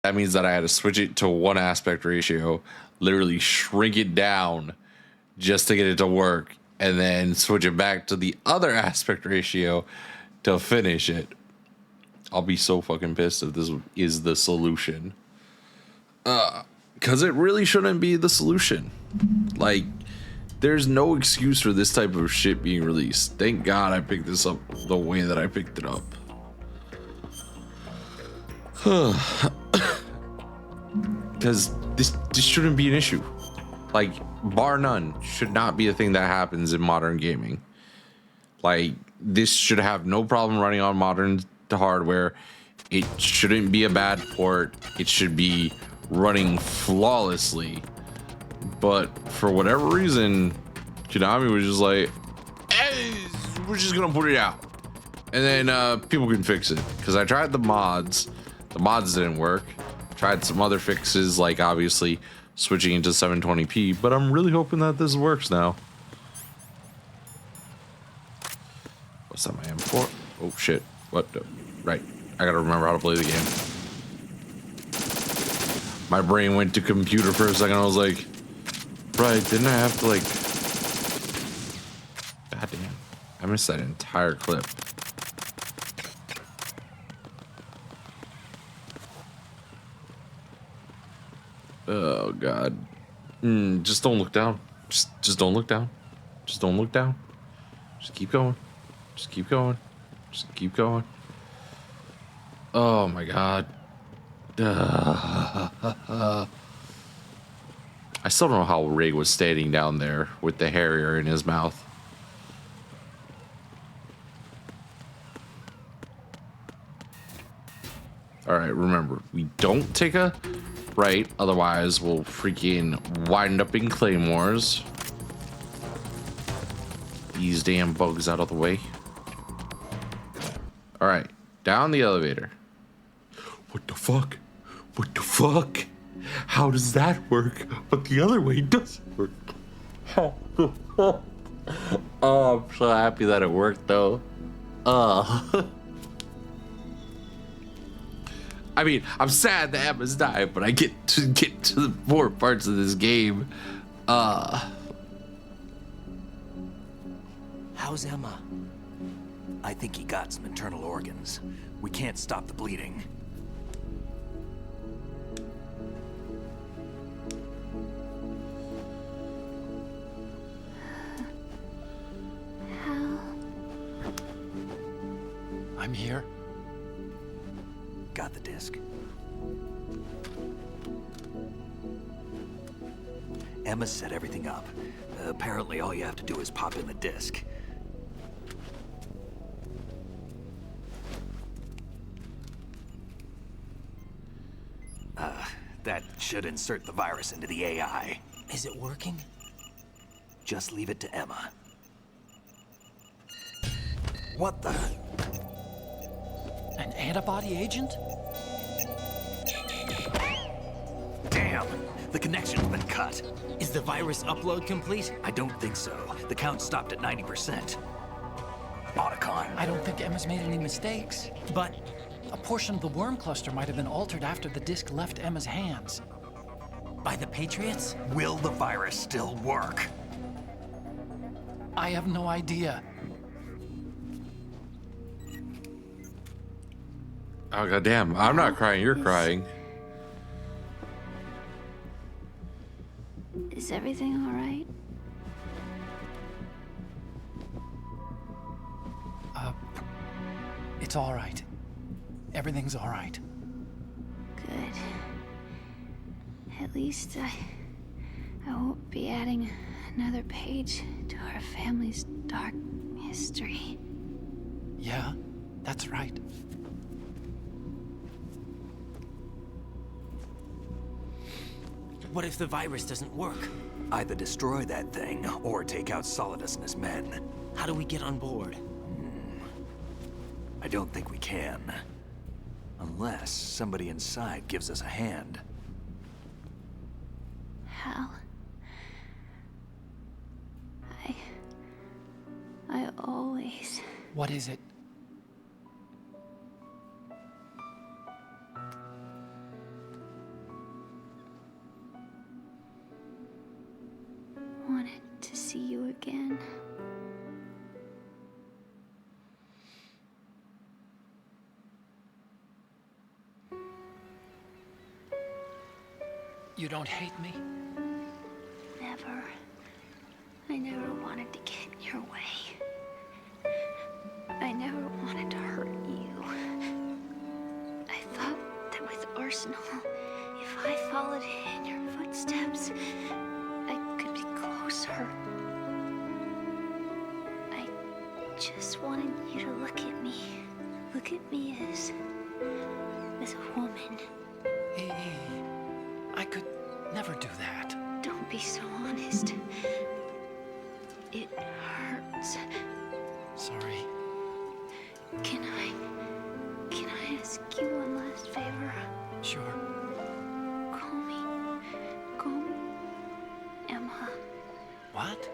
That means that I had to switch it to 1 aspect ratio, literally shrink it down just to get it to work, and then switch it back to the other aspect ratio to finish it. I'll be so fucking pissed if this is the solution. Because it really shouldn't be the solution. Like, there's no excuse for this type of shit being released. Thank God I picked this up the way that I picked it up. Because this shouldn't be an issue. Like, bar none, should not be a thing that happens in modern gaming. Like, this should have no problem running on modern hardware. It shouldn't be a bad port. It should be running flawlessly. But for whatever reason, Konami was just like, hey, we're just gonna put it out, and then people can fix it. Because I tried the mods didn't work. Tried some other fixes, like obviously switching into 720p, but I'm really hoping that this works now. What's that, my M4? Oh shit, what? Right, I gotta remember how to play the game. My brain went to computer for a second. I was like, right, didn't I have to like... God damn, I missed that entire clip. Oh God. Just don't look down. Just don't look down. Just don't look down. Just keep going. Just keep going. Just keep going. Oh my God. I still don't know how Ray was standing down there with the Harrier in his mouth. Alright, remember, we don't take a right, otherwise we'll freaking wind up in claymores. These damn bugs out of the way. Alright, down the elevator. What the fuck? What the fuck? How does that work? But the other way doesn't work. Oh, I'm so happy that it worked though. I mean, I'm sad that Emma's died, but I get to the more parts of this game. How's Emma? I think he got some internal organs. We can't stop the bleeding. I'm here. Got the disc. Emma set everything up. Apparently all you have to do is pop in the disc. That should insert the virus into the AI. Is it working? Just leave it to Emma. What the? An antibody agent? Damn! The connection's been cut. Is the virus upload complete? I don't think so. The count stopped at 90%. Otacon. I don't think Emma's made any mistakes. But a portion of the worm cluster might have been altered after the disc left Emma's hands. By the Patriots? Will the virus still work? I have no idea. Oh goddamn! I'm not crying. You're crying. Is everything all right? It's all right. Everything's all right. Good. At least I won't be adding another page to our family's dark history. Yeah, that's right. What if the virus doesn't work? Either destroy that thing, or take out Solidus and his men. How do we get on board? I don't think we can. Unless somebody inside gives us a hand. Hal. I always... What is it? You don't hate me? Never. I never wanted to get in your way. I never wanted to hurt you. I thought that with Arsenal, if I followed in your footsteps, I could be closer. I just wanted you to look at me. Look at me as a woman. I could never do that. Don't be so honest. It hurts. Sorry. Can I ask you one last favor? Sure. Call me Emma. What?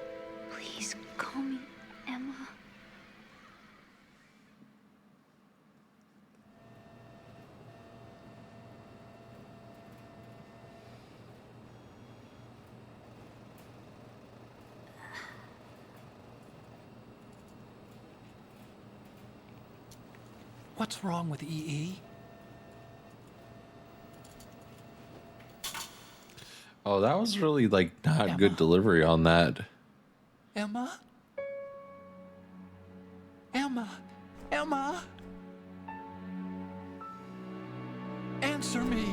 Please call me Emma. What's wrong with EE? Oh, that was really like not Emma? good delivery on that. Emma? Emma? Emma? Answer me.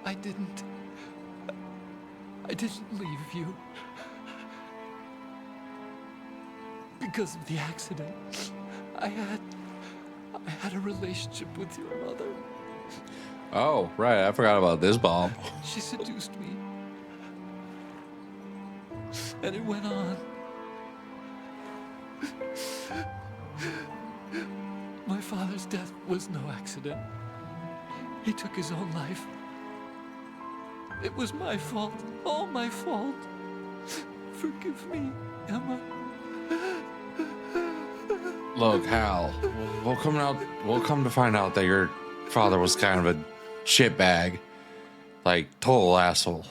I didn't leave you. Because of the accident. I had a relationship with your mother. Oh, right. I forgot about this, Bob. She seduced me. And it went on. My father's death was no accident. He took his own life. It was my fault. All my fault. Forgive me, Emma. Look, Hal, we'll come to find out that your father was kind of a shitbag. Like, total asshole.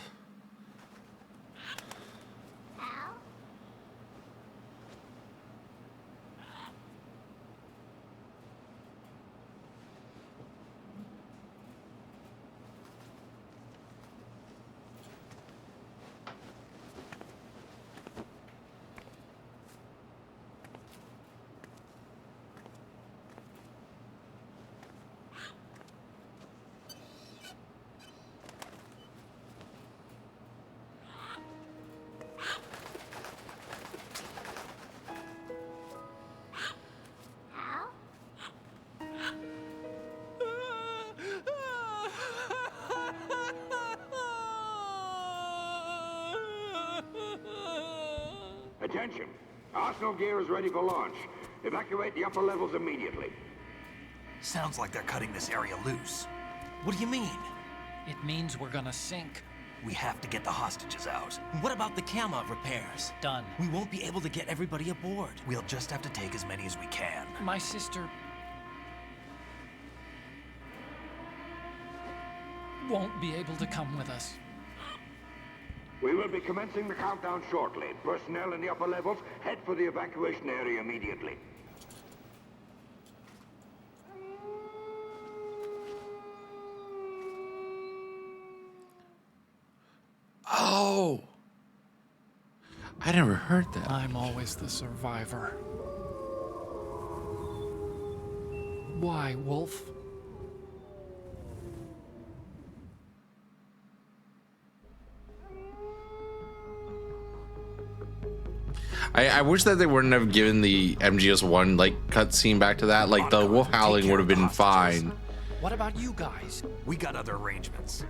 Attention! Arsenal gear is ready for launch. Evacuate the upper levels immediately. Sounds like they're cutting this area loose. What do you mean? It means we're gonna sink. We have to get the hostages out. What about the camera repairs? Done. We won't be able to get everybody aboard. We'll just have to take as many as we can. My sister won't be able to come with us. We will be commencing the countdown shortly. Personnel in the upper levels, head for the evacuation area immediately. Oh! I never heard that. I'm always the survivor. Why, Wolf? I wish that they wouldn't have given the MGS1 like cutscene back to that. Like the wolf howling would have been fine. What about you guys? We got other arrangements.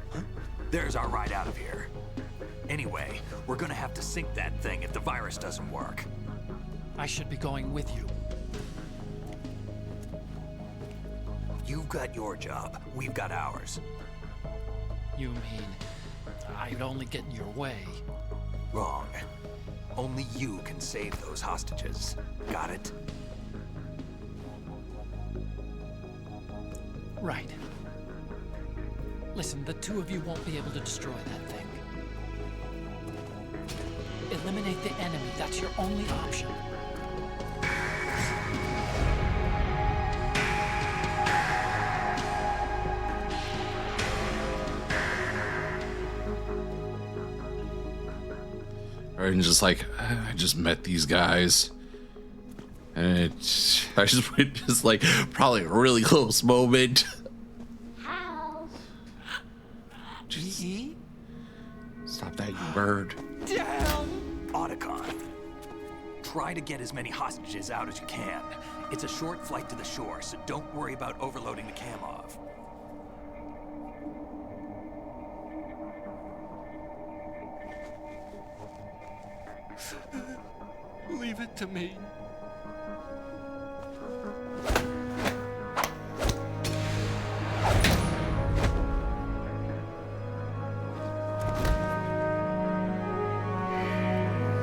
There's our ride out of here. Anyway, we're gonna have to sink that thing if the virus doesn't work. I should be going with you. You've got your job. We've got ours. You mean I'd only get in your way? Wrong. Only you can save those hostages. Got it? Right. Listen, the two of you won't be able to destroy that thing. Eliminate the enemy. That's your only option. And just like, I just met these guys. And I just witnessed like probably a really close moment. Just stop that, you bird. Otacon. Try to get as many hostages out as you can. It's a short flight to the shore, so don't worry about overloading the Kamov. Leave it to me.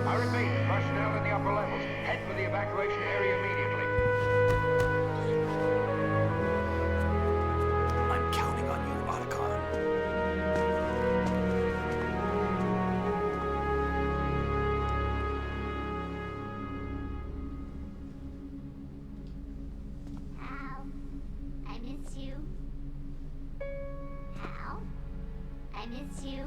I repeat, personnel in the upper levels, head for the evacuation area immediately. I'm counting on you, Otacon. Hal, I miss you. Hal, I miss you.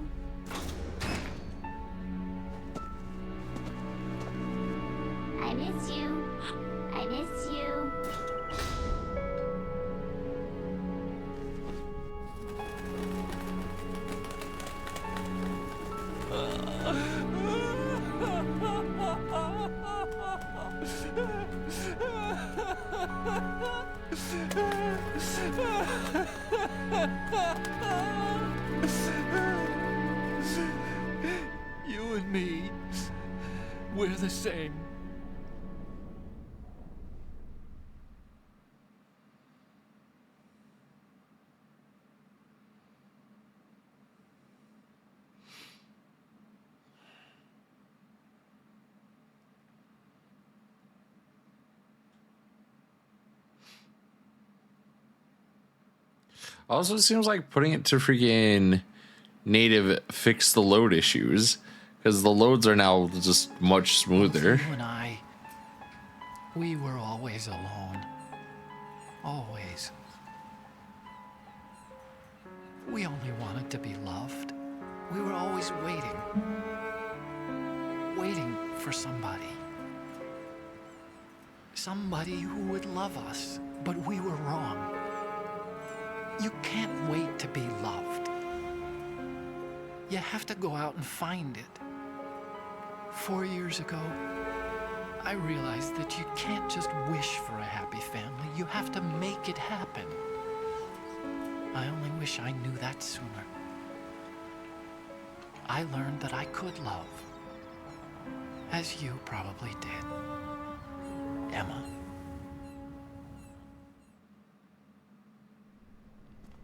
I miss you. I miss you. You and me, we're the same. Also, it seems like putting it to freaking native fix the load issues, because the loads are now just much smoother. You and I, we were always alone. Always. We only wanted to be loved. We were always waiting. Waiting for somebody. Somebody who would love us, but we were wrong. You can't wait to be loved. You have to go out and find it. 4 years ago, I realized that you can't just wish for a happy family. You have to make it happen. I only wish I knew that sooner. I learned that I could love, as you probably did, Emma.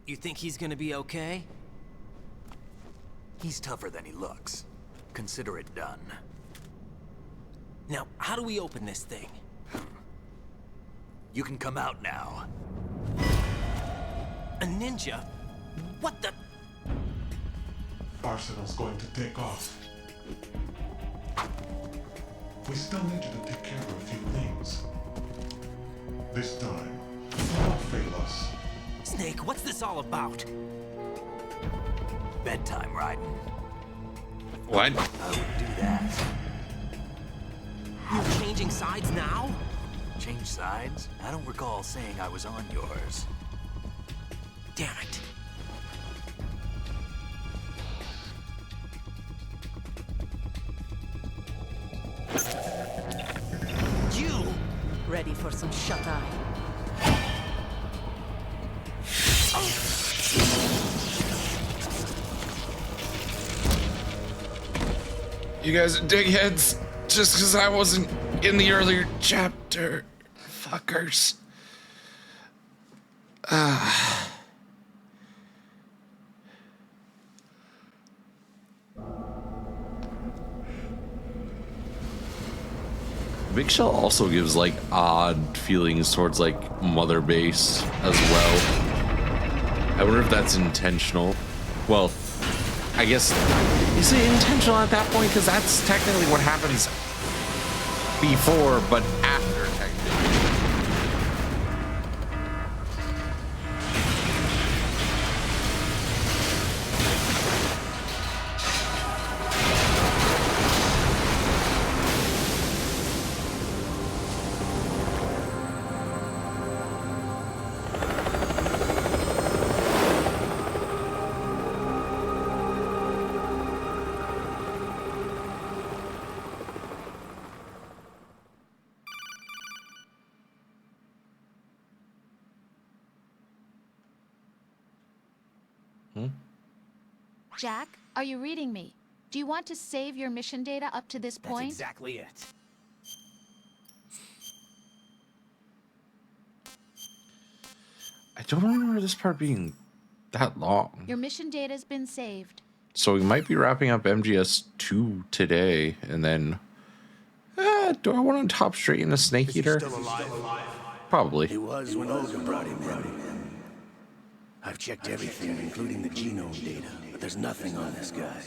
You think he's gonna be okay? He's tougher than he looks. Consider it done. Now, how do we open this thing? You can come out now. A ninja? What the? Arsenal's going to take off. We still need you to take care of a few things. This time, don't fail us. Snake, what's this all about? Bedtime, Raiden. What? I would do that. You're changing sides now? Change sides? I don't recall saying I was on yours. Damn it. You! Ready for some shut-eye? You guys are dickheads just because I wasn't in the earlier chapter. Fuckers. Big Shell also gives like odd feelings towards like Mother Base as well. I wonder if that's intentional. Well, I guess, is it intentional at that point? Because that's technically what happens before, but after, technically. Jack, are you reading me? Do you want to save your mission data up to this point? That's exactly it. I don't remember this part being that long. Your mission data's been saved. So we might be wrapping up MGS2 today, and then... do I want to top straight in a Snake Eater? Still alive? Probably. He was when Olga brought him in. I've checked everything, including the genome data, but there's nothing on this guy.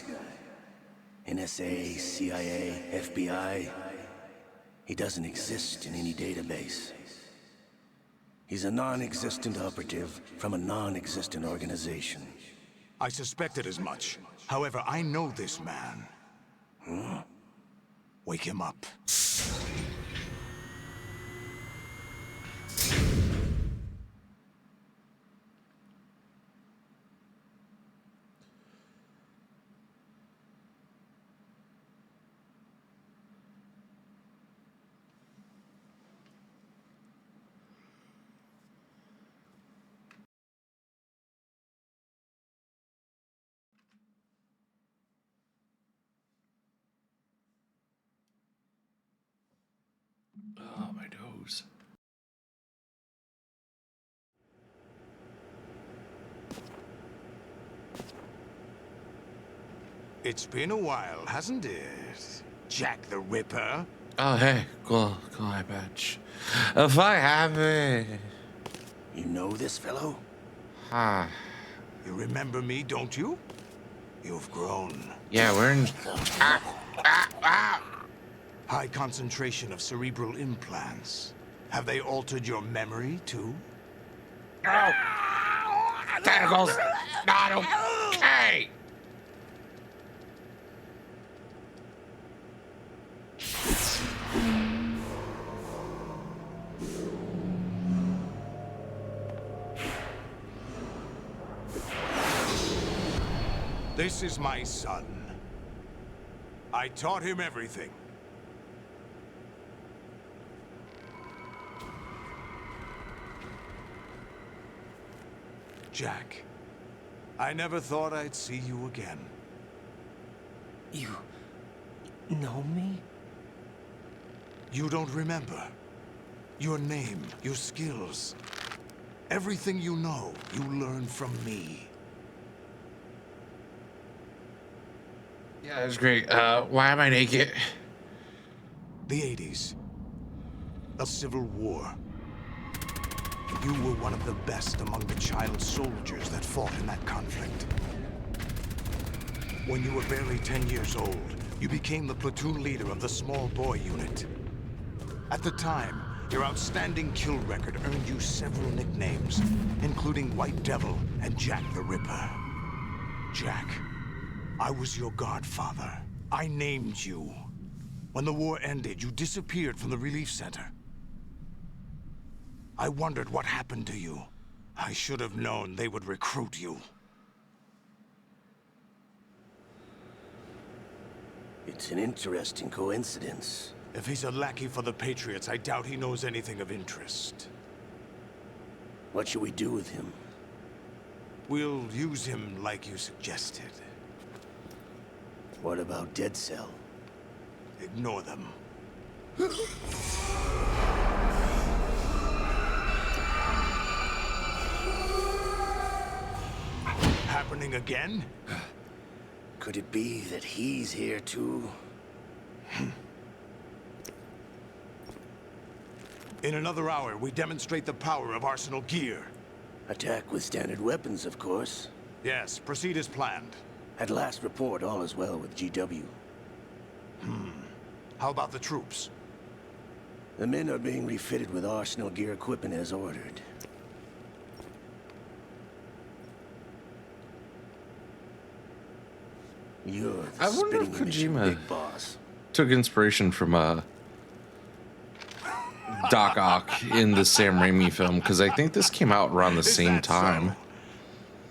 NSA, CIA, FBI. He doesn't exist in any database. He's a non-existent operative from a non-existent organization. I suspected as much. However, I know this man. Huh? Wake him up. Oh, my nose. It's been a while, hasn't it? Jack the Ripper? Oh, hey, go ahead, bitch. If I have it. You know this fellow? Ah. You remember me, don't you? You've grown. Yeah, we're in... High concentration of cerebral implants. Have they altered your memory, too? No! Tentacles! Not okay! This is my son. I taught him everything. Jack, I never thought I'd see you again. You know me? You don't remember. Your name, your skills. Everything you know, you learned from me. Yeah, it was great. Why am I naked? The 80s. A civil war. You were one of the best among the child soldiers that fought in that conflict. When you were barely 10 years old, you became the platoon leader of the small boy unit. At the time, your outstanding kill record earned you several nicknames, including White Devil and Jack the Ripper. Jack, I was your godfather. I named you. When the war ended, you disappeared from the relief center. I wondered what happened to you. I should have known they would recruit you. It's an interesting coincidence. If he's a lackey for the Patriots, I doubt he knows anything of interest. What should we do with him? We'll use him like you suggested. What about Dead Cell? Ignore them. happening again? Could it be that he's here too? In another hour, we demonstrate the power of Arsenal gear. Attack with standard weapons, of course. Yes, proceed as planned. At last report, all is well with GW. How about the troops? The men are being refitted with Arsenal gear equipment as ordered. You're the I wonder if spitting image of Kojima Big Boss. took inspiration from Doc Ock in the Sam Raimi film, because I think this came out around the Is same that so? time.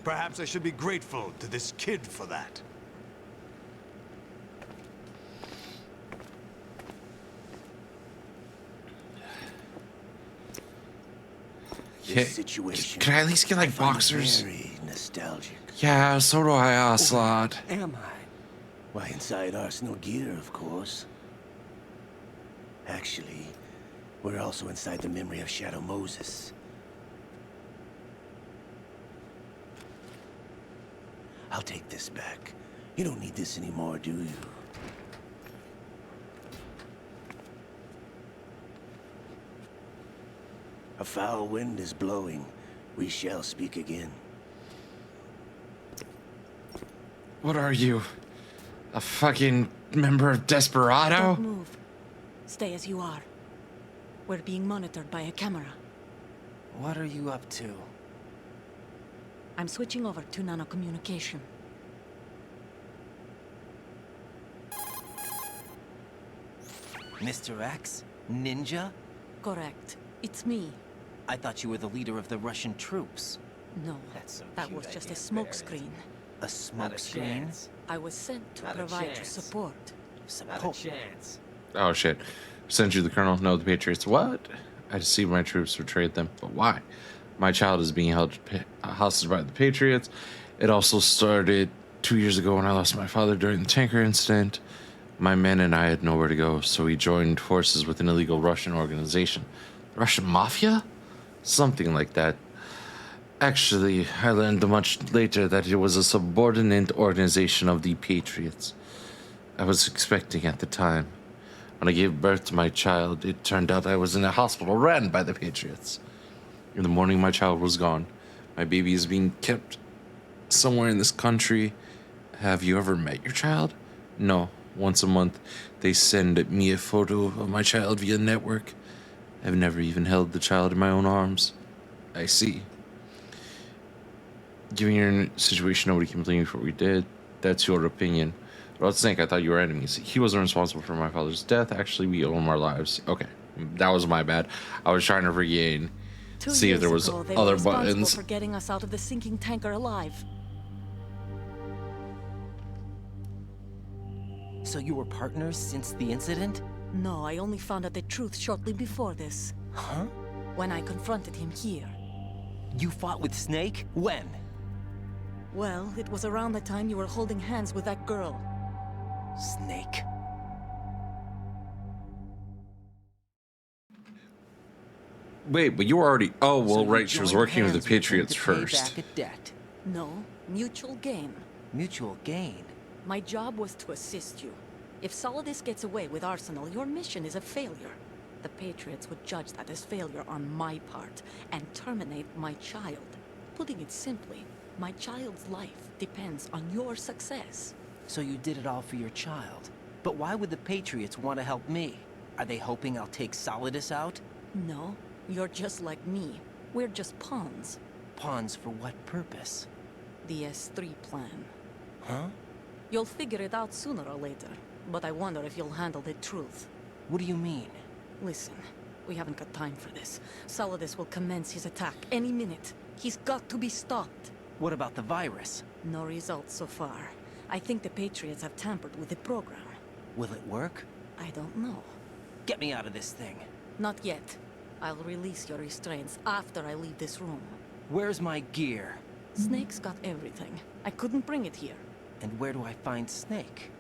Perhaps I should be grateful to this kid for that. This situation. Could I at least get like find boxers? Very nostalgic. Yeah, so do I, Ocelot. Am I? Why, inside Arsenal gear, of course. Actually, we're also inside the memory of Shadow Moses. I'll take this back. You don't need this anymore, do you? A foul wind is blowing. We shall speak again. What are you? A fucking member of Desperado? Don't move. Stay as you are. We're being monitored by a camera. What are you up to? I'm switching over to nanocommunication. Mr. X? Ninja? Correct. It's me. I thought you were the leader of the Russian troops. No, That's so that cute, was I just a can't bear it. smokescreen. A smokescreen? I was sent to Not a provide you chance. support. Support. Oh shit. Sent you the colonel? No, the Patriots. What? I see my troops betrayed them. But why? My child is being held hostage by the Patriots. It also started 2 years ago when I lost my father during the tanker incident. My men and I had nowhere to go, so we joined forces with an illegal Russian organization. Russian mafia? Something like that. Actually, I learned much later that it was a subordinate organization of the Patriots. I was expecting at the time. When I gave birth to my child, it turned out I was in a hospital ran by the Patriots. In the morning, my child was gone. My baby is being kept somewhere in this country. Have you ever met your child? No. Once a month, they send me a photo of my child via network. I've never even held the child in my own arms. I see. Given your situation, nobody can blame you for what we did. That's your opinion. About Snake, I thought you were enemies. He wasn't responsible for my father's death. Actually, we owe him our lives. Okay, that was my bad. I was trying to regain, 2 see if years there was ago, they other were responsible buttons. for getting us out of the sinking tanker alive. So you were partners since the incident? No, I only found out the truth shortly before this. Huh? When I confronted him here. You fought with Snake? When? Well, it was around the time you were holding hands with that girl. Snake. Wait, but you were already... Oh, well, So you right, she was joined working with the hands him Patriots to pay first. back a debt. No, mutual gain. Mutual gain. My job was to assist you. If Solidus gets away with Arsenal, your mission is a failure. The Patriots would judge that as failure on my part and terminate my child. Putting it simply, my child's life depends on your success. So you did it all for your child. But why would the Patriots want to help me? Are they hoping I'll take Solidus out? No, you're just like me. We're just pawns. Pawns for what purpose? The S3 plan. Huh? You'll figure it out sooner or later, but I wonder if you'll handle the truth. What do you mean? Listen, we haven't got time for this. Solidus will commence his attack any minute. He's got to be stopped. What about the virus? No results so far. I think the Patriots have tampered with the program. Will it work? I don't know. Get me out of this thing. Not yet. I'll release your restraints after I leave this room. Where's my gear? Snake's got everything. I couldn't bring it here. And where do I find Snake?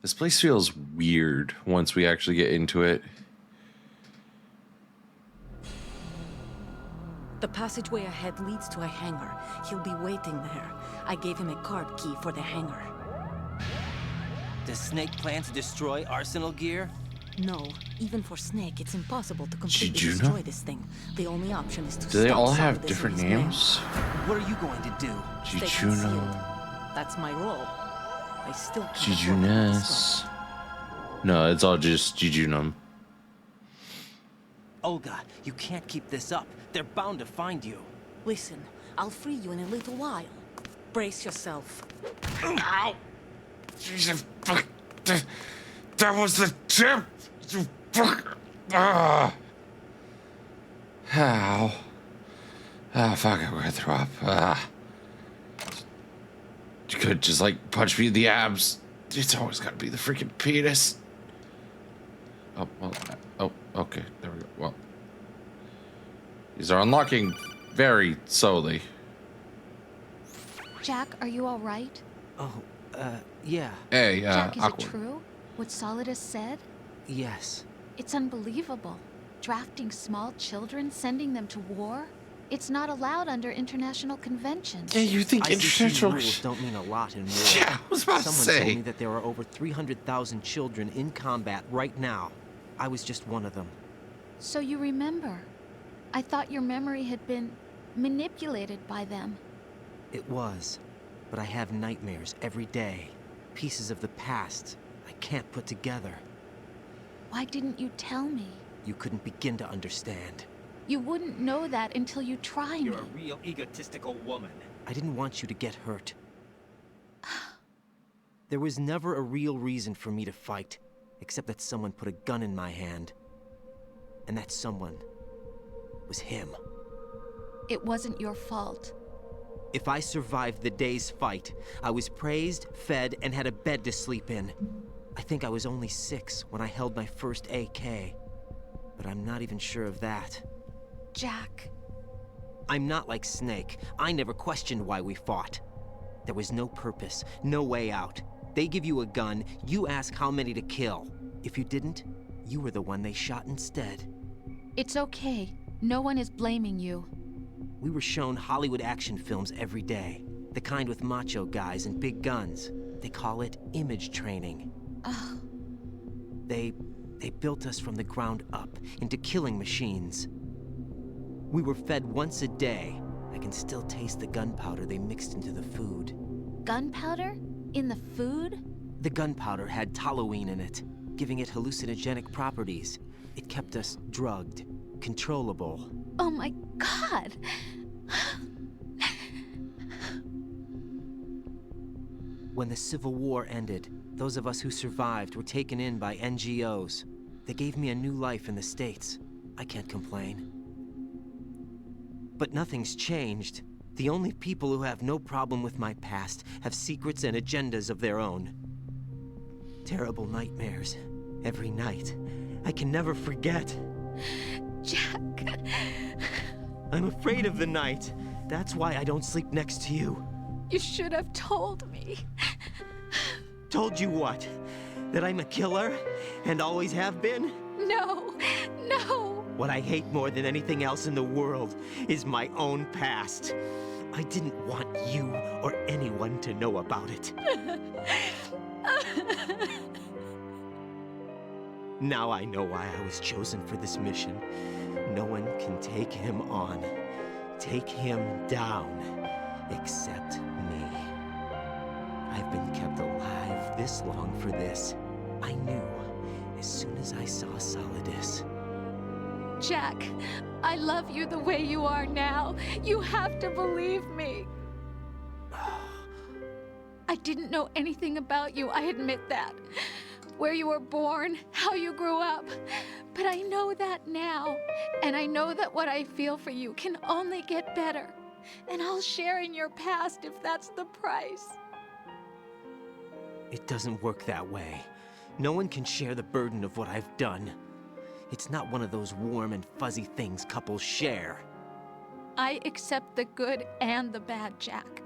This place feels weird once we actually get into it. The passageway ahead leads to a hangar. He'll be waiting there. I gave him a card key for the hangar. Does Snake plan to destroy Arsenal gear? No, even for Snake, it's impossible to completely Did you know? destroy this thing. The only option is to Do they stop all Solidus have and different his men. names? What are you going to do? Stay Juno. concealed. That's my role. I still can't afford to have the scope. Jujunus. No, it's all just Jujunum. Olga, you can't keep this up. They're bound to find you. Listen, I'll free you in a little while. Brace yourself. Ow! Jesus, fuck. That was the tip! You fuck! Ah! Ow. Ah, fuck, I'm gonna throw up. Ah. You could just, like, punch me in the abs. It's always gotta be the freaking penis. Oh, well, oh, okay, there we go. Well, these are unlocking very slowly. Jack, are you all right? Oh, yeah. Hey, Jack, is awkward. it true? What Solidus said? Yes. It's unbelievable. Drafting small children, sending them to war? It's not allowed under international conventions. Yeah, you think ICC international rules don't mean a lot in war. Yeah, I was about to Someone say. told me that there are over 300,000 children in combat right now. I was just one of them. So you remember. I thought your memory had been manipulated by them. It was. But I have nightmares every day. Pieces of the past I can't put together. Why didn't you tell me? You couldn't begin to understand. You wouldn't know that until you try me. You're a real egotistical woman. I didn't want you to get hurt. There was never a real reason for me to fight, except that someone put a gun in my hand. And that someone was him. It wasn't your fault. If I survived the day's fight, I was praised, fed, and had a bed to sleep in. I think I was only 6 when I held my first AK. But I'm not even sure of that. Jack. I'm not like Snake. I never questioned why we fought. There was no purpose, no way out. They give you a gun, you ask how many to kill. If you didn't, you were the one they shot instead. It's okay. No one is blaming you. We were shown Hollywood action films every day. The kind with macho guys and big guns. They call it image training. Ugh. They built us from the ground up into killing machines. We were fed once a day. I can still taste the gunpowder they mixed into the food. Gunpowder? In the food? The gunpowder had toluene in it, giving it hallucinogenic properties. It kept us drugged, controllable. Oh my God! When the Civil War ended, those of us who survived were taken in by NGOs. They gave me a new life in the States. I can't complain. But nothing's changed. The only people who have no problem with my past have secrets and agendas of their own. Terrible nightmares. Every night. I can never forget. Jack. I'm afraid of the night. That's why I don't sleep next to you. You should have told me. Told you what? That I'm a killer? And always have been? No, no. What I hate more than anything else in the world is my own past. I didn't want you or anyone to know about it. Now I know why I was chosen for this mission. No one can take him on, take him down, except me. I've been kept alive this long for this. I knew as soon as I saw Solidus. Jack, I love you the way you are now. You have to believe me. I didn't know anything about you, I admit that. Where you were born, how you grew up. But I know that now. And I know that what I feel for you can only get better. And I'll share in your past if that's the price. It doesn't work that way. No one can share the burden of what I've done. It's not one of those warm and fuzzy things couples share. I accept the good and the bad, Jack.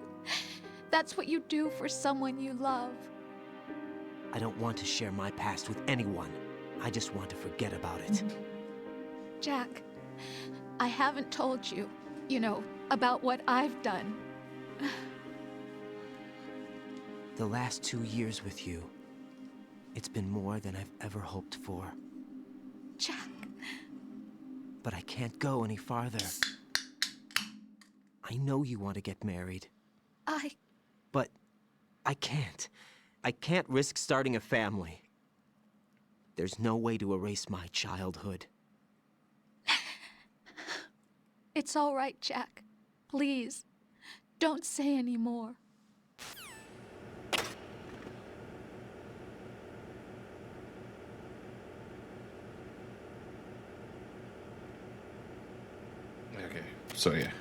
That's what you do for someone you love. I don't want to share my past with anyone. I just want to forget about it. Jack, I haven't told you, you know, about what I've done. The last 2 years with you, it's been more than I've ever hoped for. Jack. But I can't go any farther. I know you want to get married. But I can't. I can't risk starting a family. There's no way to erase my childhood. It's all right, Jack. Please, don't say any more. Okay, so yeah.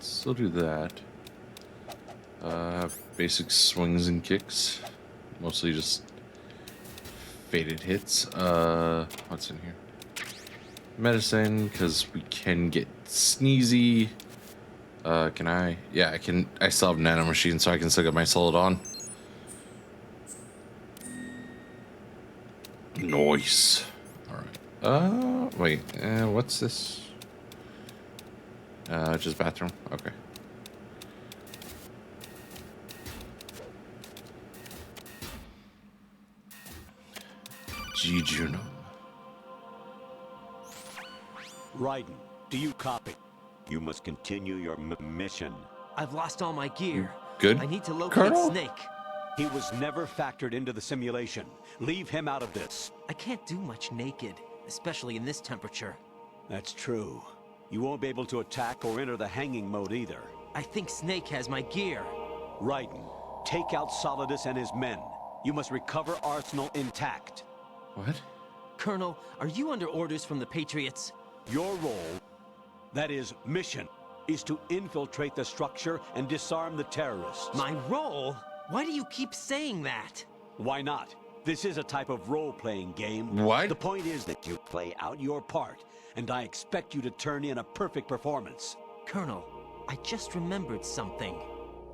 Still do that. Basic swings and kicks. Mostly just faded hits. What's in here? Medicine, because we can get sneezy. Can I? Yeah, I can. I still have nano machine, so I can still get my solid on. Nice. All right. Wait. What's this? Just bathroom. Okay. G Juno. Raiden, do you copy? You must continue your mission. I've lost all my gear. Good? I need to locate Colonel? Snake. He was never factored into the simulation. Leave him out of this. I can't do much naked, especially in this temperature. That's true. You won't be able to attack or enter the hanging mode either. I think Snake has my gear. Raiden, take out Solidus and his men. You must recover Arsenal intact. What? Colonel, are you under orders from the Patriots? Your role, that is, mission, is to infiltrate the structure and disarm the terrorists. My role? Why do you keep saying that? Why not? This is a type of role-playing game. What? The point is that you play out your part, and I expect you to turn in a perfect performance. Colonel, I just remembered something.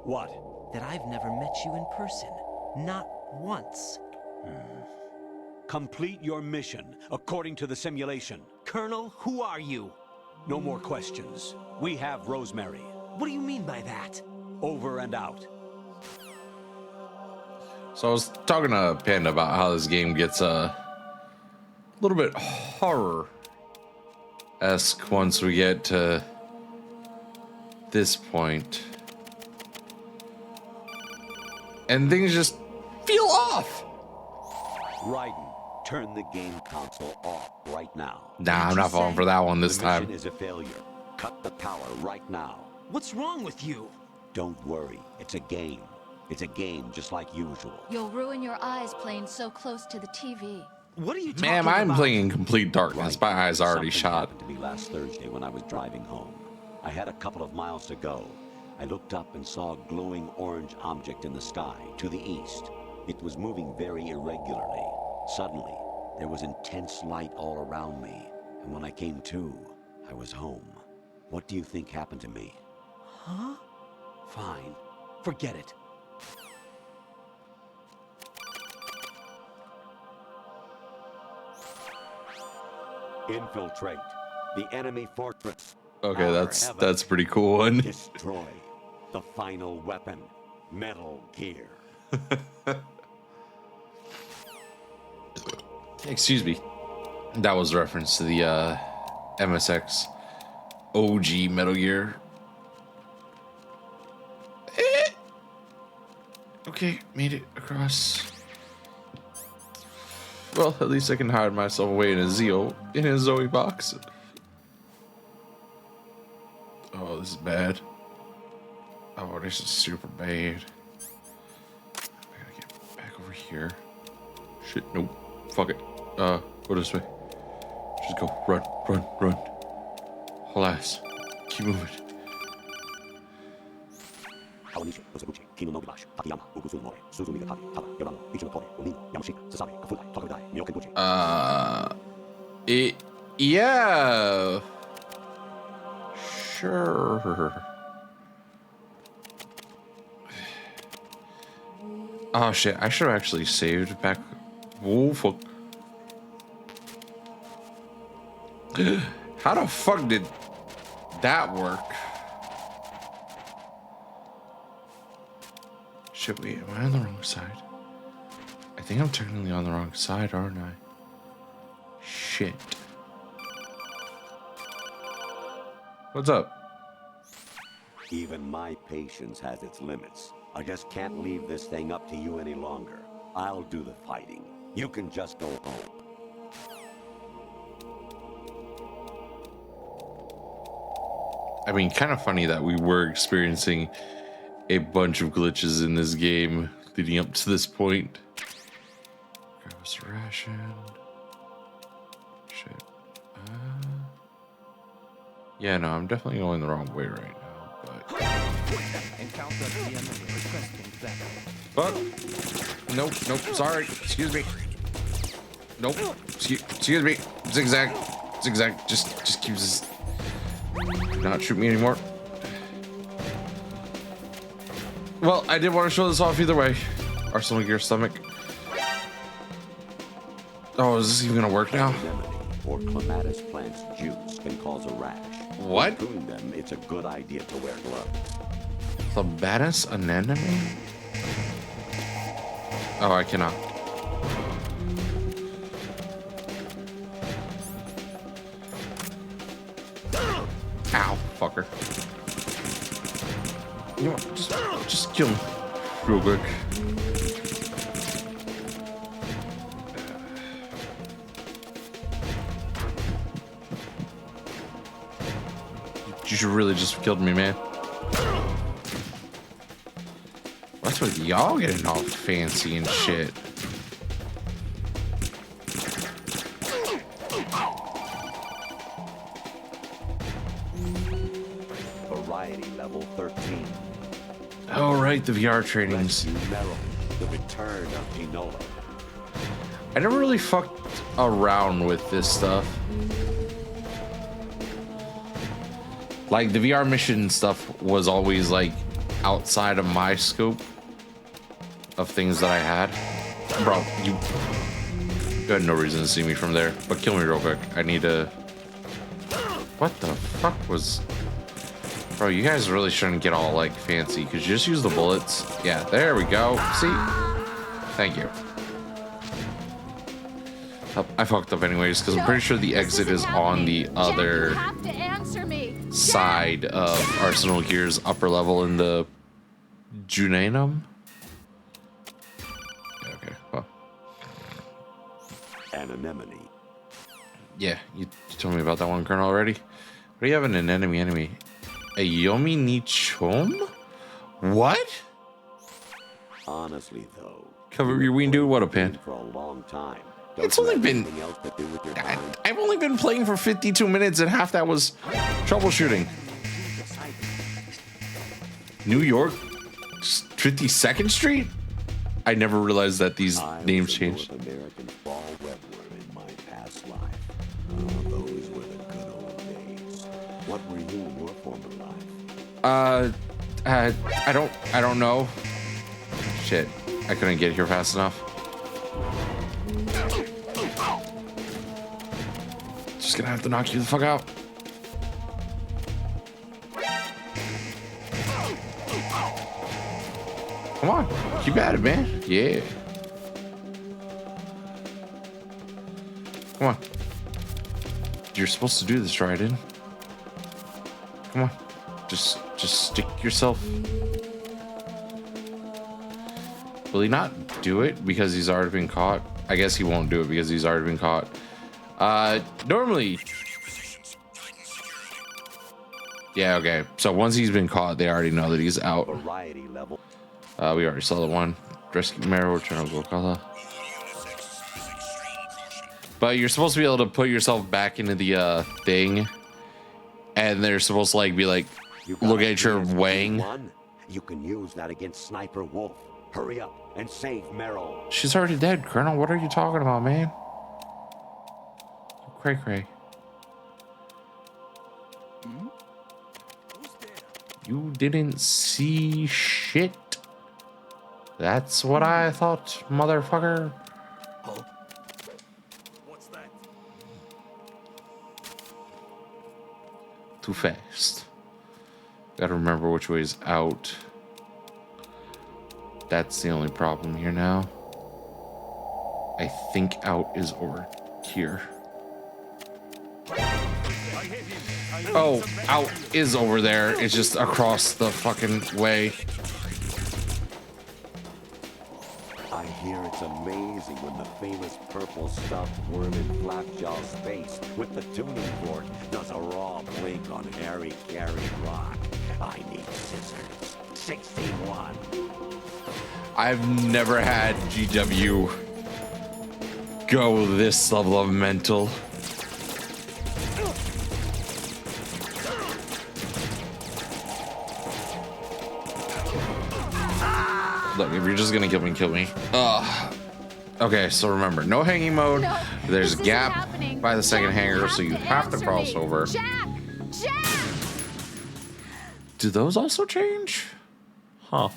What? That I've never met you in person. Not once. Complete your mission, according to the simulation. Colonel, who are you? No more questions. We have Rosemary. What do you mean by that? Over and out. So I was talking to Panda about how this game gets a little bit horror-esque once we get to this point. And things just feel off. Raiden, turn the game console off right now. Nah, I'm not falling for that one this The time. mission is a failure. Cut the power right now. What's wrong with you? Don't worry. It's a game. It's a game just like usual. You'll ruin your eyes playing so close to the TV. What are you talking Ma'am, about? I'm playing in complete darkness. My eyes are already Something shot. happened to me last Thursday when I was driving home. I had a couple of miles to go. I looked up and saw a glowing orange object in the sky to the east. It was moving very irregularly. Suddenly, there was intense light all around me. And when I came to, I was home. What do you think happened to me? Huh? Fine. Forget it. Infiltrate the enemy fortress. Okay, Our that's heaven. pretty cool one. Destroy the final weapon, Metal Gear. Excuse me. That was a reference to the MSX OG Metal Gear. Okay, made it across. Well, at least I can hide myself away in a Zoe box. Oh, this is bad. Oh, this is super bad. I gotta get back over here. Shit, nope. Fuck it. Go this way. Just go. Run, run, run. Whole ass. Keep moving. Yeah. Sure. Oh shit, I should have actually saved back. Oh fuck. How the fuck did that work. Shit, wait, am I on the wrong side? I think I'm technically on the wrong side, aren't I? Shit. What's up? Even my patience has its limits. I just can't leave this thing up to you any longer. I'll do the fighting. You can just go home. I mean, kind of funny that we were experiencing a bunch of glitches in this game leading up to this point. Grab us a ration. Shit. Yeah, no, I'm definitely going the wrong way right now, but... Fuck. Nope, nope, sorry. Excuse me. Nope. Excuse me. Zigzag. Zigzag. Just keep this... Do not shoot me anymore. Well, I did want to show this off either way. Arsenal gear stomach. Oh, is this even gonna work now? Or clematis plant's juice can cause a rash. What? Between them, it's a good idea to wear gloves. Clematis anemone? Oh, I cannot. Ow, fucker. You know what? Just kill me real quick. You should really just killed me, man. That's what y'all getting all fancy and shit. Variety level 13. Oh, right, the VR trainings. The return of Pinola. I never really fucked around with this stuff. Like, the VR mission stuff was always, like, outside of my scope of things that I had. Bro, you had no reason to see me from there, but kill me real quick. I need to... What the fuck was... Bro, you guys really shouldn't get all, like, fancy. Could you just use the bullets? Yeah, there we go. See? Thank you. Oh, I fucked up anyways, because I'm pretty sure the exit is on the other side of Arsenal Gear's upper level in the Junanum. Okay, well. An anemone. Yeah, you told me about that one, Colonel, already. What do you have in an enemy? A Yomi ni Chom? What? Honestly, though. Cover your ween, dude. What a pin. For a long time. It's only been... I've only been playing for 52 minutes and half that was troubleshooting. New York? 52nd Street? I never realized that these names changed. American fall webworm in my past life. Oh, those were the good old days. What were you in your former life? I don't know. Shit, I couldn't get here fast enough. Just gonna have to knock you the fuck out. Come on, keep at it, man. Yeah. Come on. You're supposed to do this, Raiden. Come on. Just stick yourself. Will he not do it because he's already been caught? I guess he won't do it because he's already been caught. Normally. Yeah, okay. So once he's been caught, they already know that he's out. Variety level. We already saw the one. Rescue Marrow, Return of Gokala. But you're supposed to be able to put yourself back into the thing. And they're supposed to like be like, look at your wang. You can use that against Sniper Wolf. Hurry up and save Meryl. She's already dead, Colonel. What are you talking about, man? Cray cray. You didn't see shit. That's what I thought, motherfucker. Huh? What's that? too fast. Gotta remember which way is out. That's the only problem here now. I think out is over here. Oh, out is over there. It's just across the fucking way. I hear it's amazing when the famous purple stuffed worm in Flapjaw's face with the tuning fork does a raw blink on Harry Carry rock. I need scissors. 61. I've never had GW go this level of mental. Look, if you're just gonna kill me, kill me. Okay, so remember, no hanging mode. No, There's a this gap isn't happening. by the second Jack, hanger, you so you have to answer cross me. over. Jack! Jack! Do those also change? Huh.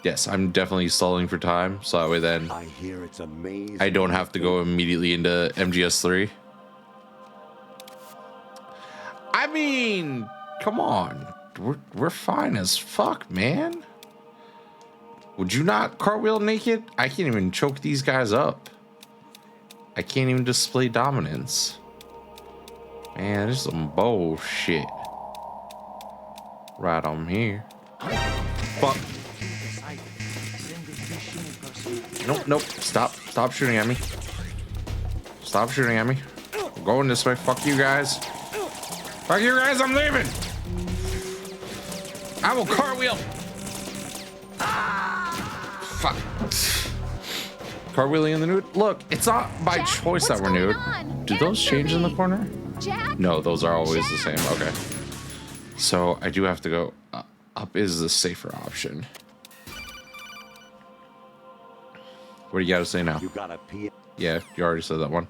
Yes, I'm definitely stalling for time, so that way then I hear it's amazing. I don't have to go immediately into MGS3. I mean, come on. We're fine as fuck, man. Would you not cartwheel naked? I can't even choke these guys up. I can't even display dominance. Man, this is some bullshit. Right on here. Fuck. Nope, nope. Stop shooting at me. Stop shooting at me. I'm going this way. Fuck you guys. Fuck you guys, I'm leaving. I will cartwheel. Fuck. Cartwheeling in the nude. Look, it's not by Jack, choice what's that we're nude. going on? Do those Answer change in the me. corner? Jack? No, those are always the Jack. same. Okay. So I do have to go up is the safer option. What do you got to say now? You gotta pee. Yeah, you already said that one.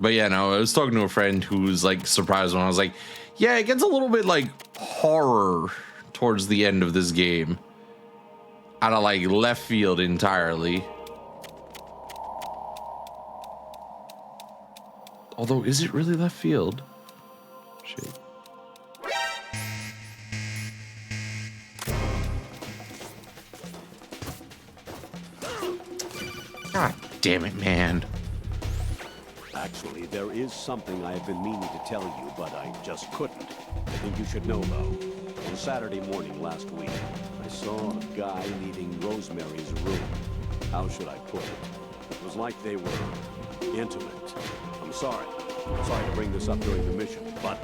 But yeah, no, I was talking to a friend who's like surprised when I was like, yeah, it gets a little bit like horror towards the end of this game. Out of like left field entirely. Although, is it really left field? Shit. God damn it, man. Actually, there is something I have been meaning to tell you, but I just couldn't. I think you should know, though. On Saturday morning last week, I saw a guy leaving Rosemary's room. How should I put it? It was like they were intimate. I'm sorry. Sorry to bring this up during the mission, but...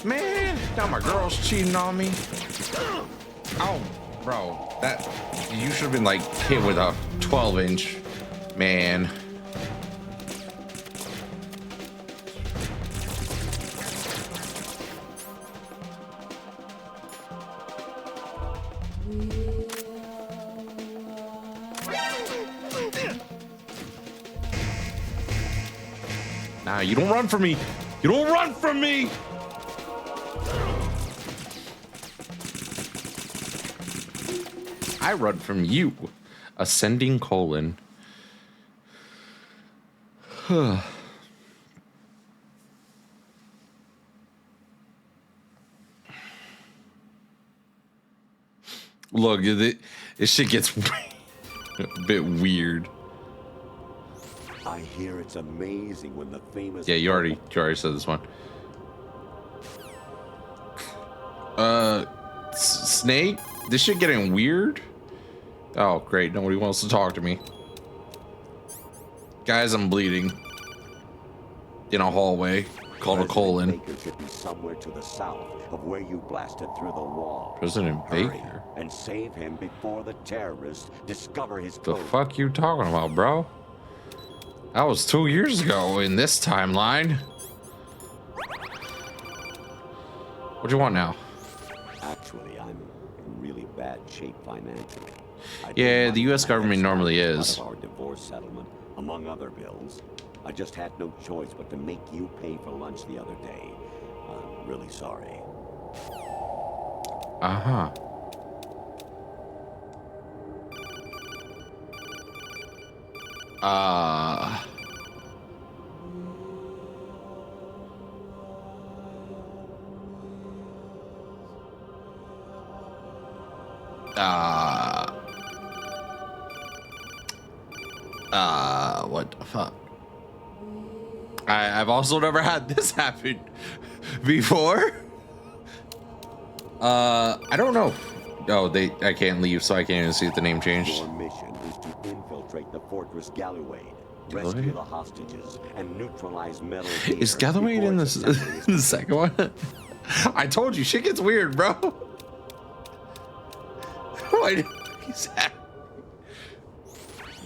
Man, now my girl's cheating on me. Oh, bro, that... You should have been, like, hit with a 12-inch, man. Nah, you don't run from me. You don't run from me. I run from you. Ascending colon. Look, this shit gets a bit weird. I hear it's amazing when the famous... Yeah, you already said this one. Snake? This shit getting weird? Oh, great. Nobody wants to talk to me. Guys, I'm bleeding. In a hallway called a colon. Baker should be somewhere to the south of where you blasted through the wall. President Hurry Baker? and save him before the terrorists discover his The code. fuck you talking about, bro? That was 2 years ago in this timeline. What do you want now? Actually, I'm in really bad shape financially. I Yeah, paid the money US back government out normally of is. Our divorce settlement, among other bills. I just had no choice but to make you pay for lunch the other day. I'm really sorry. Uh-huh. What the fuck? I've also never had this happen before. I don't know. Oh, I can't leave, so I can't even see if the name changed. Your mission is to infiltrate the Fortress Gallowade, rescue the hostages, and neutralize Metal Gear. Is Gallowade in the second one? I told you, shit gets weird, bro. Why did he's that?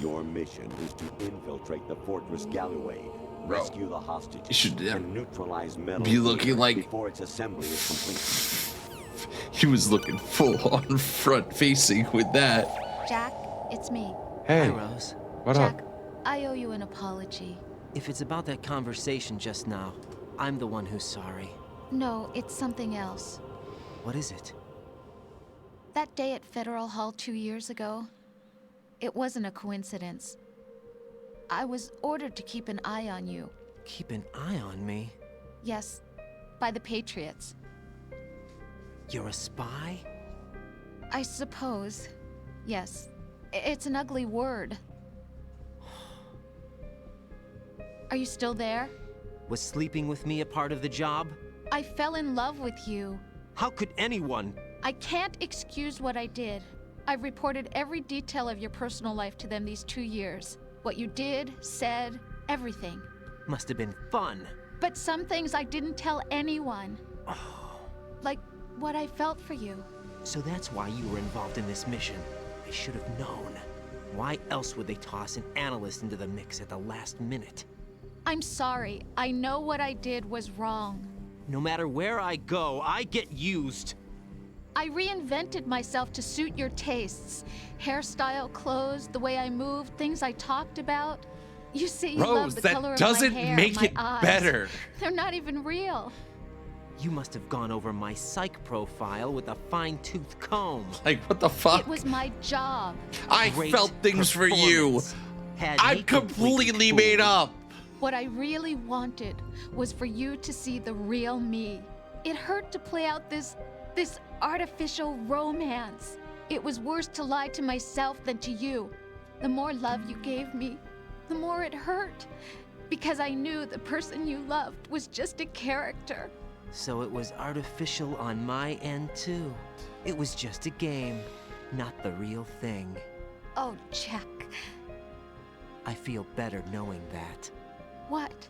Your mission is to infiltrate the Fortress Gallowade, Bro, rescue the hostages, should and neutralize Metal be looking Gear like before its assembly is complete. He was looking full on front facing with that. Jack, it's me. Hey, Hi, Rose. what Jack, up? I owe you an apology. If it's about that conversation just now, I'm the one who's sorry. No, it's something else. What is it? That day at Federal Hall 2 years ago, it wasn't a coincidence. I was ordered to keep an eye on you. Keep an eye on me? Yes, by the Patriots. You're a spy? I suppose. Yes. It's an ugly word. Are you still there? Was sleeping with me a part of the job? I fell in love with you. How could anyone? I can't excuse what I did. I've reported every detail of your personal life to them these 2 years. What you did, said, everything. Must have been fun. But some things I didn't tell anyone. Like what I felt for you. So that's why you were involved in this mission. I should have known. Why else would they toss an analyst into the mix at the last minute? I'm sorry. I know what I did was wrong. No matter where I go, I get used. I reinvented myself to suit your tastes. Hairstyle, clothes, the way I moved, things I talked about. You say you love Rose, the that color of doesn't my hair, make my it eyes. better. They're not even real. You must have gone over my psych profile with a fine-tooth comb. Like, what the fuck? It was my job. I Great felt things for you. performance. Had I'm me completely made fooled. up. What I really wanted was for you to see the real me. It hurt to play out this artificial romance. It was worse to lie to myself than to you. The more love you gave me, the more it hurt. Because I knew the person you loved was just a character. So it was artificial on my end, too. It was just a game, not the real thing. Oh, Jack. I feel better knowing that. What?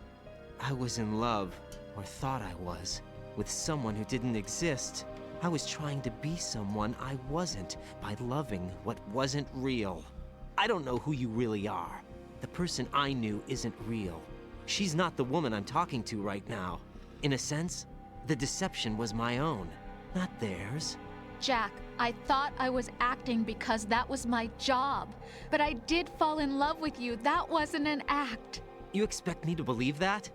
I was in love, or thought I was, with someone who didn't exist. I was trying to be someone I wasn't by loving what wasn't real. I don't know who you really are. The person I knew isn't real. She's not the woman I'm talking to right now. In a sense, the deception was my own, not theirs. Jack, I thought I was acting because that was my job. But I did fall in love with you. That wasn't an act. You expect me to believe that?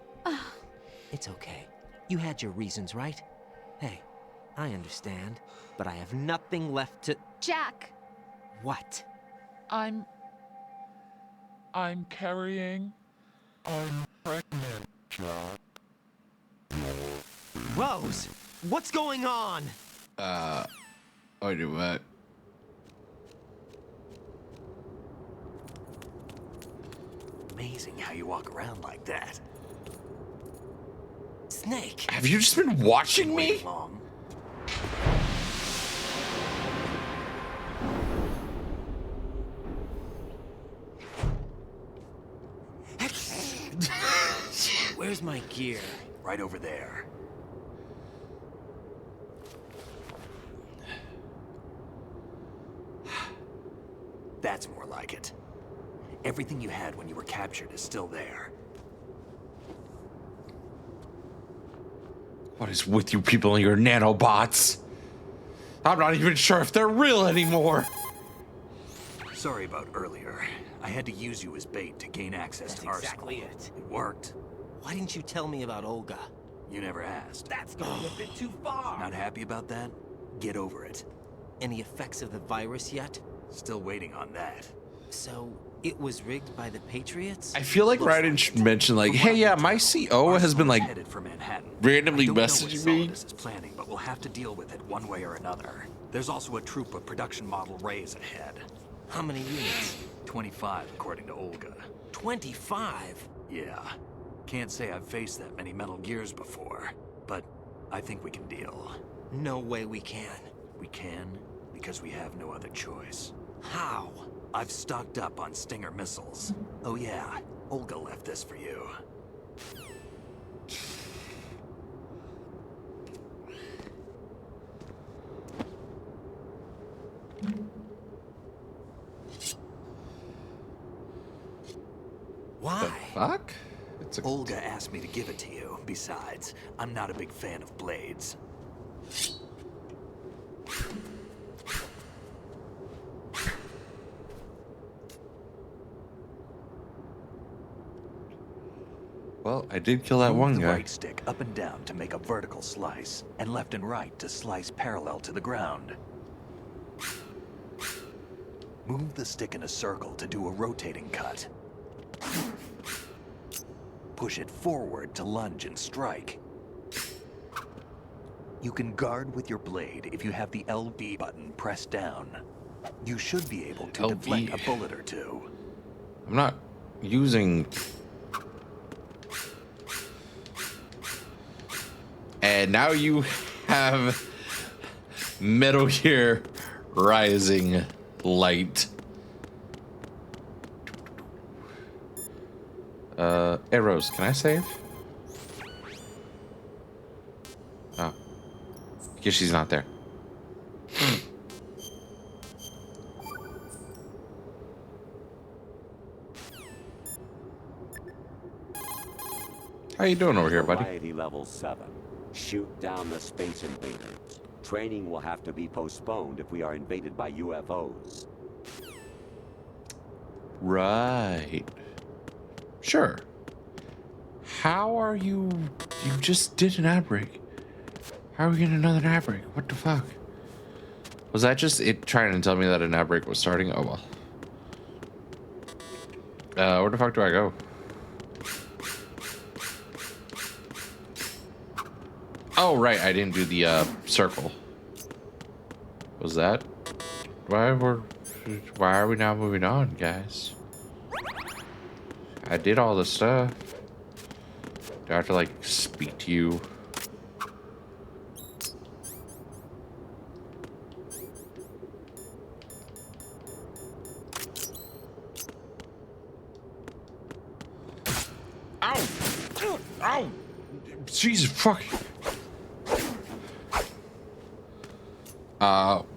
It's okay. You had your reasons, right? Hey, I understand, but I have nothing left to... Jack! What? I'm carrying. I'm pregnant, Jack. Rose, what's going on? I do what? Amazing how you walk around like that. Snake! Have you just been watching me? Wait long. Where's my gear? Right over there. That's more like it. Everything you had when you were captured is still there. What is with you people and your nanobots? I'm not even sure if they're real anymore. Sorry about earlier. I had to use you as bait to gain access That's to Arsenal. exactly it. It worked. Why didn't you tell me about Olga? You never asked. That's going a bit too far. Not happy about that? Get over it. Any effects of the virus yet? Still waiting on that. So it was rigged by the Patriots? I feel like Raiden should mention like, hey, yeah, my CO has been like headed for Manhattan. randomly I don't know messaging what me. Solidus is planning, but we'll have to deal with it one way or another. There's also a troop of production model Rays ahead. How many units? 25, according to Olga. 25? Yeah. Can't say I've faced that many Metal Gears before, but I think we can deal. No way we can. We can, because we have no other choice. How? I've stocked up on Stinger missiles. Oh yeah, Olga left this for you. Why? Fuck? It's a Olga asked me to give it to you. Besides, I'm not a big fan of blades. Well, I did kill that Move one the guy. right stick up and down to make a vertical slice, and left and right to slice parallel to the ground. Move the stick in a circle to do a rotating cut. Push it forward to lunge and strike. You can guard with your blade if you have the LB button pressed down. You should be able to LB. deflect a bullet or two. I'm not using. And now you have Metal Gear Rising Light. Arrows, can I save? Oh. Guess she's not there. How you doing over here, buddy? Variety level 7. Shoot down the space invaders. Training will have to be postponed if we are invaded by UFOs. Right. Sure. How are you... You just did an ad break. How are we getting another ad break? What the fuck? Was that just it trying to tell me that an ad break was starting? Oh well. Where the fuck do I go? Oh, right. I didn't do the circle. Was that? Why are we now moving on, guys? I did all the stuff. Do I have to, like, speak to you? Ow! Ow! Jesus fuck.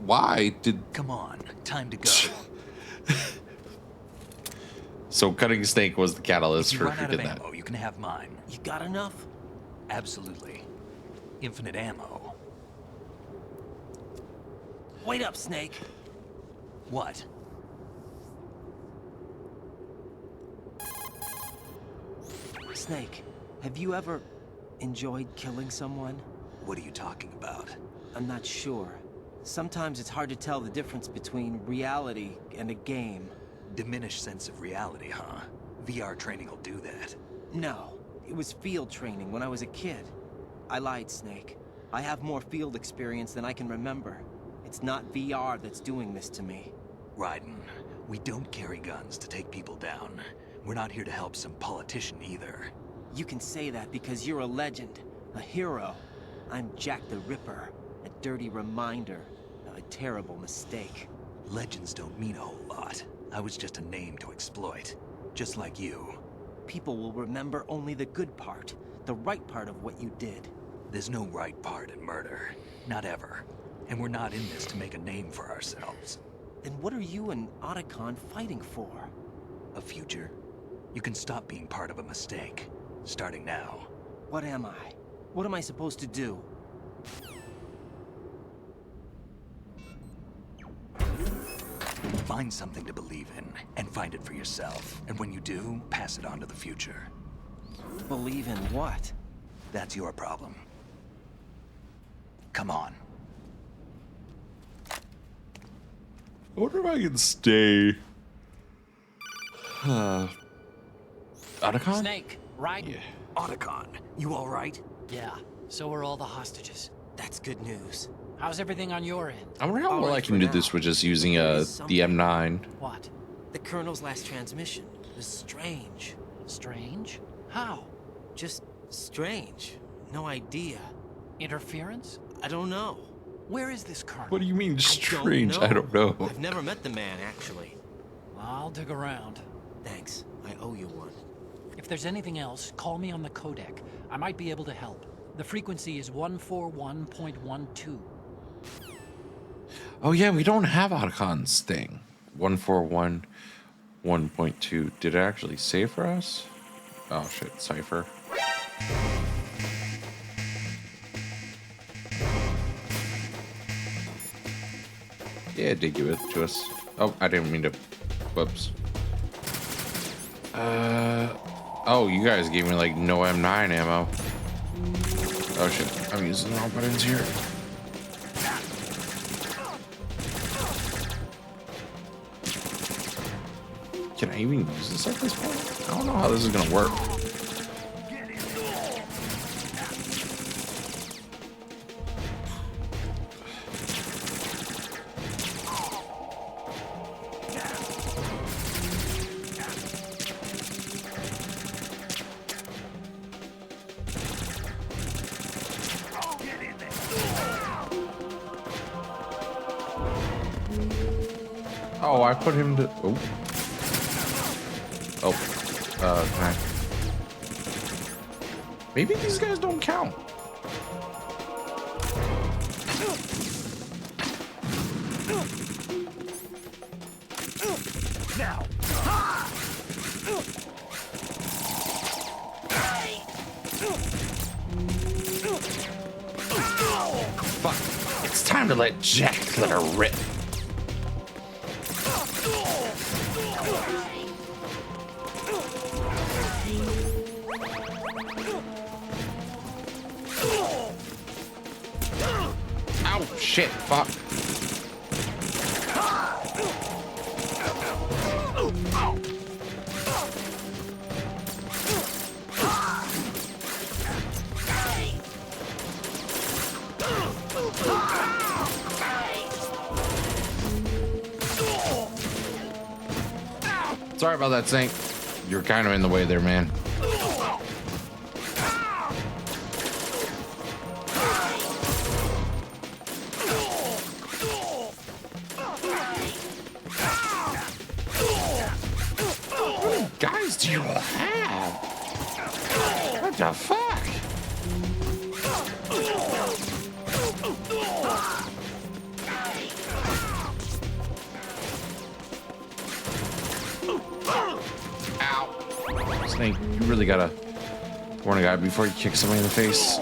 Why did... Come on, time to go. So cutting snake was the catalyst If for you run who out of did that. ammo, you can have mine. You got enough? Absolutely. Infinite ammo. Wait up, Snake. What? Snake, have you ever enjoyed killing someone? What are you talking about? I'm not sure. Sometimes it's hard to tell the difference between reality and a game. Diminished sense of reality, huh? VR training will do that. No, it was field training when I was a kid. I lied, Snake. I have more field experience than I can remember. It's not VR that's doing this to me. Raiden, we don't carry guns to take people down. We're not here to help some politician either. You can say that because you're a legend, a hero. I'm Jack the Ripper, a dirty reminder of a terrible mistake. Legends don't mean a whole lot. I was just a name to exploit, just like you. People will remember only the good part, the right part of what you did. There's no right part in murder. Not ever. And we're not in this to make a name for ourselves. Then what are you and Otacon fighting for? A future? You can stop being part of a mistake. Starting now. What am I? What am I supposed to do? Find something to believe in, and find it for yourself. And when you do, pass it on to the future. Believe in what? That's your problem. Come on. I wonder if I can stay. Otacon? Snake, right? Yeah. Otacon, you all right? Yeah, so are all the hostages. That's good news. How's everything on your end? I wonder how All well I right can for do now. this with just using There is the something. M9. What? The Colonel's last transmission was strange. Strange? How? Just strange. No idea. Interference? I don't know. Where is this Colonel? What do you mean I strange? I don't know. I've never met the man, actually. I'll dig around. Thanks. I owe you one. If there's anything else, call me on the codec. I might be able to help. The frequency is 141.12. Oh yeah, we don't have Otacon's thing. 141.1.2. Did it actually say for us? Oh shit, Cypher. Yeah, it did give it to us. Oh, I didn't mean to. Whoops. Oh, you guys gave me like no M9 ammo. Oh shit, I'm using the wrong buttons here. Can I even use this at this point? I don't know how this is gonna work. Oh, I put him to. Oh. Oh. Can I? Maybe these guys don't count. Now. Fuck. It's time to let Jack let her rip. Ow, shit, fuck. Sorry about that, Saint. You're kind of in the way there, man. Guys, do you have? What the fuck? Ow. Snake, you really gotta warn a guy before you kick somebody in the face.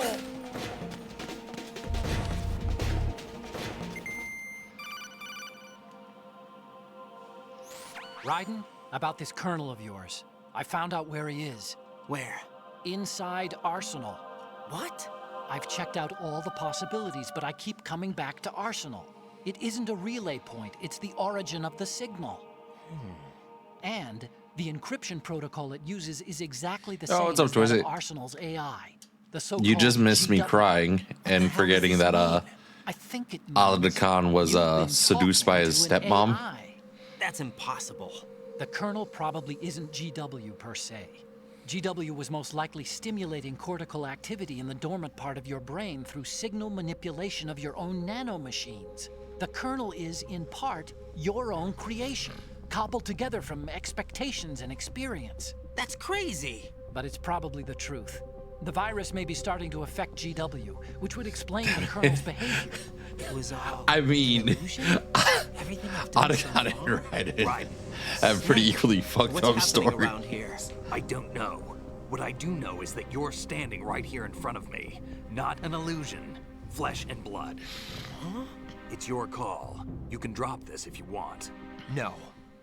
Raiden, about this colonel of yours. I found out where he is. Where? Inside Arsenal. What? I've checked out all the possibilities, but I keep coming back to Arsenal. It isn't a relay point, it's the origin of the signal. And the encryption protocol it uses is exactly the same what's up, as that of Twizy? Arsenal's AI. The so-called You just missed me GW. crying and forgetting that I think it means Aldecan was you've been seduced by talking his to an stepmom. AI. That's impossible. The Colonel probably isn't GW per se. GW was most likely stimulating cortical activity in the dormant part of your brain through signal manipulation of your own nanomachines. The Colonel is, in part, your own creation, cobbled together from expectations and experience. That's crazy. But it's probably the truth. The virus may be starting to affect GW, which would explain the Colonel's behavior. It was all I mean, illusion? Everything I've done so Otacon and far? Raiden Right. have pretty equally fucked What's up happening story. around here? I don't know. What I do know is that you're standing right here in front of me. Not an illusion. Flesh and blood. Huh? It's your call. You can drop this if you want. No,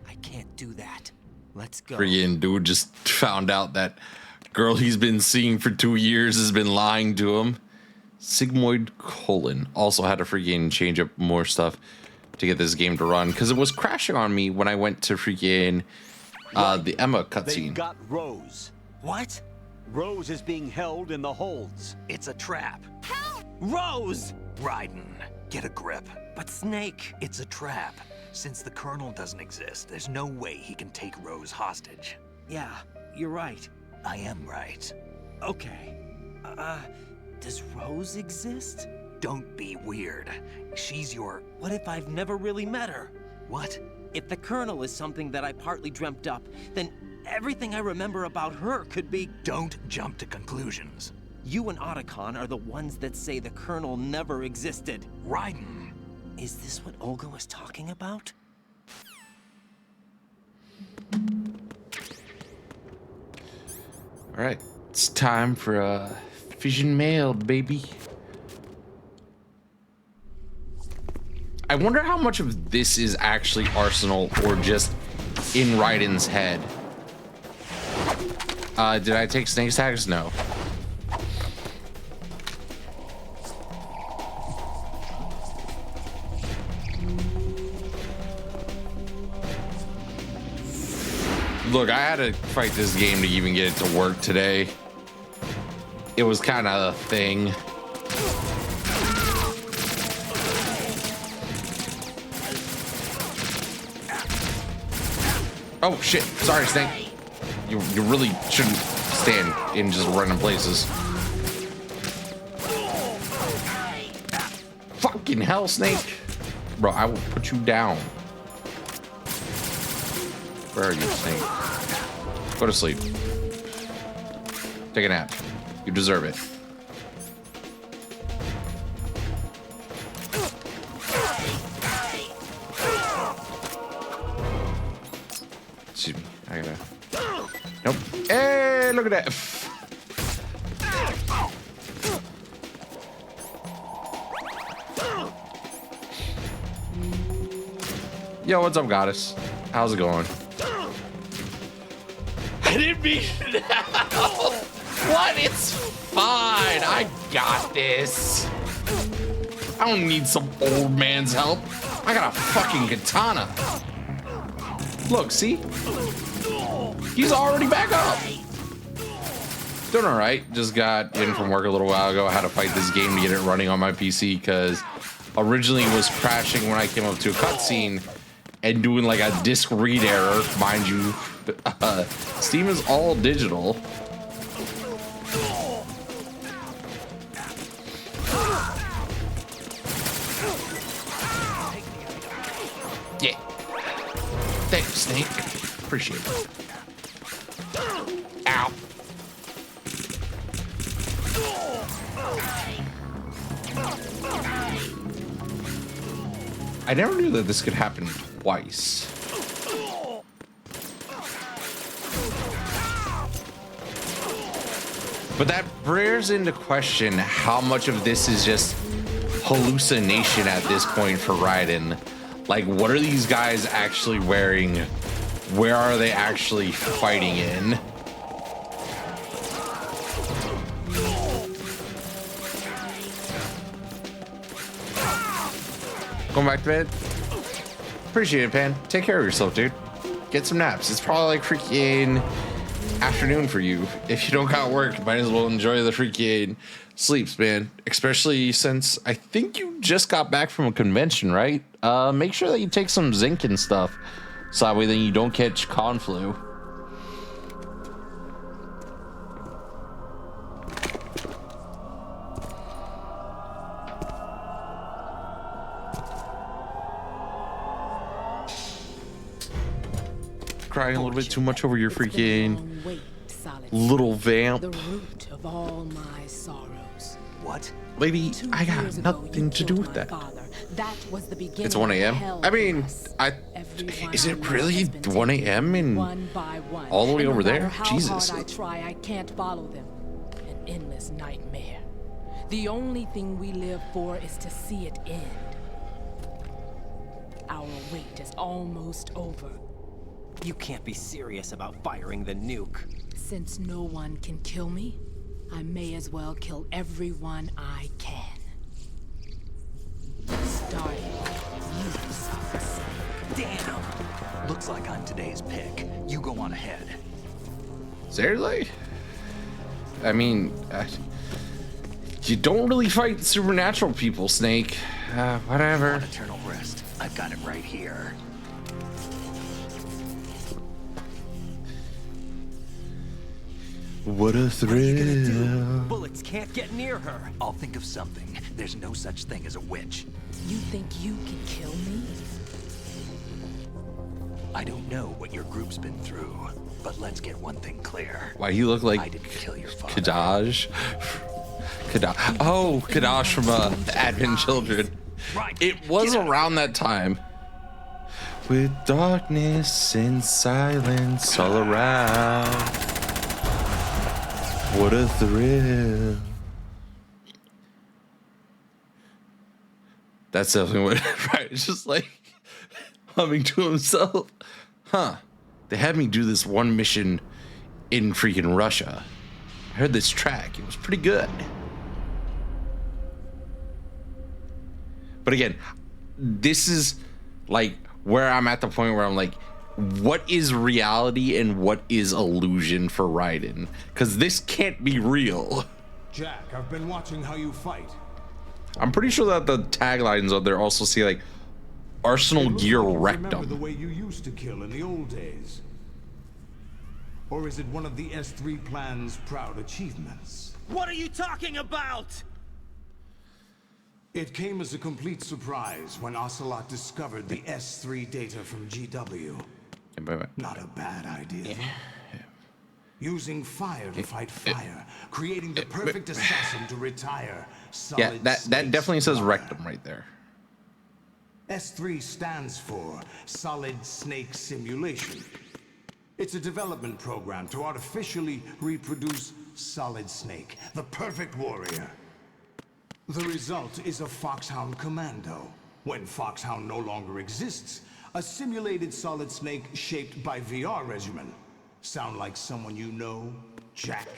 I can't do that. Let's go. Friggin' dude just found out that girl he's been seeing for 2 years has been lying to him. Sigmoid Colon also had to freaking change up more stuff to get this game to run because it was crashing on me when I went to freaking Right. The Emma They've cutscene. got Rose. What? Rose is being held in the holds. It's a trap. Rose! Raiden, get a grip. But Snake... It's a trap. Since the Colonel doesn't exist, there's no way he can take Rose hostage. Yeah, you're right. I am right. Okay. Does Rose exist? Don't be weird. She's your... What if I've never really met her? What? If the Colonel is something that I partly dreamt up, then everything I remember about her could be... Don't jump to conclusions. You and Otacon are the ones that say the Colonel never existed. Raiden. Is this what Olga was talking about? All right, it's time for Fission Mail, baby. I wonder how much of this is actually Arsenal or just in Raiden's head. Did I take Snake's tags? No. Look, I had to fight this game to even get it to work today. It was kind of a thing. Oh shit, sorry Snake. You really shouldn't stand in just random places. Fucking hell, Snake. Bro, I will put you down. Where are you, Snake? Go to sleep. Take a nap. You deserve it. Excuse me. I gotta... Nope. Hey, look at that. Yo, what's up, goddess? How's it going? I didn't mean that. What? It's fine. I got this. I don't need some old man's help. I got a fucking katana. Look, see? He's already back up. Doing all right. Just got in from work a little while ago. I had to fight this game to get it running on my PC because originally it was crashing when I came up to a cutscene and doing like a disk read error. Mind you, Steam is all digital. Yeah. Thanks, Snake. Appreciate it. Ow. I never knew that this could happen twice. But that bears into question how much of this is just hallucination at this point for Raiden. Like, what are these guys actually wearing? Where are they actually fighting in? Going back to bed? Appreciate it, Pan. Take care of yourself, dude. Get some naps. It's probably like freaking afternoon for you. If you don't got work, might as well enjoy the freaking sleeps, man. Especially since I think you just got back from a convention, right? Make sure that you take some zinc and stuff, so that way then you don't catch con flu. Crying a little bit too much over your freaking little vamp. The root of all my sorrows. What? Lady, I got nothing to do with that. That was the beginning. It's 1 a.m. I mean, is it really 1 a.m. and all the way over there? Jesus. How hard I try, I can't follow them. An endless nightmare. The only thing we live for is to see it end. Our wait is almost over. You can't be serious about firing the nuke. Since no one can kill me, I may as well kill everyone I can. Starting with you, Sonic. Damn! Looks Looks like I'm today's pick. You go on ahead. Seriously? I mean, you don't really fight supernatural people, Snake. Whatever. Want eternal rest? I've got it right here. What a thrill. Bullets can't get near her. I'll think of something. There's no such thing as a witch. You think you can kill me? I don't know what your group's been through, but let's get one thing clear. Why you look like I didn't kill your father. Kadaj? Oh, Kadaj from Advent Children. Right. It was around that time. With darkness and silence all around. What a thrill. That's definitely what, right? It's just like humming to himself. Huh. They had me do this one mission in freaking Russia. I heard this track. It was pretty good. But again, this is like where I'm at the point where I'm like, what is reality and what is illusion for Raiden? Because this can't be real. Jack, I've been watching how you fight. I'm pretty sure that the taglines on there also say like Arsenal Gear Remember the Rectum. way you used to kill in the old days? Or is it one of the S3 plan's proud achievements? What are you talking about? It came as a complete surprise when Ocelot discovered the S3 data from GW. Not a bad idea. Using fire to fight fire, creating the perfect assassin to retire. Yeah, that definitely says Rectum right there. S3 stands for Solid Snake Simulation. It's a development program to artificially reproduce Solid Snake, the perfect warrior. The result is a Foxhound Commando. When Foxhound no longer exists, a simulated Solid Snake shaped by VR regimen. Sound like someone you know, Jack?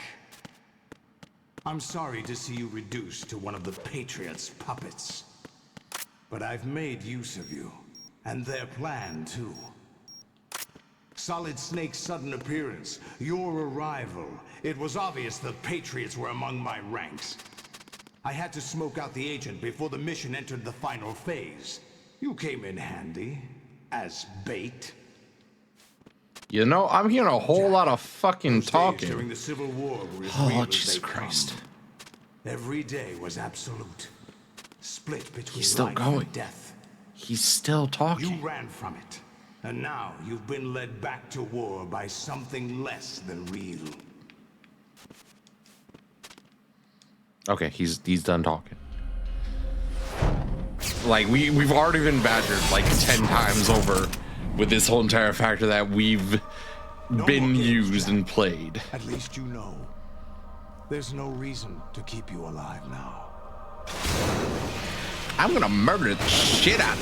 I'm sorry to see you reduced to one of the Patriots' puppets. But I've made use of you, and their plan too. Solid Snake's sudden appearance, your arrival. It was obvious the Patriots were among my ranks. I had to smoke out the agent before the mission entered the final phase. You came in handy, as bait. You know, I'm hearing a whole lot of fucking talking. During the Civil War were as Oh, real as Jesus they Christ. come. Every day was absolute. Split between He's still life going. and death. He's still talking. You ran from it. And now you've been led back to war by something less than real. Okay, he's done talking. Like we've already been badgered like 10 times over with this whole entire factor that we've been used and played. At least you know. There's no reason to keep you alive now. I'm gonna murder the shit out of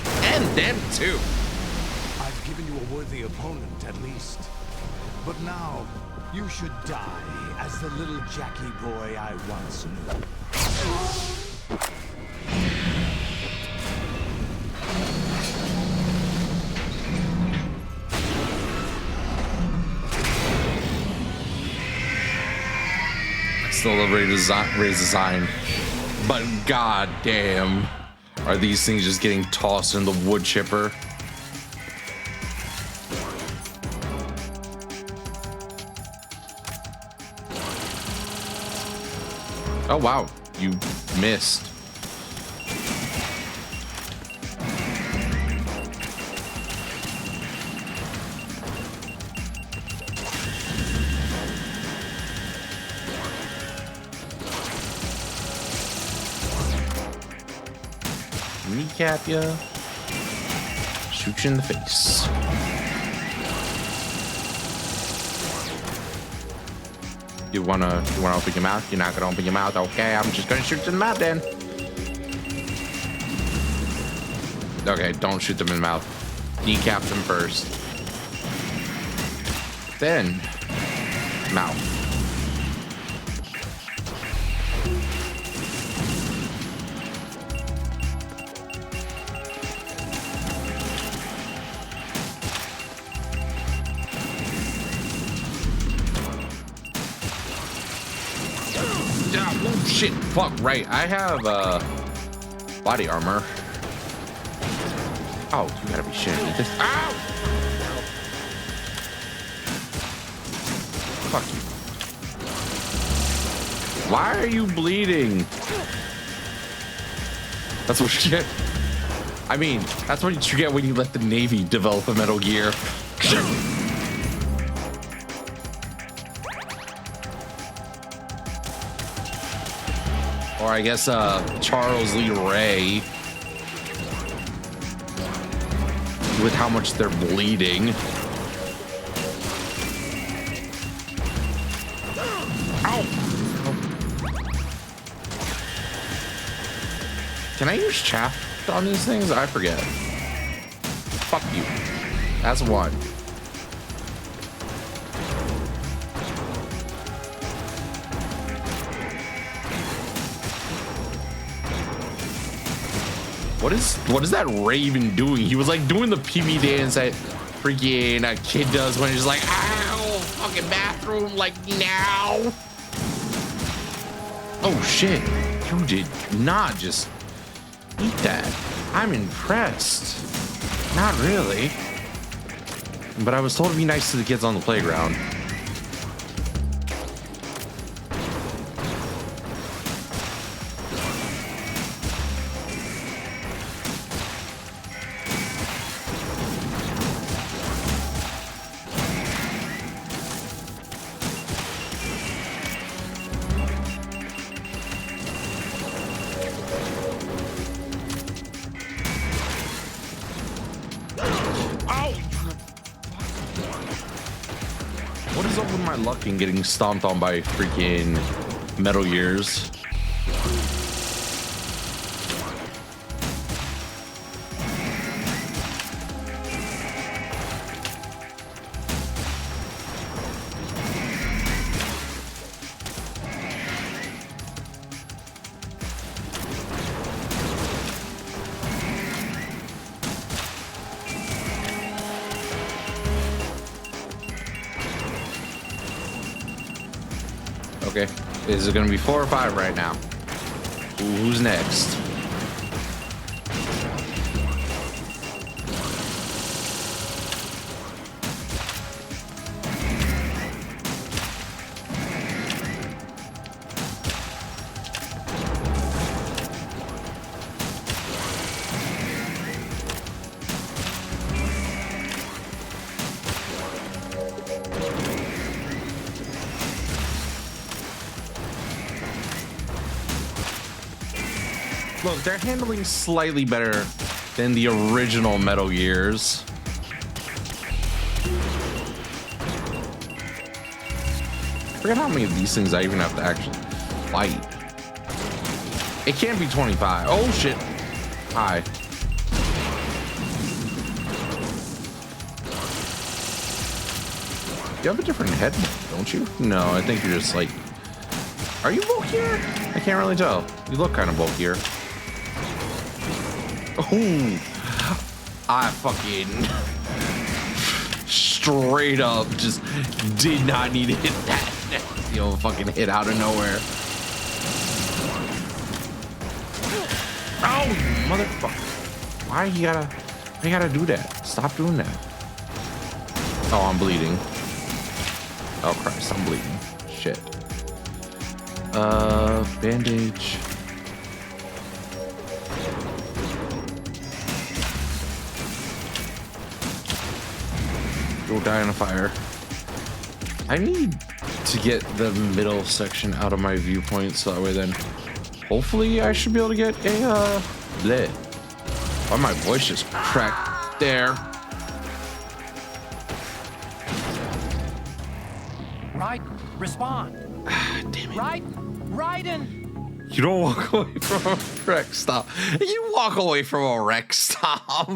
you. And them too. I've given you a worthy opponent, at least. But now, you should die as the little Jackie boy I once knew. Still a redesign, but goddamn, are these things just getting tossed in the wood chipper? Oh wow, you missed. Kneecap ya. Shoot you in the face. You wanna open your mouth? You're not gonna open your mouth? Okay, I'm just gonna shoot you in the mouth then. Okay, don't shoot them in the mouth. Kneecap them first. Then mouth. shit. Fuck, right. I have body armor. Oh, you gotta be shitting me. This. Ow! Fuck you. Why are you bleeding? That's what you get. I mean, that's what you get when you let the Navy develop a Metal Gear. Or I guess Charles Lee Ray. With how much they're bleeding. Ow! Can I use chaff on these things? I forget. Fuck you. That's one. What is that Raven doing? He was like doing the PB dance that freaking a kid does when he's like, ow, fucking bathroom, like now. Oh shit. You did not just eat that. I'm impressed. Not really. But I was told to be nice to the kids on the playground. And getting stomped on by freaking Metal Gears. Okay, is it gonna be 4 or 5 right now? Who's next? Look, they're handling slightly better than the original Metal Gears. I forget how many of these things I even have to actually fight. It can't be 25. Oh shit. Hi. You have a different head, don't you? No, I think you're just like... Are you bulkier? I can't really tell. You look kind of bulkier. Oh, I fucking straight up just did not need to hit that. You know, fucking hit out of nowhere. Oh, motherfucker. Why you gotta do that? Stop doing that. Oh, I'm bleeding. Oh, Christ, I'm bleeding. Shit. Bandage. Go die in a fire. I need to get the middle section out of my viewpoint so that way then hopefully I should be able to get a bleh. Why my voice just cracked there. Raiden, respond. Damn it. Raiden. You don't walk away from a wreck stop. You walk away from a wreck stop.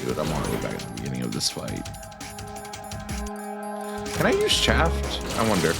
Dude, I'm all the way back at the beginning of this fight. Can I use Shaft? I wonder.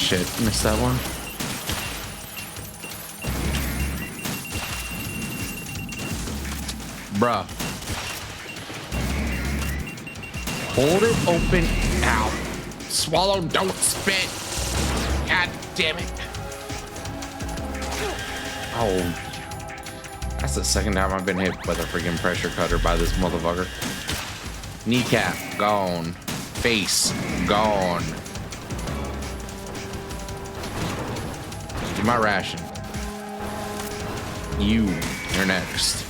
shit, missed that one. Bruh. Hold it open. Ow. Swallow, don't spit. God damn it. Oh. That's the second time I've been hit with a freaking pressure cutter by this motherfucker. Kneecap, gone. Face, gone. Give my ration. You're next.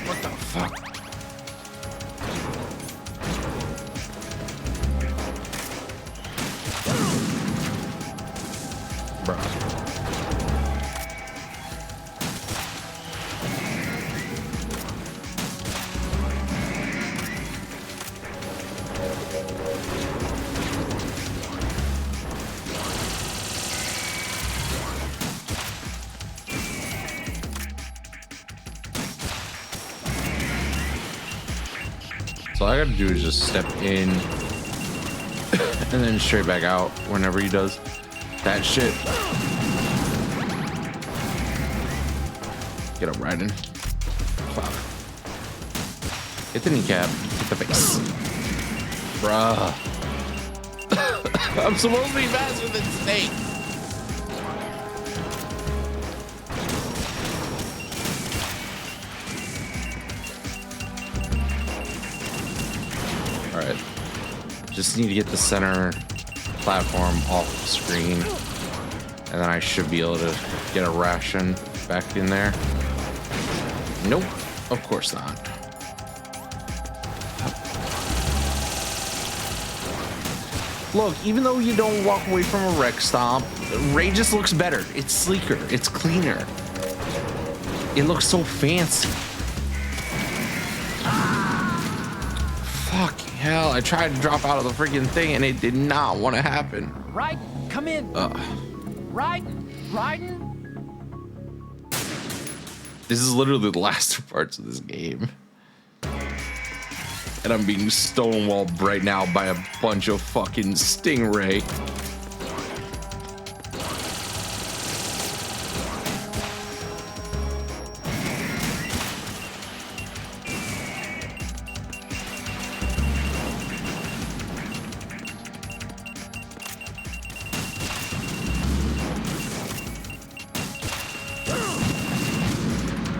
What the fuck? Bro. So all I gotta do is just step in and then straight back out whenever he does that shit. Get up, Raiden. Fuck. Hit the kneecap. Hit the face. Bruh. I'm supposed to be faster than Snake. Alright. Just need to get the center platform off the screen. And then I should be able to get a ration back in there. Nope. Of course not. Look, even though you don't walk away from a wreck stomp, Ray just looks better. It's sleeker. It's cleaner. It looks so fancy. Fucking hell. I tried to drop out of the freaking thing and it did not want to happen. Raiden, come in. Raiden. This is literally the last two parts of this game. And I'm being stonewalled right now by a bunch of fucking stingray.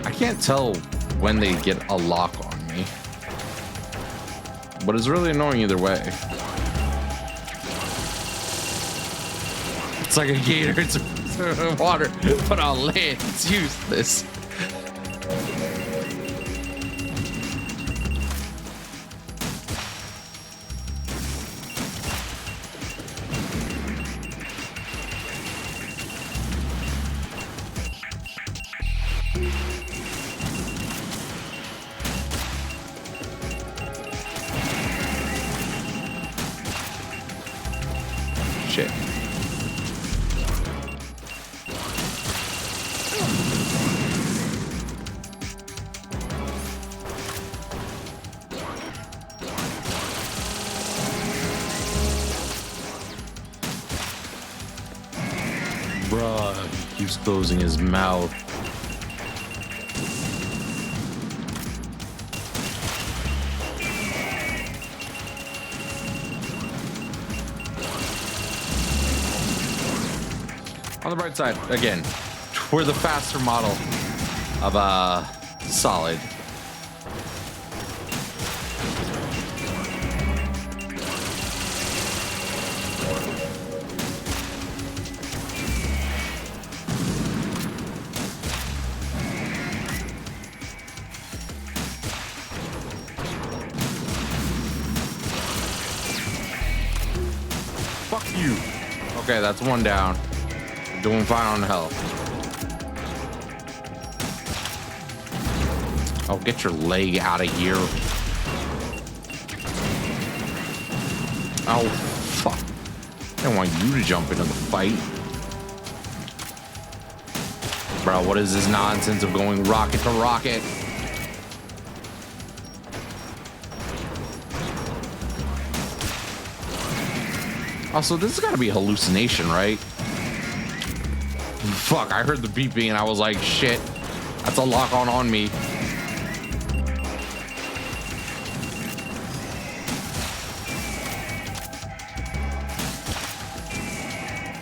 I can't tell when they get a lock on me. But it's really annoying either way. It's like a gator, it's water, but on land, it's useless. Shit. Bruh, he keeps closing his mouth. On the bright side, again, we're the faster model of Solid. Fuck you. Okay, that's one down. Doing fine on health. Oh, get your leg out of here. Oh, fuck. I don't want you to jump into the fight. Bro, what is this nonsense of going rocket to rocket? Also, this has got to be a hallucination, right? Fuck, I heard the beeping and I was like, shit, that's a lock on me.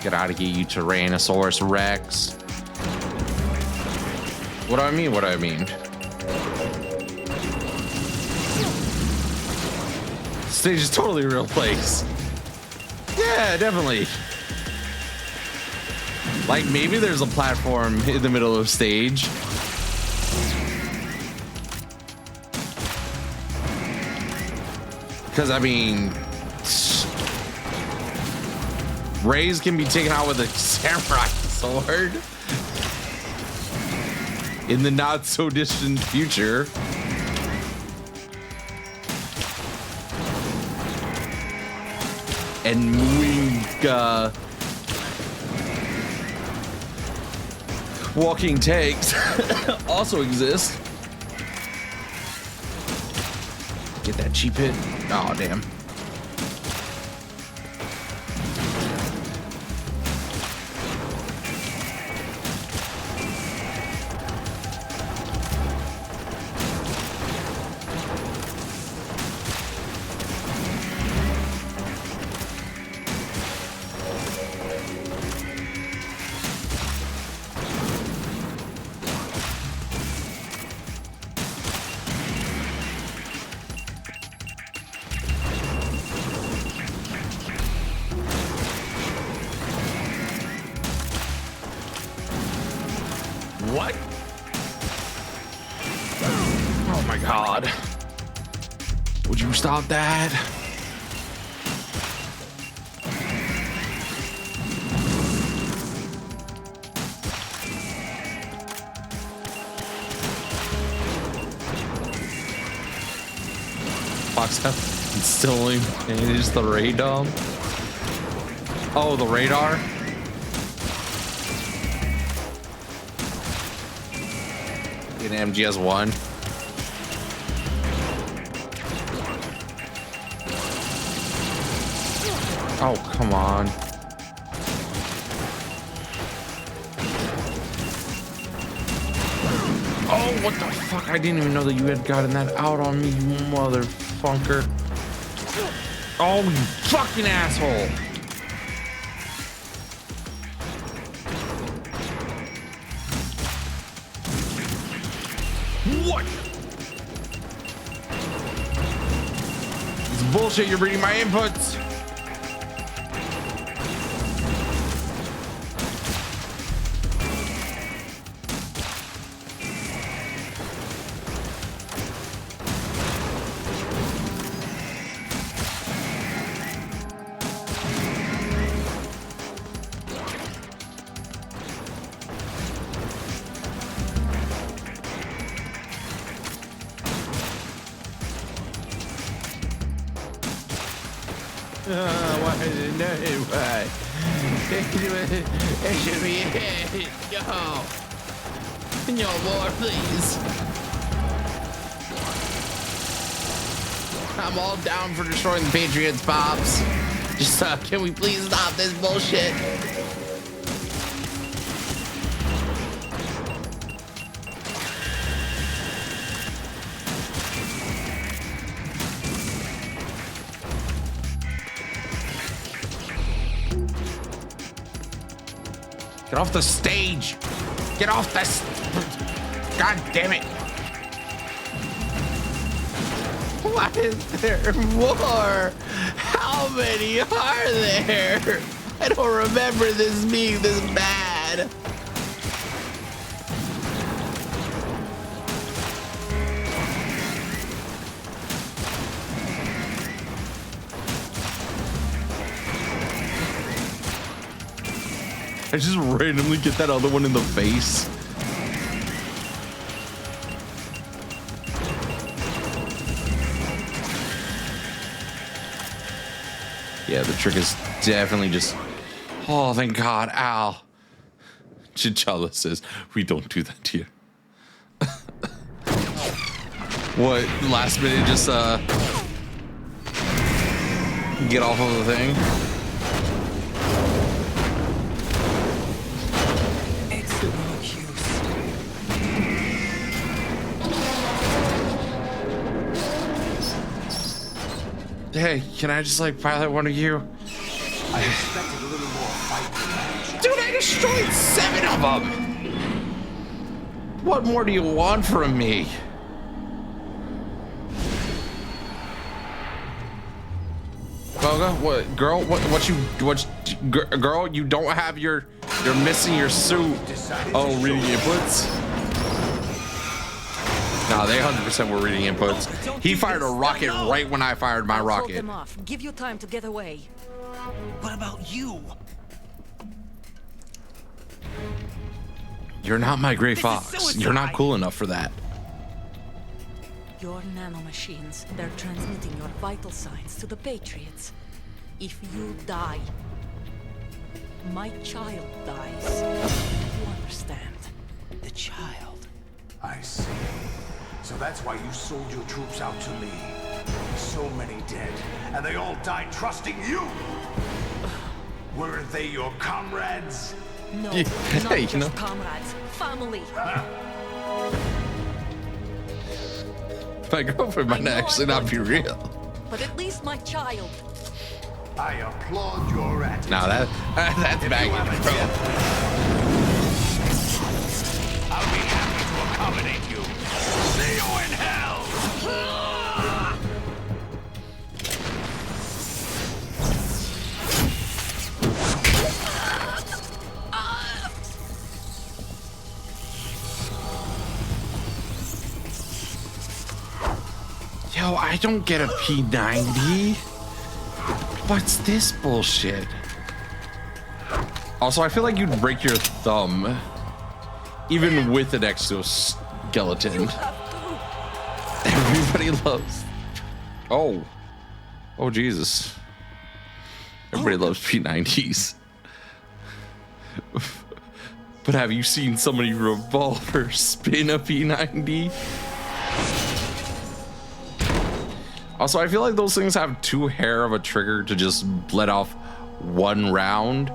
Get out of here, you Tyrannosaurus Rex. What do I mean? What do I mean? Stage is totally a real place. Yeah, definitely. Like maybe there's a platform in the middle of stage. Because I mean, Rays can be taken out with a samurai sword in the not so distant future. And moving walking tanks also exist. Get that cheap hit. Oh, damn. What? Oh my God. Would you stop that? Fox instilling manage the radar. Oh, the radar. In MGS1. Oh, come on. Oh, what the fuck? I didn't even know that you had gotten that out on me, you motherfucker. Oh, you fucking asshole. What? It's bullshit. You're reading my inputs. Why didn't know why? It should be it. No more, please. I'm all down for destroying the Patriots, Pops. Just can we please stop this bullshit? Get off the stage! Get off this! God damn it! Why is there more? How many are there? I don't remember this being this bad. I just randomly get that other one in the face. Yeah, the trick is definitely just... Oh, thank God. Ow. T'Challa says, "We don't do that here." What? Last minute, just get off of the thing. It's no use. Hey, can I just like pilot one of you? I expected a little more fight than that. Dude, I destroyed 7 of them. What more do you want from me? Goga, what, girl? Girl? You don't have you're missing your suit. Oh, reading inputs. Nah, they 100% were reading inputs. He fired a rocket right when I fired my rocket. Hold them off. Give you time to get away. What about you? You're not my gray fox. suicide. You're not cool enough for that. Your nanomachines, they're transmitting your vital signs to the Patriots. If you die, my child dies. You understand? The child. I see. So that's why you sold your troops out to me. So many dead, and they all died trusting you. Weren't they your comrades? No, Yeah, not you just know. comrades. Family. My girlfriend might actually not be real. But at least my child. I applaud your attitude. Now that's baggage, bro. I'll be happy to accommodate you. See you in hell! Yo, I don't get a P90. What's this bullshit? Also, I feel like you'd break your thumb even with an exoskeleton. Everybody loves. Oh Jesus! Everybody loves P90s. But have you seen somebody revolver spin a P90? Also, I feel like those things have too hair of a trigger to just let off one round.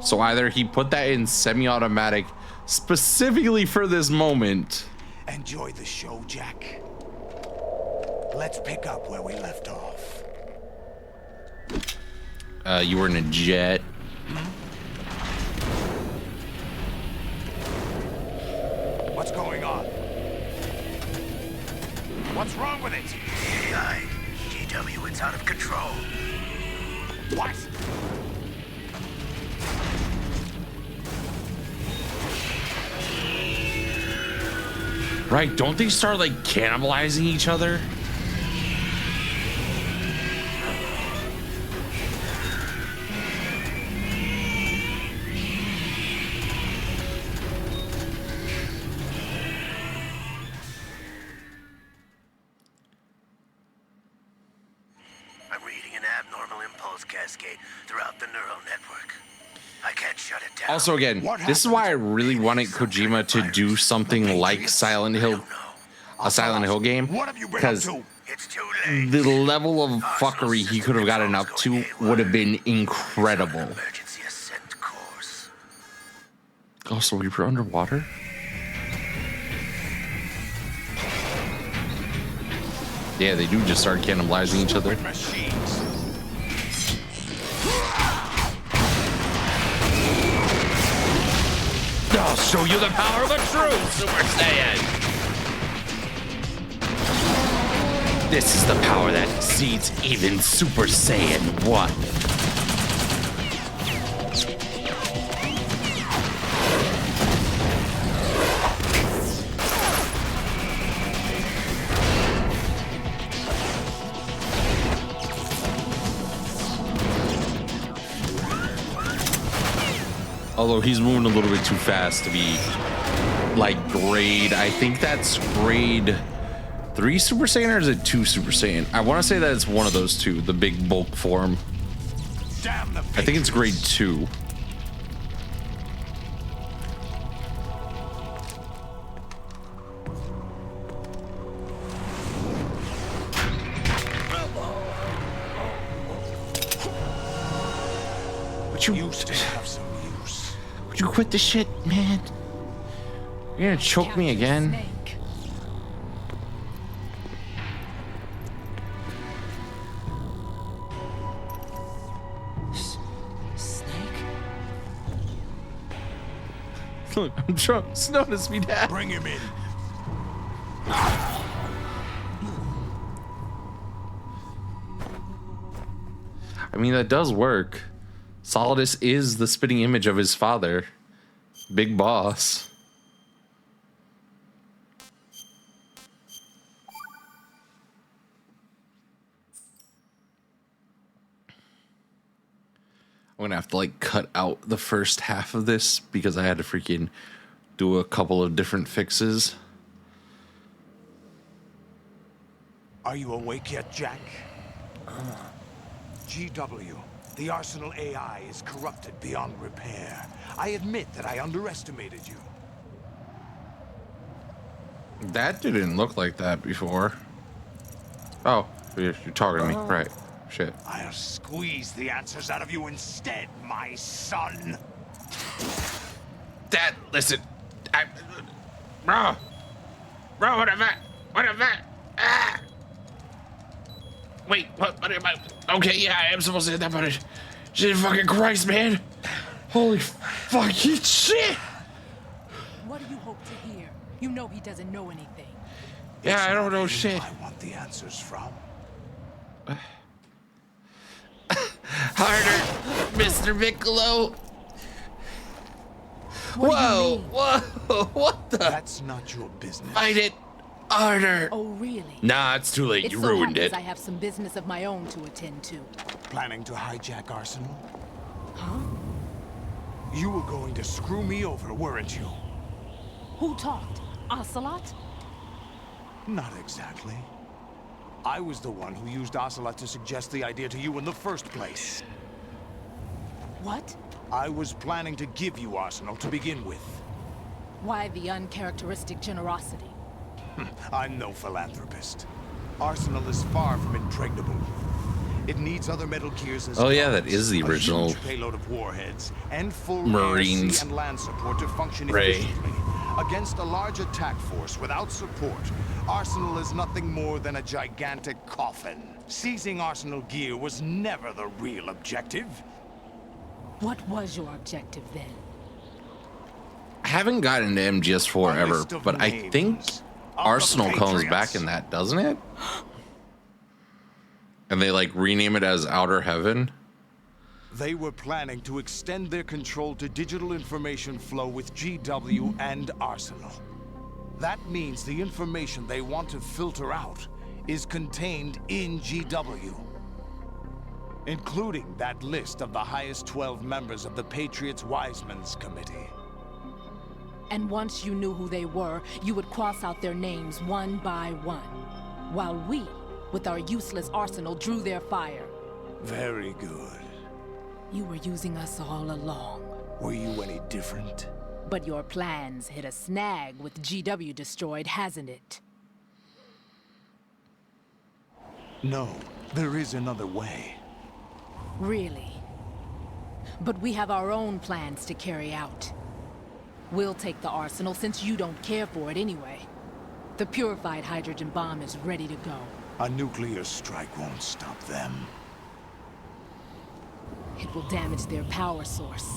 So either he put that in semi-automatic specifically for this moment. Enjoy the show, Jack. Let's pick up where we left off. You were in a jet. What's going on? What's wrong with it? AI, GW, it's out of control. What? Right, don't they start like cannibalizing each other? I'm reading an abnormal impulse cascade throughout the neural network. I can't shut it down. Also, again, this is why I really wanted Kojima to do something like Silent Hill, a Silent Hill game, because the level of fuckery he could have gotten up to would have been incredible. Emergency ascent course. Also, we were underwater? Yeah, they do just start cannibalizing each other. I'll show you the power of a true Super Saiyan! This is the power that exceeds even Super Saiyan 1. Although he's moving a little bit too fast to be like grade. I think that's grade 3 Super Saiyan, or is it 2 Super Saiyan? I want to say that it's one of those two, the big bulk form. I think it's grade 2. You still have some use. Would you quit this shit, man? You're gonna choke me again. Snake. Snake? Look, I'm drunk. Notice me, Dad. Bring him in. I mean, that does work. Solidus is the spitting image of his father. Big boss. I'm gonna have to like cut out the first half of this because I had to freaking do a couple of different fixes. Are you awake yet, Jack? GW, the Arsenal AI is corrupted beyond repair. I admit that I underestimated you. That didn't look like that before. Oh, you're talking to me, right? Shit. I'll squeeze the answers out of you instead, my son. Dad, listen. Bro, what am I? Ah! Wait, what am I? Okay, yeah, I am supposed to hit that button. Jesus fucking Christ, man. Holy fucking shit. What do you hope to hear? You know he doesn't know anything. Yeah, I don't know shit. I want the answers from. Harder, Mr. Piccolo. What do you mean? Whoa, what the? That's not your business. Fight it harder. Oh, really? Nah, it's too late. It You so ruined happens it. I have some business of my own to attend to. Planning to hijack Arsenal? Huh? You were going to screw me over, weren't you? Who talked? Ocelot? Not exactly. I was the one who used Ocelot to suggest the idea to you in the first place. What? I was planning to give you Arsenal to begin with. Why the uncharacteristic generosity? I'm no philanthropist. Arsenal is far from impregnable. It needs other Metal Gears and Oh yeah, that is the original a huge payload of warheads and full Marines. air, sea, and land support to function Ray. efficiently. Against a large attack force without support, Arsenal is nothing more than a gigantic coffin. Seizing Arsenal gear was never the real objective. What was your objective then? I haven't gotten into MGS4 A ever, list of but I names think of the Arsenal comes Patriots. back in that, doesn't it? And they like rename it as Outer Heaven. They were planning to extend their control to digital information flow with GW and Arsenal. That means the information they want to filter out is contained in GW, including that list of the highest 12 members of the Patriots Wiseman's Committee. And once you knew who they were, you would cross out their names one by one, while we, with our useless arsenal, drew their fire. Very good. You were using us all along. Were you any different? But your plans hit a snag with GW destroyed, hasn't it? No, there is another way. Really? But we have our own plans to carry out. We'll take the arsenal since you don't care for it anyway. The purified hydrogen bomb is ready to go. A nuclear strike won't stop them. It will damage their power source.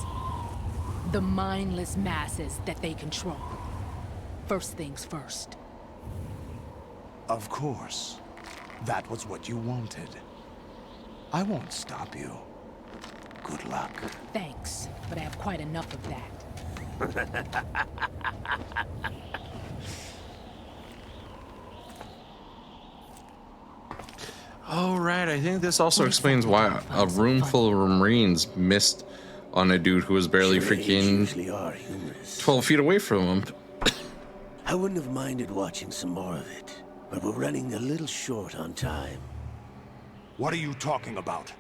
The mindless masses that they control. First things first. Of course. That was what you wanted. I won't stop you. Good luck. Thanks, but I have quite enough of that. Oh, right. I think this also explains why a room full of Marines missed on a dude who was barely freaking 12 feet away from him. I wouldn't have minded watching some more of it, but we're running a little short on time. What are you talking about?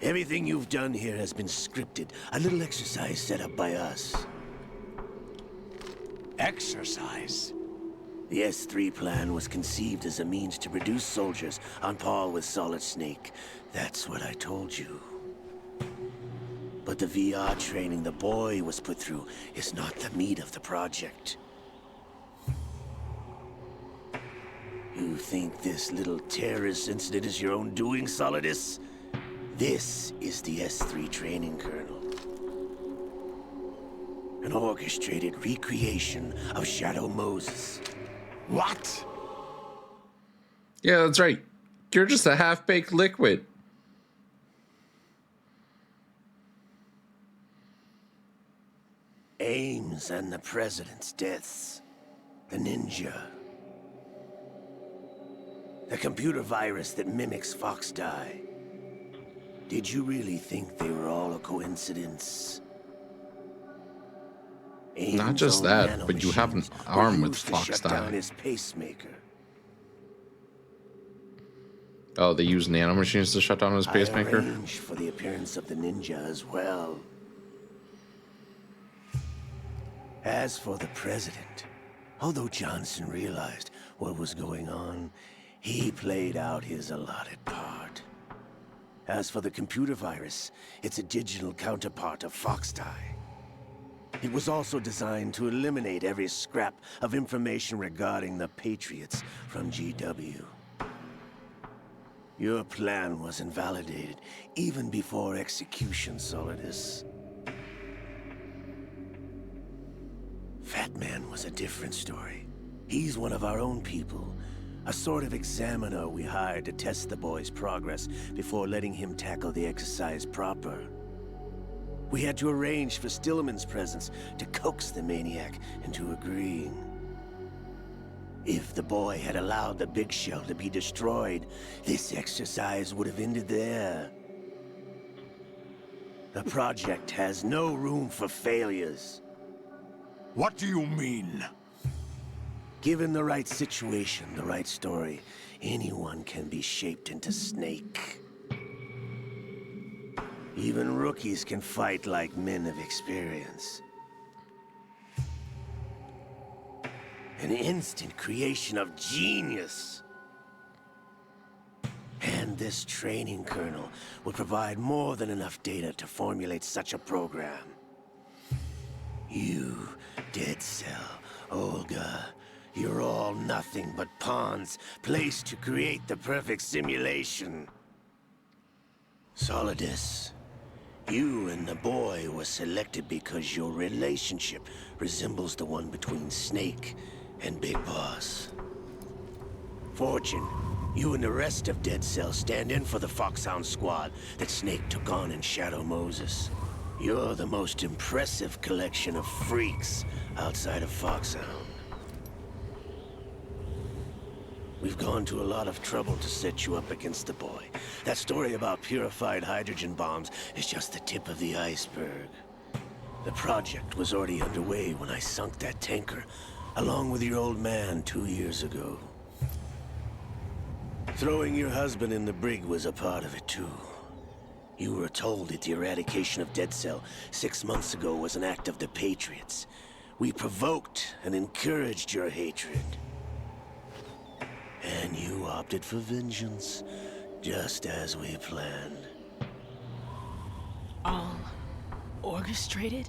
Everything you've done here has been scripted. A little exercise set up by us. Exercise? The S3 plan was conceived as a means to produce soldiers on par with Solid Snake. That's what I told you. But the VR training the boy was put through is not the meat of the project. You think this little terrorist incident is your own doing, Solidus? This is the S3 training kernel. An orchestrated recreation of Shadow Moses. What? Yeah, that's right. You're just a half-baked liquid. Ames and the president's deaths. The ninja. The computer virus that mimics Fox Die. Did you really think they were all a coincidence? Not just that, but you have an arm with Fox Die. His pacemaker. Oh, they use nanomachines to shut down his pacemaker? I arranged for the appearance of the ninja as well. As for the president, although Johnson realized what was going on, he played out his allotted part. As for the computer virus, it's a digital counterpart of Fox Die. It was also designed to eliminate every scrap of information regarding the Patriots from GW. Your plan was invalidated even before execution, Solidus. Fat Man was a different story. He's one of our own people. A sort of examiner we hired to test the boy's progress before letting him tackle the exercise proper. We had to arrange for Stillman's presence to coax the maniac into agreeing. If the boy had allowed the big shell to be destroyed, this exercise would have ended there. The project has no room for failures. What do you mean? Given the right situation, the right story, anyone can be shaped into Snake. Even rookies can fight like men of experience. An instant creation of genius. And this training kernel would provide more than enough data to formulate such a program. You, Dead Cell, Olga, you're all nothing but pawns placed to create the perfect simulation. Solidus, you and the boy were selected because your relationship resembles the one between Snake and Big Boss. Fortune, you and the rest of Dead Cell stand in for the Foxhound squad that Snake took on in Shadow Moses. You're the most impressive collection of freaks outside of Foxhound. We've gone to a lot of trouble to set you up against the boy. That story about purified hydrogen bombs is just the tip of the iceberg. The project was already underway when I sunk that tanker, along with your old man 2 years ago. Throwing your husband in the brig was a part of it too. You were told that the eradication of Dead Cell 6 months ago was an act of the Patriots. We provoked and encouraged your hatred. And you opted for vengeance, just as we planned. All orchestrated?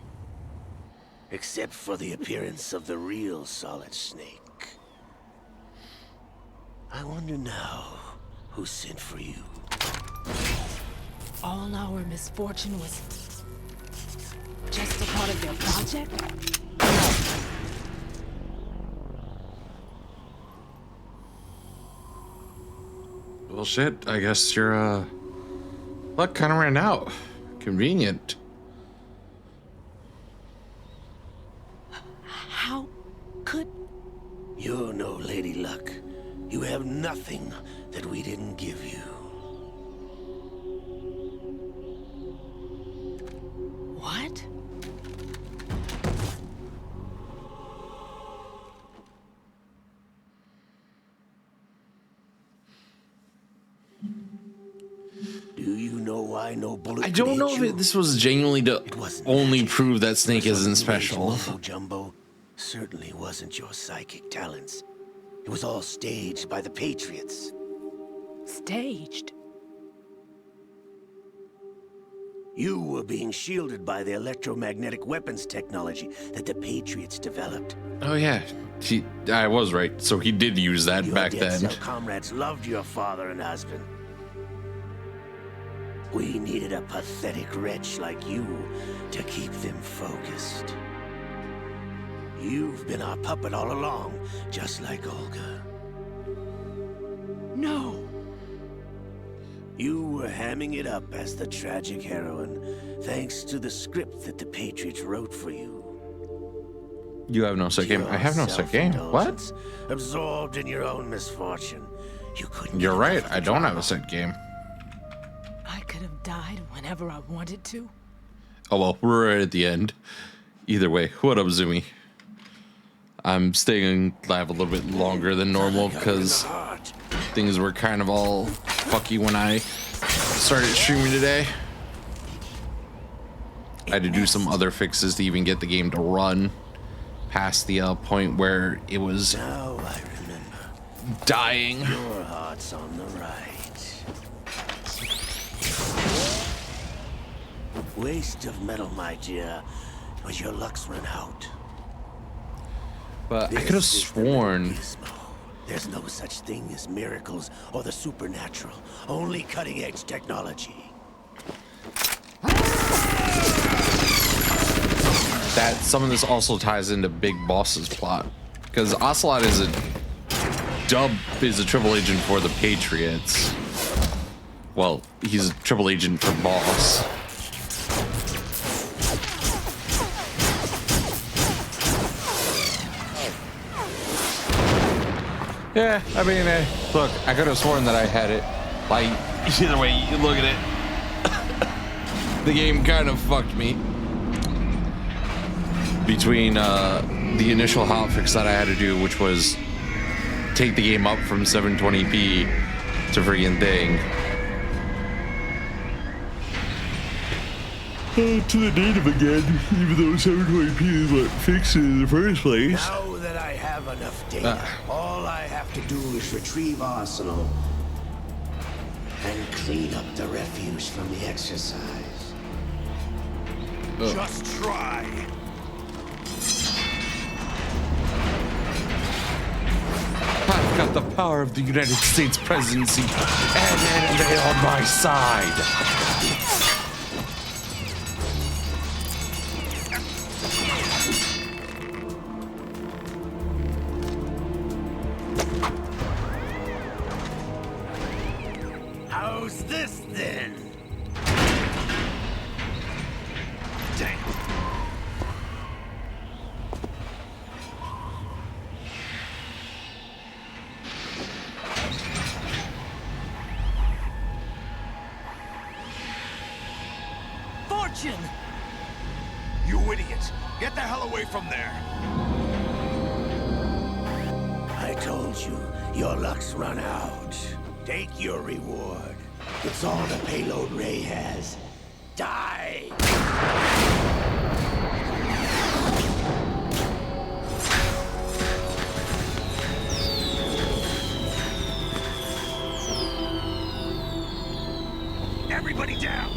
Except for the appearance of the real Solid Snake. I wonder now who sent for you. All our misfortune was just a part of their project? Well, shit. I guess your luck kind of ran out. Convenient. How could... You're no Lady Luck. You have nothing that we didn't give you. What? Do you know why no bullet I don't know if this was genuinely to only prove that Snake isn't special. Jumbo certainly wasn't your psychic talents. It was all staged by the Patriots. Staged? You were being shielded by the electromagnetic weapons technology that the Patriots developed. Oh yeah, I was right. So he did use that Your back dead then. cell comrades loved your father and husband. We needed a pathetic wretch like you to keep them focused. You've been our puppet all along, just like Olga. No! You were hamming it up as the tragic heroine, thanks to the script that the Patriots wrote for you. You have no set game. I have no set game. What? Absorbed in your own misfortune. You couldn't. You're right. I don't have a set game. I could have died whenever I wanted to. Oh well, we're right at the end. Either way, what up, Zoomy? I'm staying live a little bit longer than normal because things were kind of all fucky when I started streaming today. I had to do some other fixes to even get the game to run past the point where it was dying. Your heart's on the right. Waste of metal, my dear, but your luck's run out. But I could have sworn there's no such thing as miracles or the supernatural, only cutting-edge technology. that some of this also ties into Big Boss's plot, because Ocelot is a triple agent for the Patriots. Well, he's a triple agent for Boss. Yeah, I mean, look, I could have sworn that I had it. Like, either way, you look at it. The game kind of fucked me. Between the initial hotfix that I had to do, which was take the game up from 720p to friggin' thing. To the native again, even though 720p is what fixed it in the first place. Now that I have enough data, all I have to do is retrieve Arsenal and clean up the refuse from the exercise. Just try. I've got the power of the United States presidency and enemy on my side. How's this then? Damn. Fortune! You idiot! Get the hell away from there! I told you, your luck's run out. Take your reward. It's all the payload Ray has. Die! Everybody down!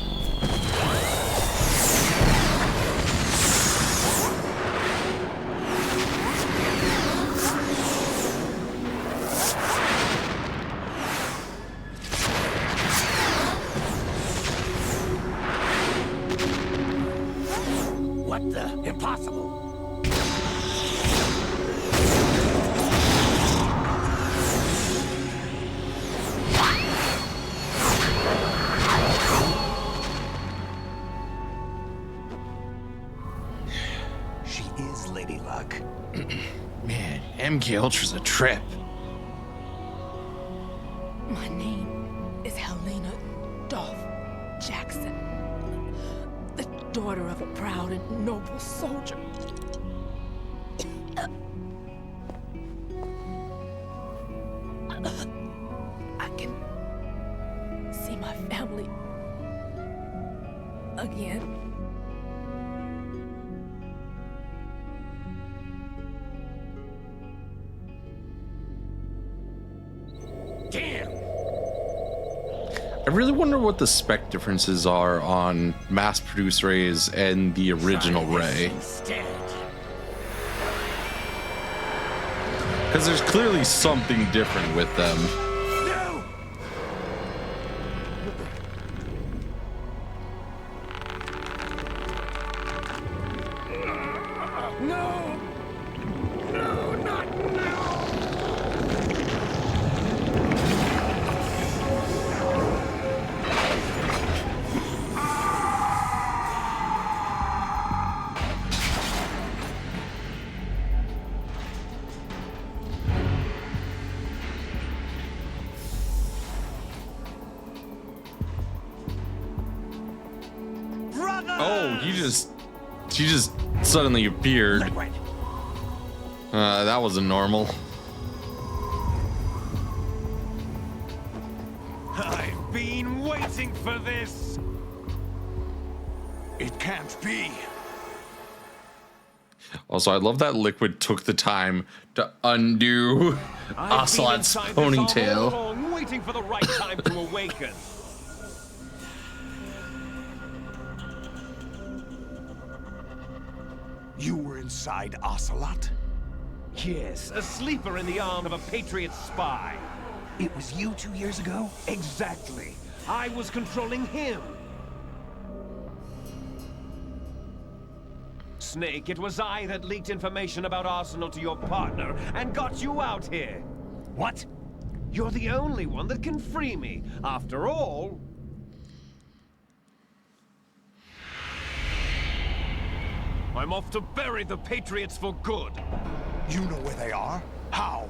What the? Impossible! She is Lady Luck. Man, MK Ultra's a trip. My name is Helena Dolph Jackson, the daughter of a proud and noble soldier. I can see my family again. Damn! I really wonder what the spec differences are on mass-produced rays and the original ray. Because there's clearly something different with them. No! No, not now! Oh, she just suddenly appeared. That wasn't normal. I've been waiting for this! It can't be. Also, I love that Liquid took the time to undo Ocelot's ponytail. All along, waiting for the right time to awaken. You were inside Ocelot? Yes, a sleeper in the arm of a Patriot spy. It was you 2 years ago? Exactly. I was controlling him. Snake, it was I that leaked information about Arsenal to your partner and got you out here. What? You're the only one that can free me. After all... I'm off to bury the Patriots for good. You know where they are? How?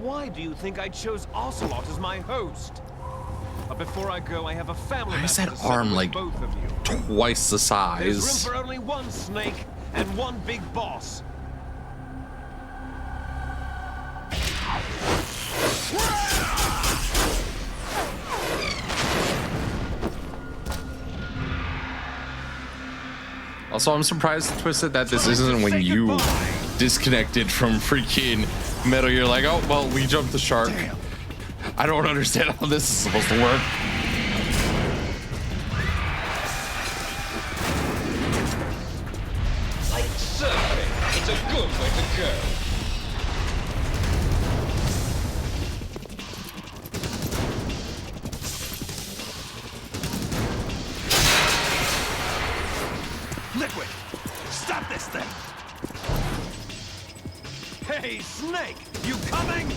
Why do you think I chose Ocelot as my host? But before I go, I have a family Why is matter that to settle arm with like both of you. twice the There's room size? for only one Snake and one big boss. Also, I'm surprised, Twisted, that this isn't when you disconnected from freaking Metal. You're like, oh, well, we jumped the shark. Damn. I don't understand how this is supposed to work. Like surfing, it's a good way to go. Liquid, stop this thing! Hey, Snake, you coming?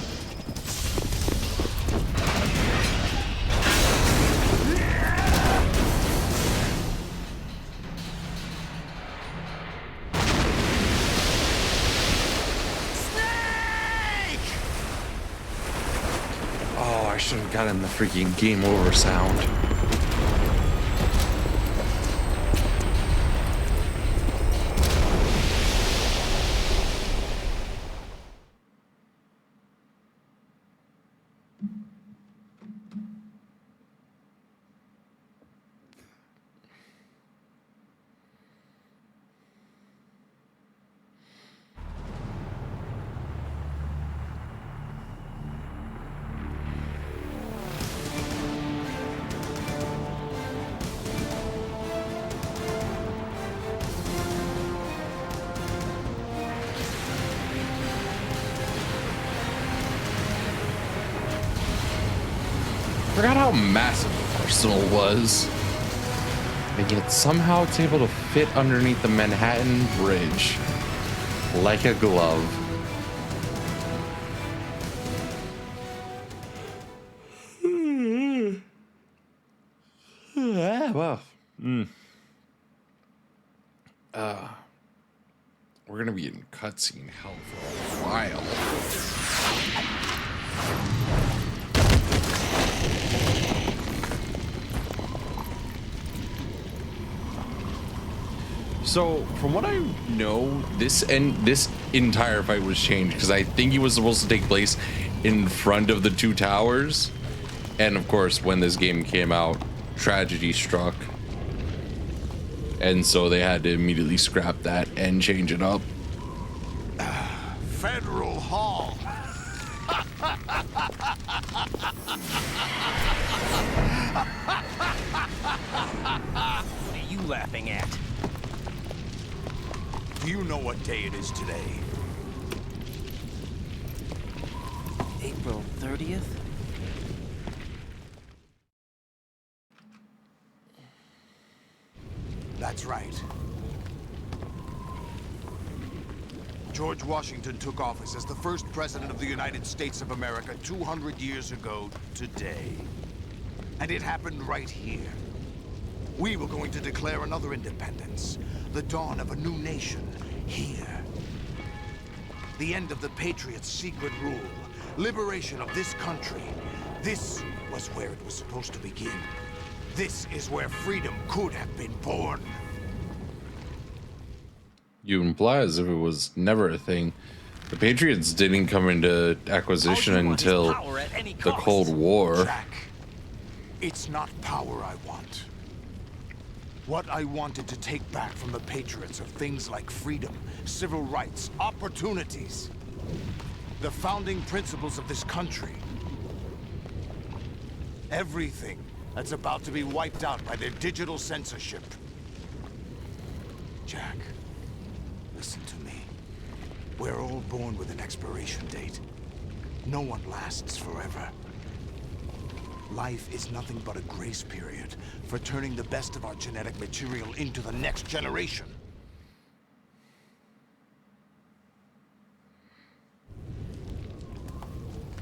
Oh, I should have gotten the freaking game over sound. Forgot how massive the arsenal was. And yet somehow it's able to fit underneath the Manhattan Bridge like a glove. Well, we're gonna be in cutscene hell for a while. So, from what I know, this entire fight was changed because I think it was supposed to take place in front of the two towers, and of course, when this game came out, tragedy struck, and so they had to immediately scrap that and change it up. Federal Hall. What are you laughing at? Do you know what day it is today? April 30th? That's right. George Washington took office as the first president of the United States of America 200 years ago today. And it happened right here. We were going to declare another independence, the dawn of a new nation, here. The end of the Patriots' secret rule, liberation of this country. This was where it was supposed to begin. This is where freedom could have been born. You imply as if it was never a thing. The Patriots didn't come into acquisition until the Cold War. Jack, it's not power I want. What I wanted to take back from the Patriots are things like freedom, civil rights, opportunities. The founding principles of this country. Everything that's about to be wiped out by their digital censorship. Jack, listen to me. We're all born with an expiration date. No one lasts forever. Life is nothing but a grace period for turning the best of our genetic material into the next generation.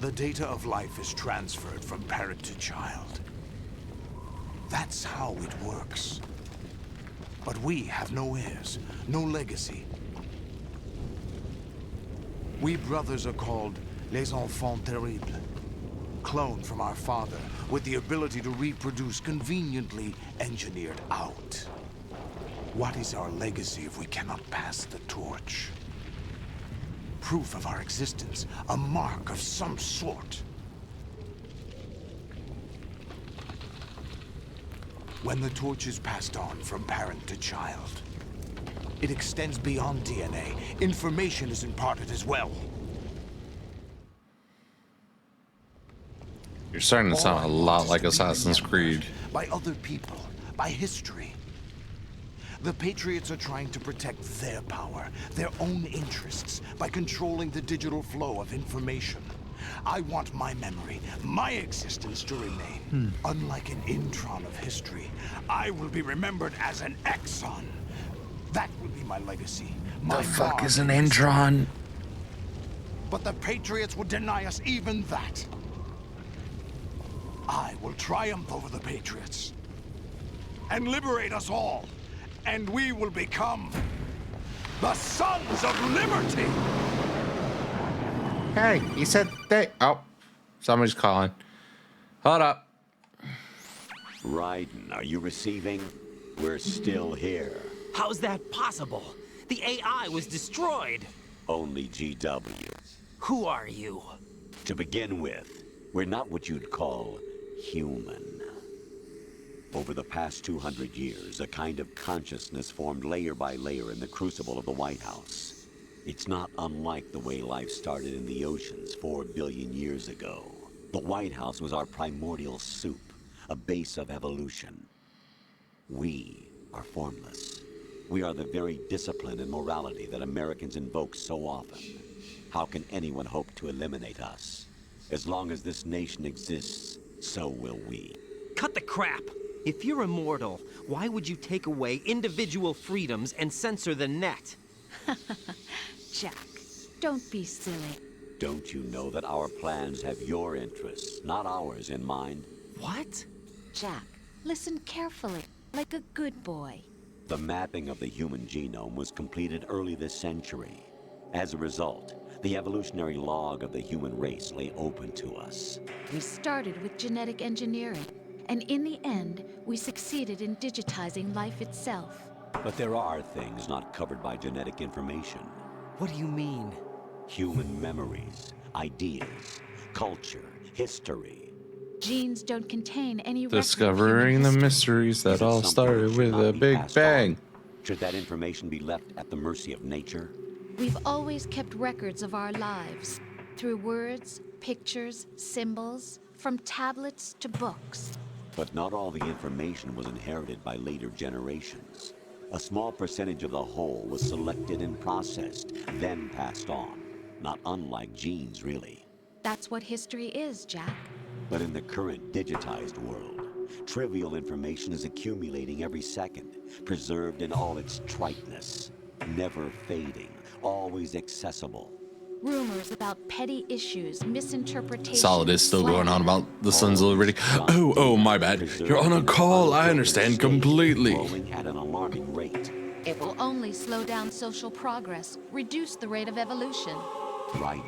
The data of life is transferred from parent to child. That's how it works. But we have no heirs, no legacy. We brothers are called les enfants terribles. Cloned from our father, with the ability to reproduce conveniently engineered out. What is our legacy if we cannot pass the torch? Proof of our existence, a mark of some sort. When the torch is passed on from parent to child, it extends beyond DNA. Information is imparted as well. You're starting to sound a lot like Assassin's Creed. By other people, by history. The Patriots are trying to protect their power, their own interests, by controlling the digital flow of information. I want my memory, my existence to remain. Unlike an intron of history, I will be remembered as an exon. That will be my legacy. The fuck is an intron? But the Patriots would deny us even that. I will triumph over the Patriots and liberate us all, and we will become the Sons of Liberty! Hey, he said they... Oh, somebody's calling. Hold up. Raiden, are you receiving? We're still here. How's that possible? The AI was destroyed. Only GW. Who are you? To begin with, we're not what you'd call human. Over the past 200 years, a kind of consciousness formed layer by layer in the crucible of the White House. It's not unlike the way life started in the oceans 4 billion years ago. The White House was our primordial soup, a base of evolution. We are formless. We are the very discipline and morality that Americans invoke so often. How can anyone hope to eliminate us? As long as this nation exists, so will we. Cut the crap! If you're immortal, why would you take away individual freedoms and censor the net? Jack, don't be silly. Don't you know that our plans have your interests, not ours, in mind? What? Jack, listen carefully, like a good boy. The mapping of the human genome was completed early this century. As a result, the evolutionary log of the human race lay open to us. We started with genetic engineering, and in the end, we succeeded in digitizing life itself. But there are things not covered by genetic information. What do you mean? Human memories, ideas, culture, history. Genes don't contain any Discovering the mysteries that all started with a big bang. Should that information be left at the mercy of nature? We've always kept records of our lives, through words, pictures, symbols, from tablets to books. But not all the information was inherited by later generations. A small percentage of the whole was selected and processed, then passed on. Not unlike genes, really. That's what history is, Jack. But in the current digitized world, trivial information is accumulating every second, preserved in all its triteness, never fading, always accessible. Rumors about petty issues, misinterpretations. Solid is still going on slander. about the Sons of Liberty. Oh, my bad. You're on a call. I understand completely. Growing at an alarming rate. It will only slow down social progress, reduce the rate of evolution. Right.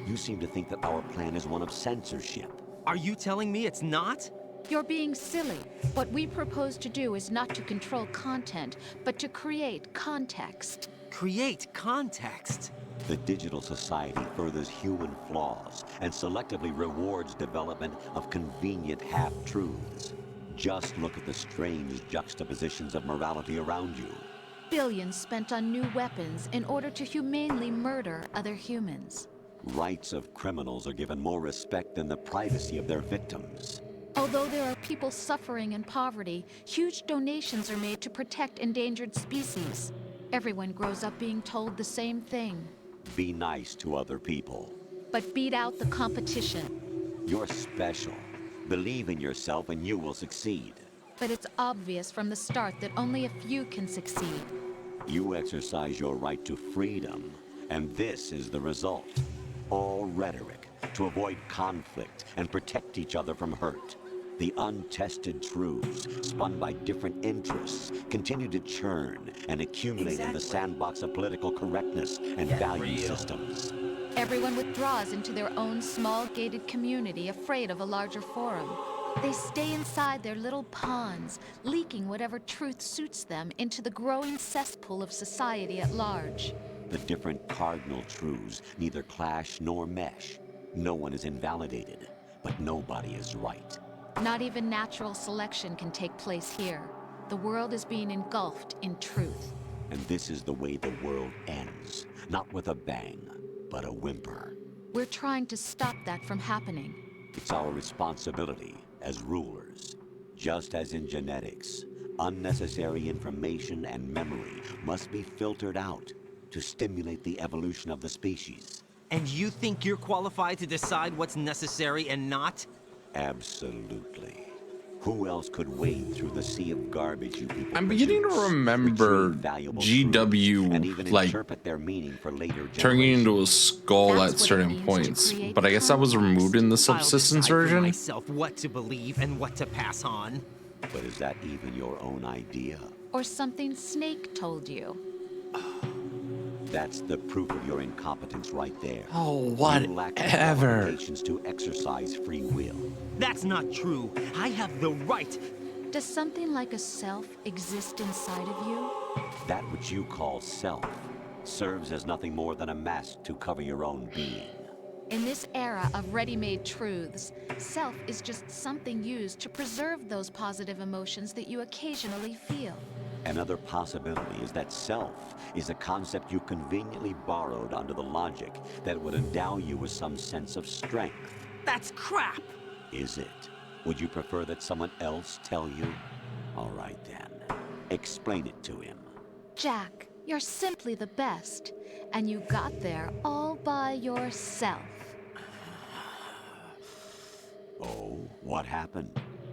You seem to think that our plan is one of censorship. Are you telling me it's not? You're being silly. What we propose to do is not to control content, but to create context. Create context? The digital society furthers human flaws and selectively rewards development of convenient half-truths. Just look at the strange juxtapositions of morality around you. Billions spent on new weapons in order to humanely murder other humans. Rights of criminals are given more respect than the privacy of their victims. Although there are people suffering in poverty, huge donations are made to protect endangered species. Everyone grows up being told the same thing. Be nice to other people. But beat out the competition. You're special. Believe in yourself and you will succeed. But it's obvious from the start that only a few can succeed. You exercise your right to freedom, and this is the result. All rhetoric to avoid conflict and protect each other from hurt. The untested truths, spun by different interests, continue to churn and accumulate in the sandbox of political correctness and value systems. Everyone withdraws into their own small gated community, afraid of a larger forum. They stay inside their little ponds, leaking whatever truth suits them into the growing cesspool of society at large. The different cardinal truths neither clash nor mesh. No one is invalidated, but nobody is right. Not even natural selection can take place here. The world is being engulfed in truth. And this is the way the world ends. Not with a bang, but a whimper. We're trying to stop that from happening. It's our responsibility as rulers. Just as in genetics, unnecessary information and memory must be filtered out to stimulate the evolution of the species. And you think you're qualified to decide what's necessary and not? Absolutely. Who else could wade through the sea of garbage you people I'm beginning to remember GW like interpret their meaning for later turning into a skull at certain points, but I guess that was removed in the subsistence version. Myself what to believe and what to pass on. But is that even your own idea? Or something Snake told you? That's the proof of your incompetence right there. Oh, You lack the whatever. qualifications to exercise free will. That's not true. I have the right. Does something like a self exist inside of you? That which you call self serves as nothing more than a mask to cover your own being. In this era of ready-made truths, self is just something used to preserve those positive emotions that you occasionally feel. Another possibility is that self is a concept you conveniently borrowed under the logic that would endow you with some sense of strength. That's crap! Is it? Would you prefer that someone else tell you? All right then. Explain it to him. Jack, you're simply the best, and you got there all by yourself. Oh, what happened?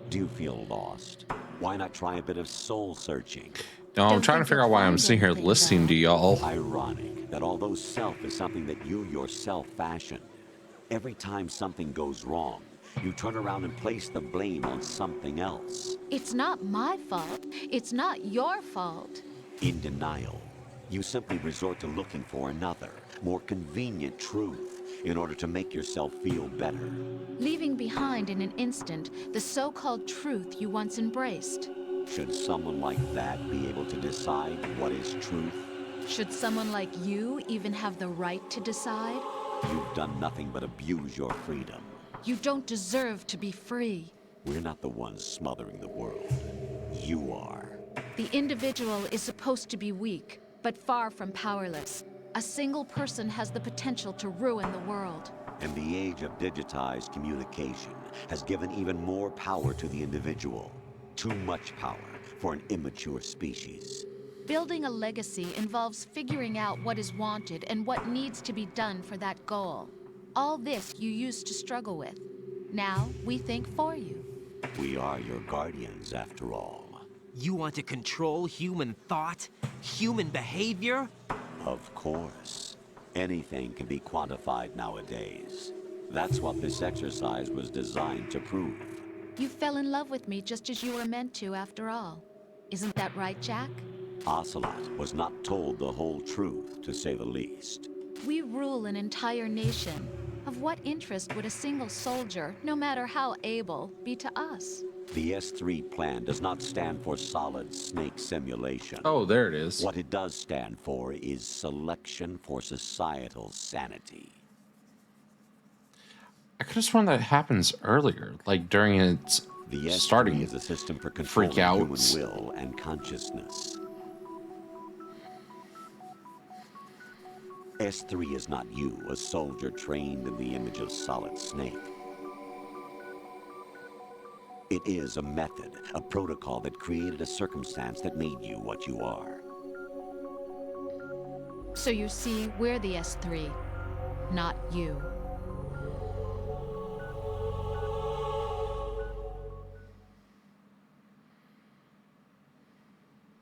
Do you feel lost? Why not try a bit of soul searching? No, I'm trying to figure out why I'm sitting here listening to y'all. Ironic that although self is something that you yourself fashioned, every time something goes wrong, you turn around and place the blame on something else. It's not my fault. It's not your fault. In denial, you simply resort to looking for another, more convenient truth in order to make yourself feel better. Leaving behind in an instant the so-called truth you once embraced. Should someone like that be able to decide what is truth? Should someone like you even have the right to decide? You've done nothing but abuse your freedom. You don't deserve to be free. We're not the ones smothering the world. You are. The individual is supposed to be weak, but far from powerless. A single person has the potential to ruin the world. And the age of digitized communication has given even more power to the individual. Too much power for an immature species. Building a legacy involves figuring out what is wanted and what needs to be done for that goal. All this you used to struggle with. Now we think for you. We are your guardians, after all. You want to control human thought? Human behavior? Of course. Anything can be quantified nowadays. That's what this exercise was designed to prove. You fell in love with me just as you were meant to, after all. Isn't that right, Jack? Ocelot was not told the whole truth, to say the least. We rule an entire nation. Of what interest would a single soldier, no matter how able, be to us? The S3 plan does not stand for solid snake simulation. Oh, there it is. What it does stand for is selection for societal sanity. I could have sworn that happens earlier, like during its The S3 starting. is a system for freak controlling human outs. will and consciousness. S3 is not you, a soldier trained in the image of Solid Snake. It is a method, a protocol that created a circumstance that made you what you are. So you see, we're the S3, not you.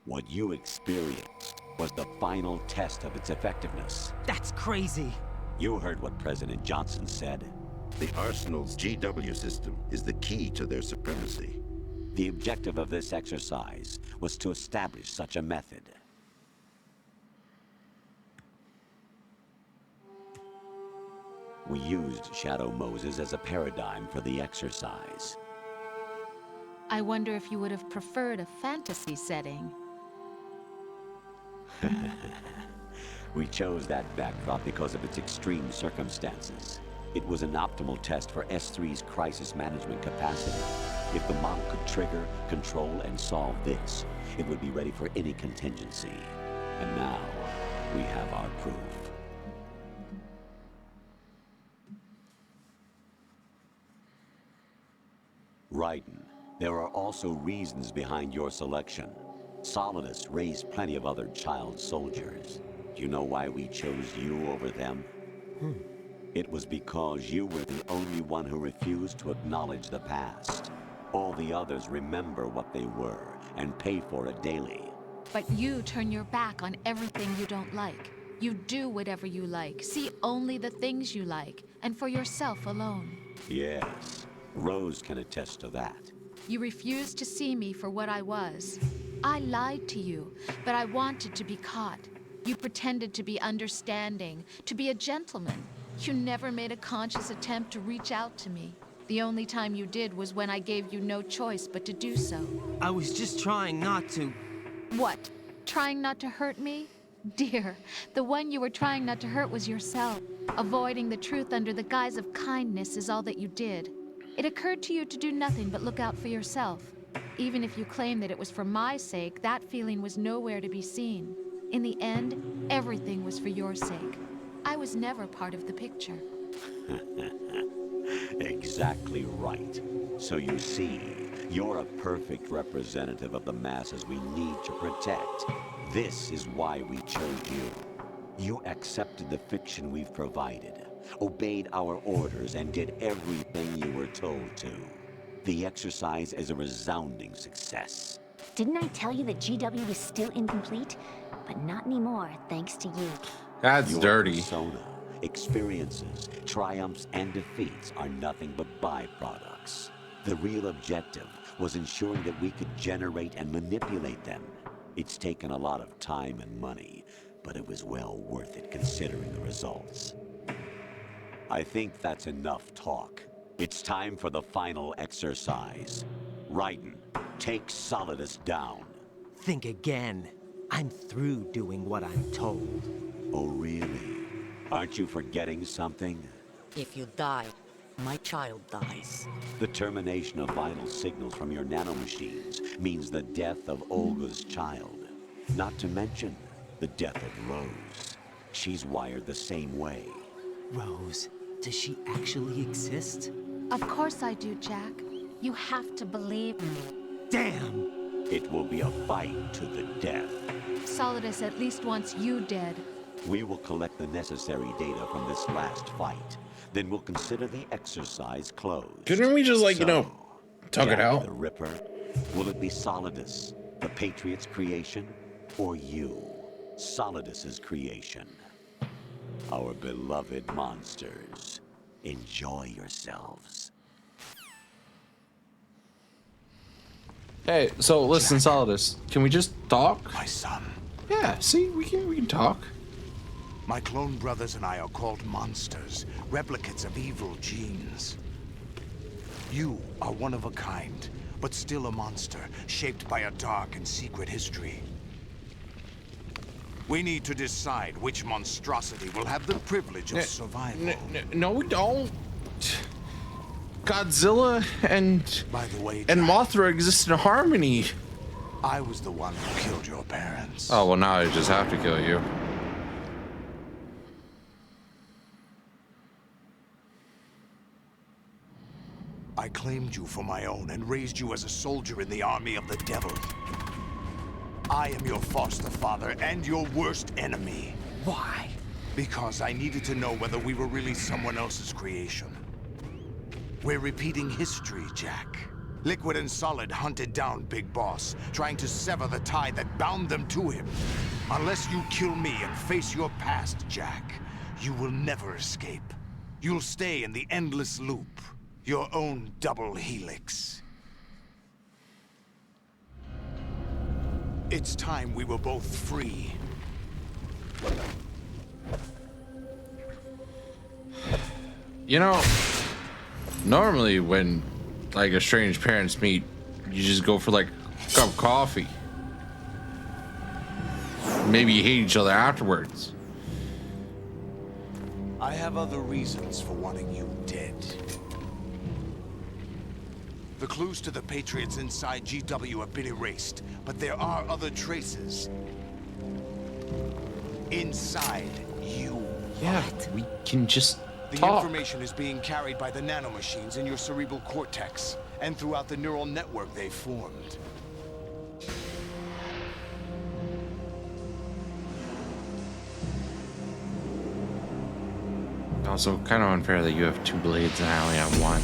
What you experienced was the final test of its effectiveness. That's crazy. You heard what President Johnson said. The Arsenal's GW system is the key to their supremacy. The objective of this exercise was to establish such a method. We used Shadow Moses as a paradigm for the exercise. I wonder if you would have preferred a fantasy setting. We chose that backdrop because of its extreme circumstances. It was an optimal test for S3's crisis management capacity. If the model could trigger, control, and solve this, it would be ready for any contingency. And now, we have our proof. Raiden, there are also reasons behind your selection. Solidus raised plenty of other child soldiers. Do you know why we chose you over them? It was because you were the only one who refused to acknowledge the past. All the others remember what they were and pay for it daily. But you turn your back on everything you don't like. You do whatever you like, see only the things you like, and for yourself alone. Yes, Rose can attest to that. You refused to see me for what I was. I lied to you, but I wanted to be caught. You pretended to be understanding, to be a gentleman. You never made a conscious attempt to reach out to me. The only time you did was when I gave you no choice but to do so. I was just trying not to. What? Trying not to hurt me? Dear, the one you were trying not to hurt was yourself. Avoiding the truth under the guise of kindness is all that you did. It occurred to you to do nothing but look out for yourself. Even if you claim that it was for my sake, that feeling was nowhere to be seen. In the end, everything was for your sake. I was never part of the picture. Exactly right. So you see, you're a perfect representative of the masses we need to protect. This is why we chose you. You accepted the fiction we've provided, obeyed our orders, and did everything you were told to. The exercise is a resounding success. Didn't I tell you that GW was still incomplete? But not anymore, thanks to you. That's Your dirty. persona, experiences, triumphs, and defeats are nothing but byproducts. The real objective was ensuring that we could generate and manipulate them. It's taken a lot of time and money, but it was well worth it considering the results. I think that's enough talk. It's time for the final exercise. Raiden, take Solidus down. Think again. I'm through doing what I'm told. Oh, really? Aren't you forgetting something? If you die, my child dies. The termination of vital signals from your nanomachines means the death of Olga's child. Not to mention the death of Rose. She's wired the same way. Rose. Does she actually exist? Of course I do, Jack. You have to believe me. Damn! It will be a fight to the death. Solidus at least wants you dead. We will collect the necessary data from this last fight. Then we'll consider the exercise closed. Couldn't we just, like, you know, talk it Jack out? the Ripper, will it be Solidus, the Patriot's creation, or you, Solidus's creation? Our beloved monsters, enjoy yourselves. Hey, so listen, Solidus, can we just talk? My son. Yeah, see, we can talk. My clone brothers and I are called monsters, replicates of evil genes. You are one of a kind, but still a monster, shaped by a dark and secret history. We need to decide which monstrosity will have the privilege of survival. No, we don't. Godzilla and By the way, and Jack, Mothra exist in harmony. I was the one who killed your parents. Oh, well, now I just have to kill you. I claimed you for my own and raised you as a soldier in the army of the devil. I am your foster father and your worst enemy. Why? Because I needed to know whether we were really someone else's creation. We're repeating history, Jack. Liquid and Solid hunted down Big Boss, trying to sever the tie that bound them to him. Unless you kill me and face your past, Jack, you will never escape. You'll stay in the endless loop, your own double helix. It's time we were both free. You know, normally when like estranged parents meet, you just go for like a cup of coffee. Maybe you hate each other afterwards. I have other reasons for wanting you dead. The clues to the Patriots inside GW have been erased, but there are other traces. Inside you. Yeah, we can just The talk. information is being carried by the nanomachines in your cerebral cortex, and throughout the neural network they've formed. Also, kind of unfair that you have 2 blades and I only have 1.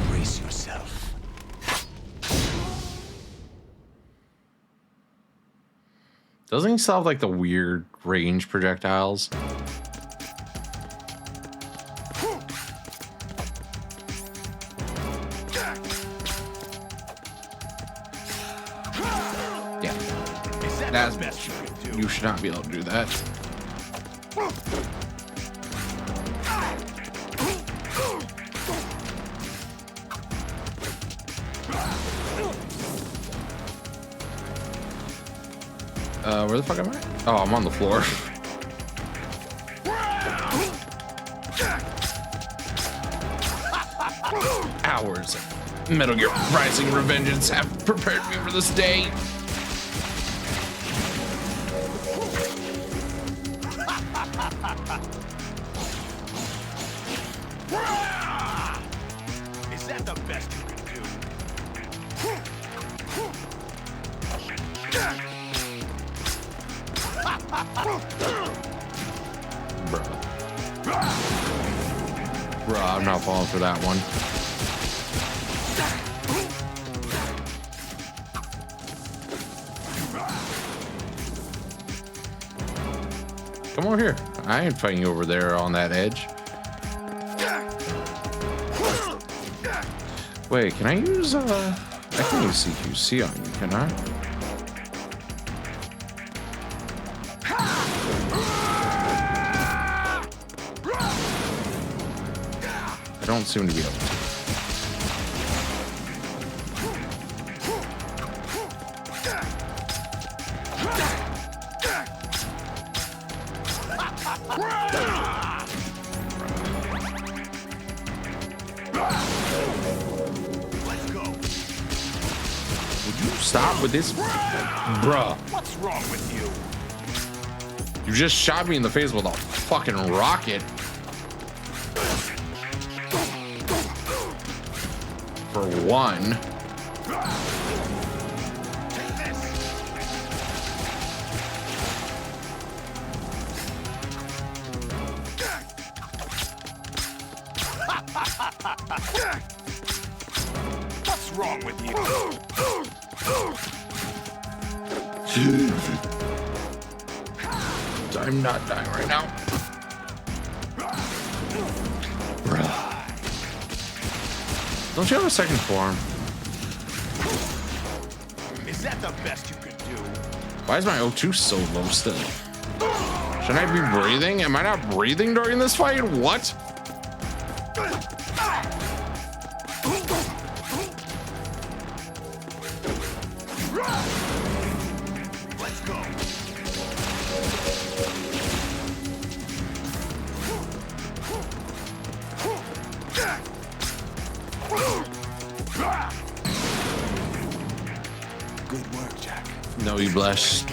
Brace yourself. Doesn't he still have like the weird range projectiles? Yeah. That's best you can do. You should not be able to do that. Where the fuck am I? Oh, I'm on the floor. Hours of Metal Gear Rising Revengeance have prepared me for this day. Is that the best you can do? Bruh, I'm not falling for that one. Come over here. I ain't fighting you over there on that edge. Wait, can I use I can use CQC on you, can I? I don't seem to be able to. Would you stop with this? Bruh. What's wrong with you? You just shot me in the face with a fucking rocket. For one. What's wrong with you? I'm not dying right now. Don't you have a second form? Is that the best you could do? Why is my O2 so low still? Shouldn't I be breathing? Am I not breathing during this fight? What? Let's go. Good work, Jack. No, you blush.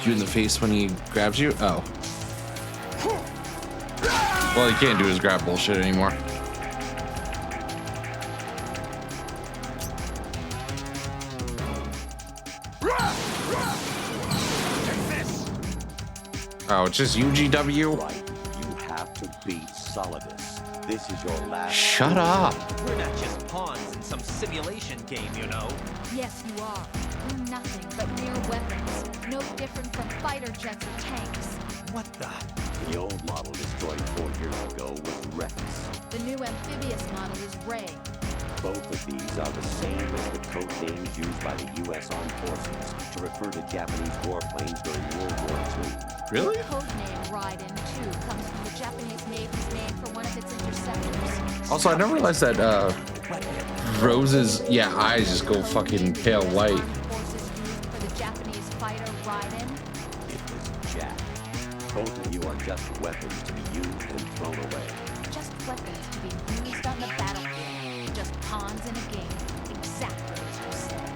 You in the face when he grabs you? Oh. Well, he can't do his grab bullshit anymore. Oh, it's just UGW? Right. You have to beat Solidus. This is your last... Shut up. We're not just pawns in some simulation game, you know. Yes, you are. We're nothing but mere weapons. No different from fighter jets or tanks. What the? The old model destroyed 4 years ago was Rex. The new amphibious model is Ray. Both of these are the same as the code names used by the U.S. Armed Forces to refer to Japanese warplanes during World War II. Really? The codename Raiden 2 comes from the Japanese Navy's name for one of its interceptors. Also, I never realized that Rose's eyes just go fucking pale white. Forces used for the Japanese fighter Raiden. It was Jack. Both of you are just weapons to be used and thrown away. Just weapons to be used on the battlefield. Just pawns in a game. Exactly as you said.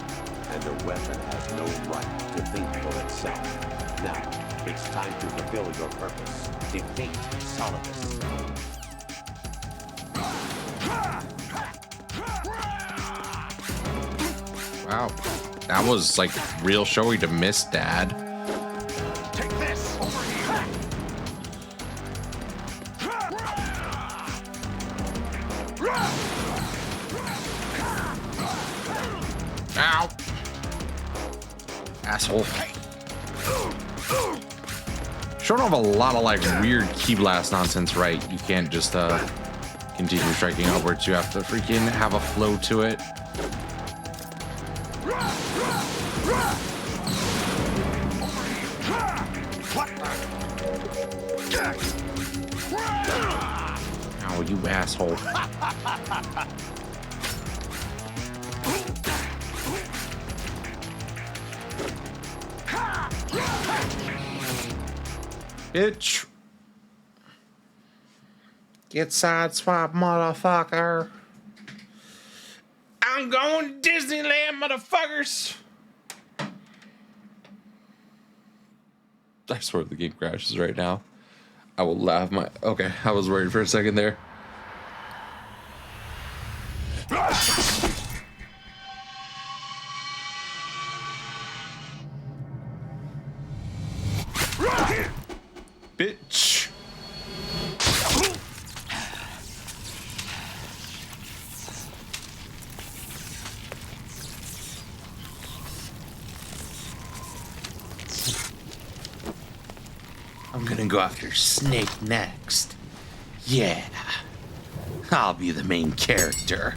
And the weapon has no right to think for itself. Now, it's time to fulfill your purpose. Defeat Solidus. Wow. That was like real showy to miss, Dad. Take this over here. Ow. Asshole. Sure don't have a lot of like weird key blast nonsense, right? You can't just continue striking outwards. You have to freaking have a flow to it. Ow, you asshole. Bitch. Get sideswiped, motherfucker. I'm going to Disneyland, motherfuckers. I swear the game crashes right now. I will laugh my... Okay, I was worried for a second there. Bitch. I'm gonna go after Snake next. Yeah. I'll be the main character.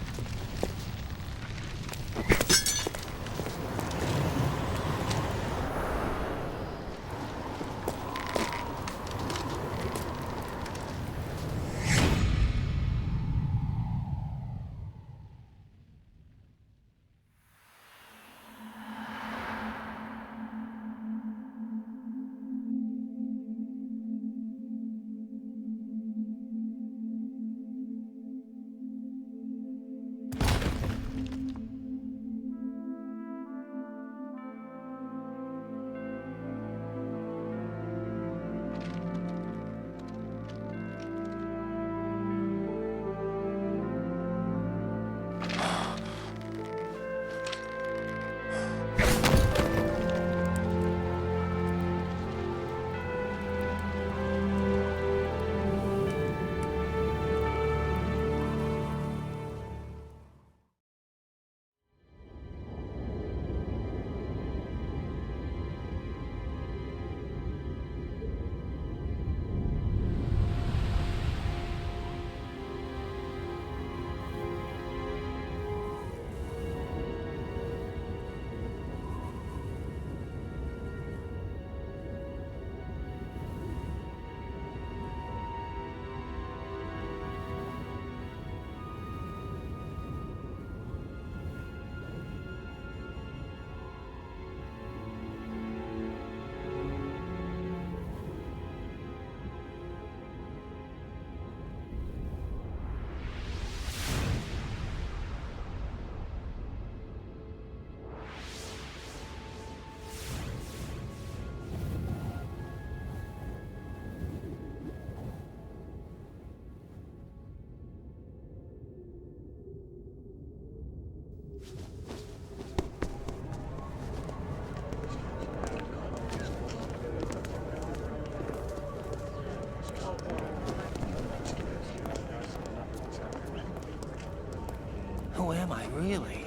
Really?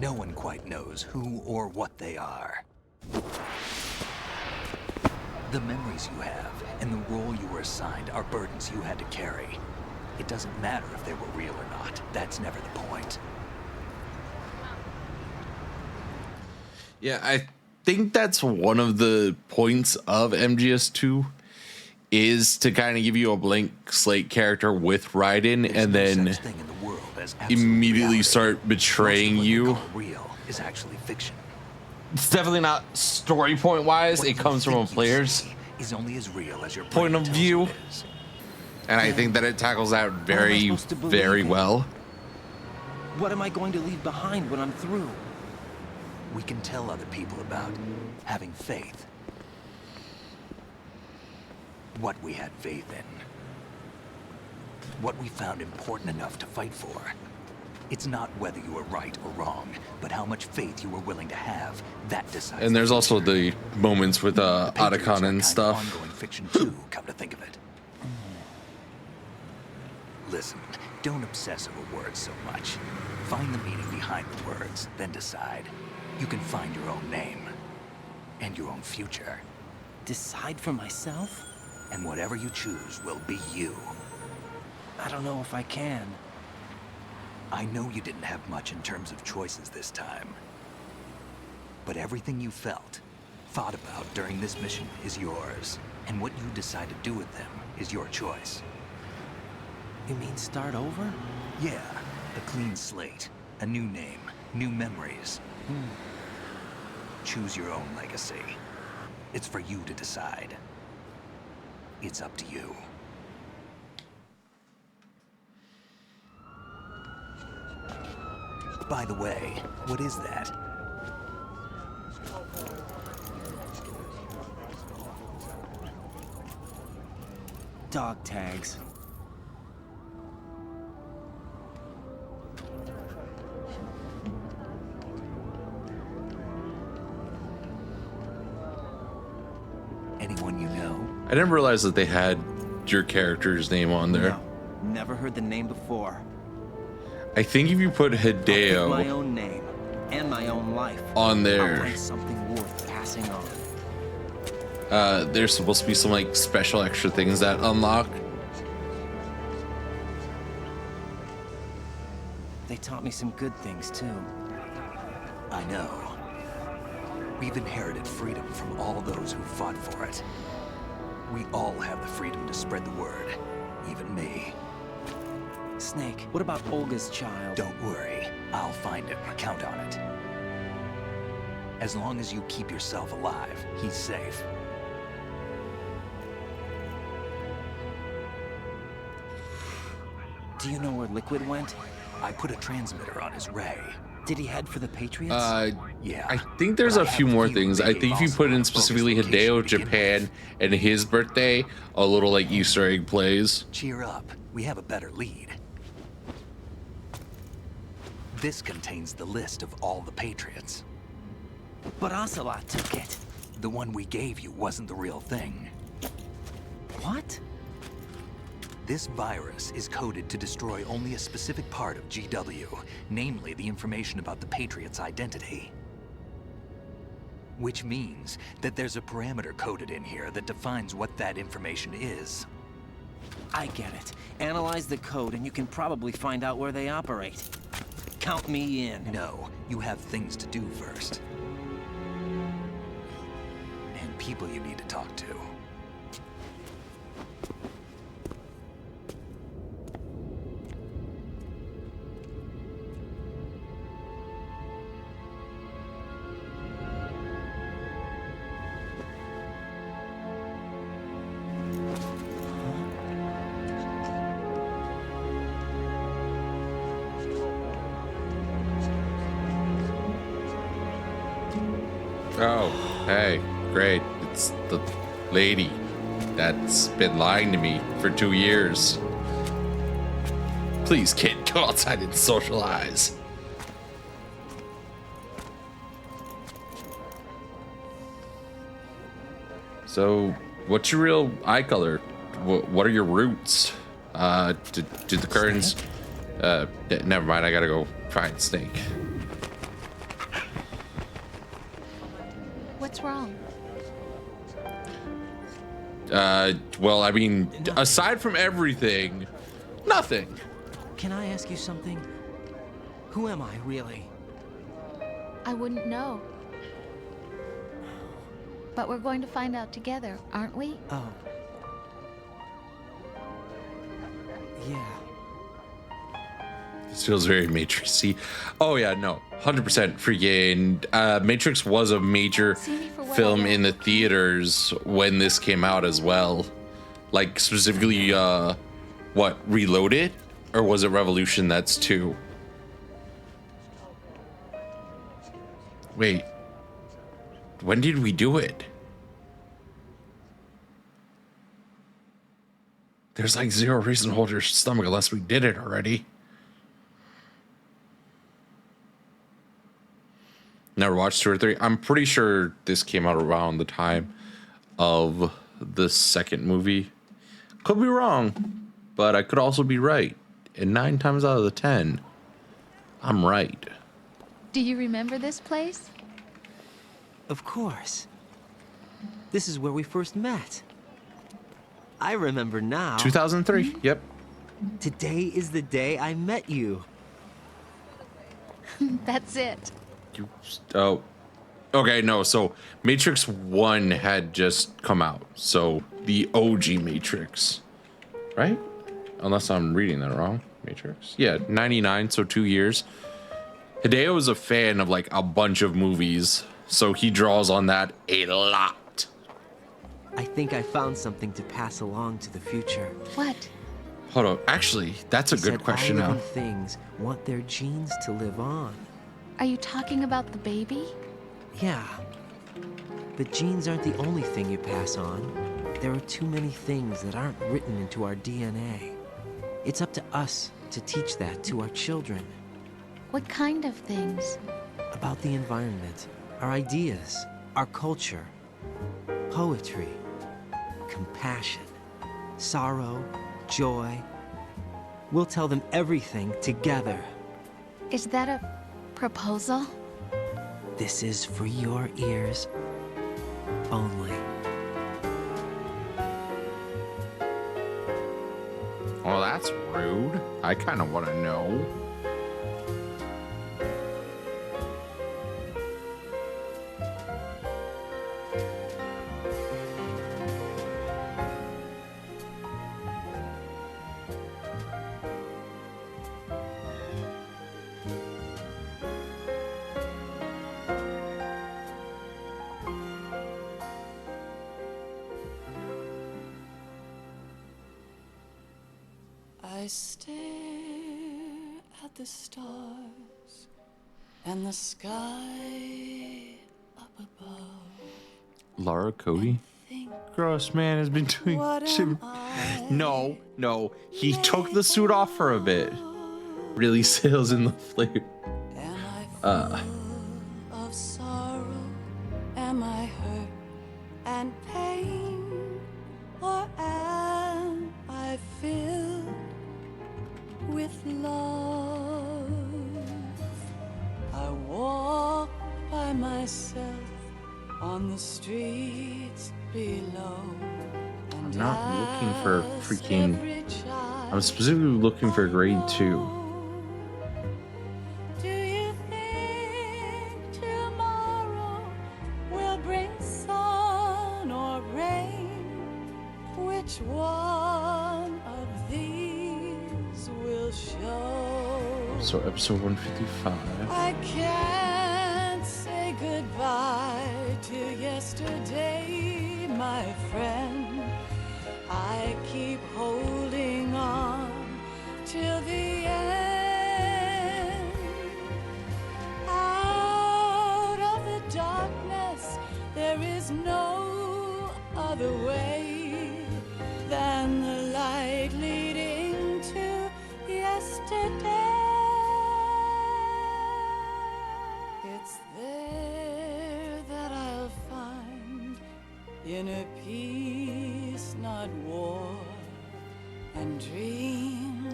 No one quite knows who or what they are. The memories you have and the role you were assigned are burdens you had to carry. It doesn't matter if they were real or not. That's never the point. Yeah, I think that's one of the points of MGS2 is to kind of give you a blank slate character with Raiden and then immediately start betraying you. Real is actually fiction. It's definitely not story point wise. It comes from a player's is only as real as your point of view. And I think that it tackles that very, very well. What am I going to leave behind when I'm through? We can tell other people about having faith. What we had faith in. What we found important enough to fight for. It's not whether you were right or wrong, but how much faith you were willing to have. That decides. And there's also the moments with Otacon and stuff. Ongoing fiction too, come to think of it. Listen, don't obsess over words so much. Find the meaning behind the words, then decide. You can find your own name and your own future. Decide for myself? And whatever you choose will be you. I don't know if I can. I know you didn't have much in terms of choices this time. But everything you felt, thought about during this mission is yours. And what you decide to do with them is your choice. You mean start over? Yeah, a clean slate, a new name, new memories. Choose your own legacy. It's for you to decide. It's up to you. By the way, what is that? Dog tags. Anyone you know? I didn't realize that they had your character's name on there. No, never heard the name before. I think if you put I'll pick my Hideo own name and my own life on there, I'll find something worth passing on. there's supposed to be some like special extra things that unlock. They taught me some good things too. I know. We've inherited freedom from all those who fought for it. We all have the freedom to spread the word, even me. Snake, what about Olga's child? Don't worry, I'll find him. Count on it. As long as you keep yourself alive, he's safe. Do you know where Liquid went? I put a transmitter on his ray. Did he head for the Patriots? Yeah. I think there's a few more things. I think if you put in specifically Hideo, Japan, and his birthday, a little like Easter egg plays. Cheer up. We have a better lead. This contains the list of all the Patriots. But Ocelot took it. The one we gave you wasn't the real thing. What? This virus is coded to destroy only a specific part of GW, namely the information about the Patriot's identity. Which means that there's a parameter coded in here that defines what that information is. I get it. Analyze the code and you can probably find out where they operate. Count me in. No, you have things to do first. And people you need to talk to. Oh, hey, great. It's the lady that's been lying to me for 2 years. Please, kid, go outside and socialize. So, what's your real eye color? What are your roots? Did the curtains Never mind. I gotta go find Snake. What's wrong? Well, I mean, aside from everything, nothing. Can I ask you something? Who am I, really? I wouldn't know. But we're going to find out together, aren't we? Oh. Yeah. This feels very Matrixy. Oh yeah, no, 100% freaking. Matrix was a major film in the theaters when this came out as well. Like specifically, what, Reloaded, or was it Revolution? That's 2. Wait, when did we do it? There's like zero reason to hold your stomach unless we did it already. Never watched 2 or 3. I'm pretty sure this came out around the time of the second movie. Could be wrong, but I could also be right. And 9 times out of the 10, I'm right. Do you remember this place? Of course. This is where we first met. I remember now. 2003, yep. Today is the day I met you. That's it. Oh, okay, no, so Matrix 1 had just come out, so the OG Matrix, right? Unless I'm reading that wrong. Matrix, yeah, 99, so 2 years. Hideo is a fan of like a bunch of movies, so he draws on that a lot. I think I found something to pass along to the future. What? Hold on, actually, that's a good question now. All living things want their genes to live on. Are you talking about the baby? Yeah. But genes aren't the only thing you pass on. There are too many things that aren't written into our DNA. It's up to us to teach that to our children. What kind of things? About the environment, our ideas, our culture, poetry, compassion, sorrow, joy. We'll tell them everything together. Is that a proposal? This is for your ears only. Well, that's rude. I kind of want to know. I stare at the stars and the sky up above. Lara Cody? Gross man has been doing No, he took the suit off for a bit. Really sails in the flavor. Of sorrow, am I hurt and pain, or am I filled with love? I walk by myself on the streets below. I'm not looking for freaking. I'm specifically looking for grade 2. Do you think tomorrow will bring sun or rain? Which one of these will show? So episode 155. I can't say goodbye to yesterday, my friend. I keep holding on till the end. Out of the darkness, there is no other way than the light leading to yesterday. It's there that I'll find inner peace, not war.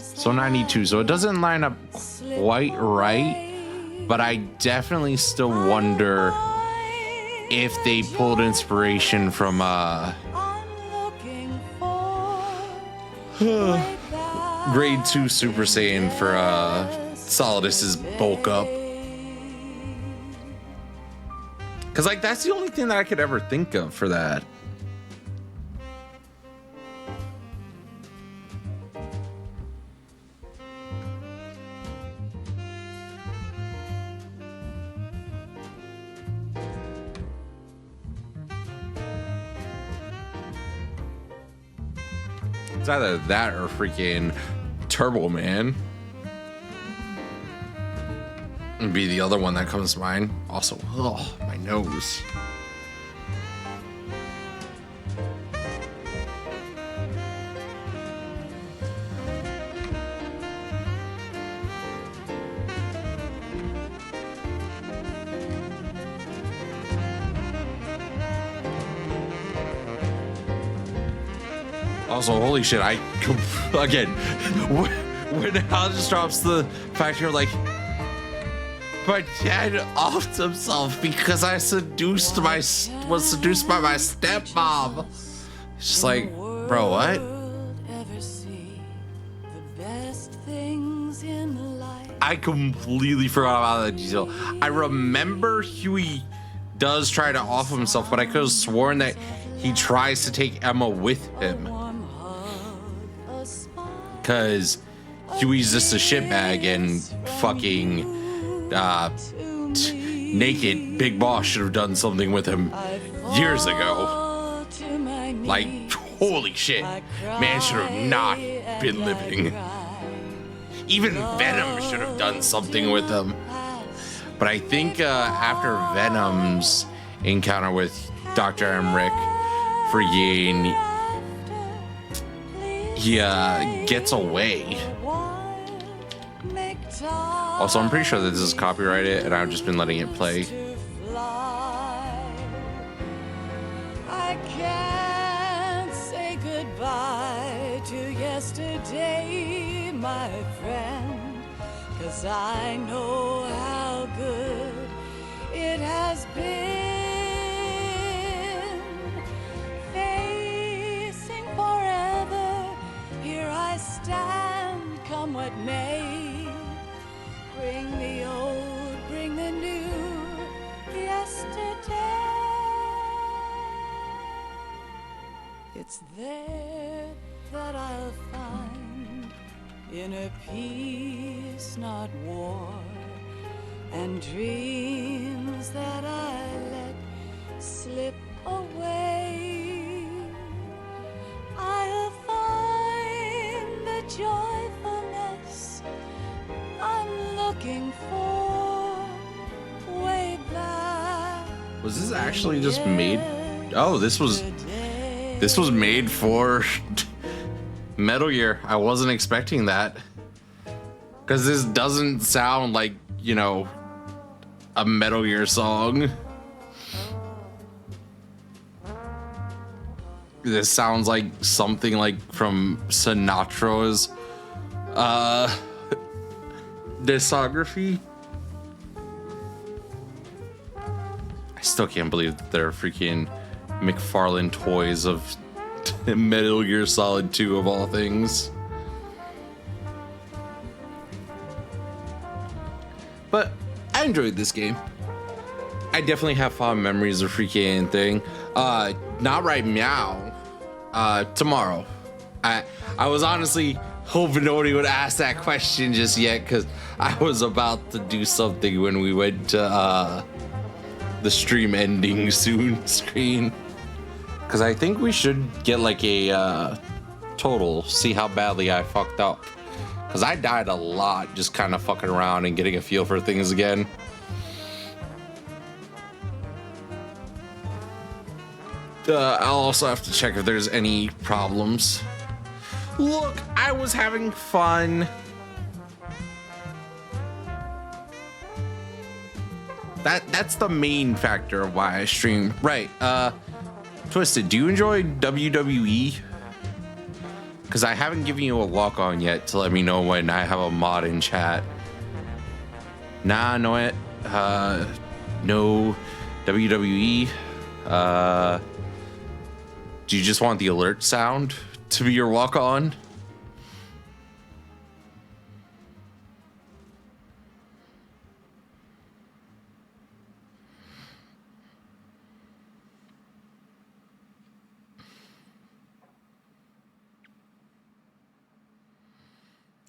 So 92. So it doesn't line up quite right, but I definitely still wonder if they pulled inspiration from Grade 2 Super Saiyan for Solidus's bulk up. Cause like that's the only thing that I could ever think of for that. It's either that or freaking Turbo Man. Would be the other one that comes to mind. Also, oh, my nose. Also, holy shit, again, when Hal just drops the fact you're like, my dad offed himself because I was seduced by my stepmom. It's just like, bro, what? I completely forgot about that detail. I remember Huey does try to off himself, but I could have sworn that he tries to take Emma with him. Because Huey's just a shitbag and fucking naked Big Boss should have done something with him years ago. Like, holy shit. Man should have not been living. Even Venom should have done something with him. But I think after Venom's encounter with Dr. Emmerich, freaking, he gets away. Also, I'm pretty sure that this is copyrighted and I've just been letting it play. I can't say goodbye to yesterday, my friend, 'cause I know how good it has been. Facing forever, here I stand, come what may. Bring the old, bring the new, yesterday. It's there that I'll find inner peace, not war, and dreams that I let slip away. I'll find the joyfulness I'm looking for way back. Was this actually just made? Oh, this was made for Metal Gear. I wasn't expecting that. Because this doesn't sound like, you know, a Metal Gear song. This sounds like something like from Sinatra's discography. I still can't believe that they're freaking McFarlane toys of Metal Gear Solid 2 of all things. But I enjoyed this game. I definitely have fond memories of freaking thing. Not right now. Tomorrow. I was honestly hoping nobody would ask that question just yet, because I was about to do something when we went to the stream ending soon screen. Because I think we should get like a total, see how badly I fucked up. Because I died a lot just kind of fucking around and getting a feel for things again. I'll also have to check if there's any problems. Look, I was having fun. That's the main factor of why I stream. Right, Twisted, do you enjoy WWE? Because I haven't given you a walk-on yet to let me know when I have a mod in chat. Nah, no it. No WWE. Do you just want the alert sound to be your walk-on?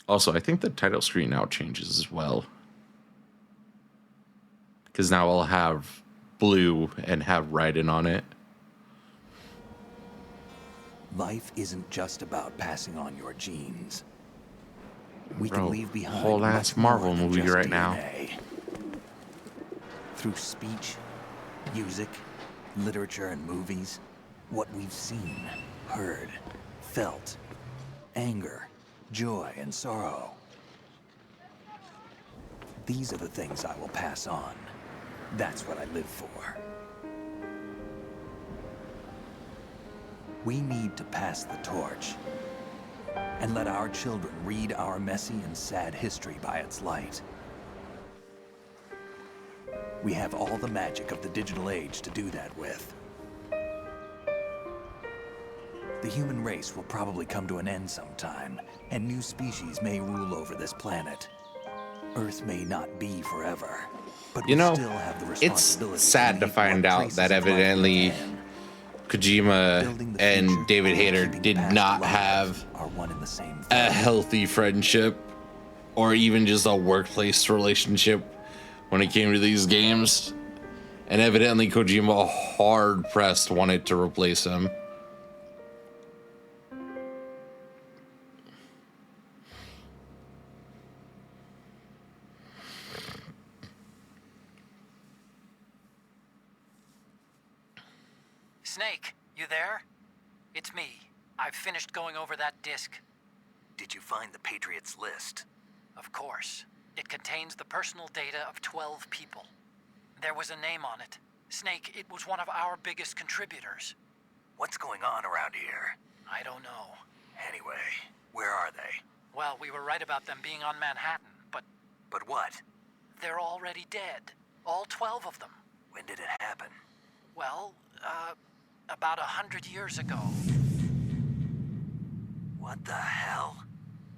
Also, I think the title screen now changes as well. Because now I'll have blue and have Raiden on it. Life isn't just about passing on your genes. We Bro, can leave behind whole ass much more Marvel than movie just right DNA. now. Through speech, music, literature, and movies, what we've seen, heard, felt, anger, joy, and sorrow. These are the things I will pass on. That's what I live for. We need to pass the torch and let our children read our messy and sad history by its light. We have all the magic of the digital age to do that with. The human race will probably come to an end sometime, and new species may rule over this planet. Earth may not be forever, but we still have the responsibility. It's sad to find out that evidently Kojima and David Hayter did not have a healthy friendship or even just a workplace relationship when it came to these games. And evidently Kojima hard-pressed wanted to replace him. Snake, you there? It's me. I've finished going over that disk. Did you find the Patriots list? Of course. It contains the personal data of 12 people. There was a name on it. Snake, it was one of our biggest contributors. What's going on around here? I don't know. Anyway, where are they? Well, we were right about them being on Manhattan, but... But what? They're already dead. All 12 of them. When did it happen? Well, about 100 years ago. What the hell?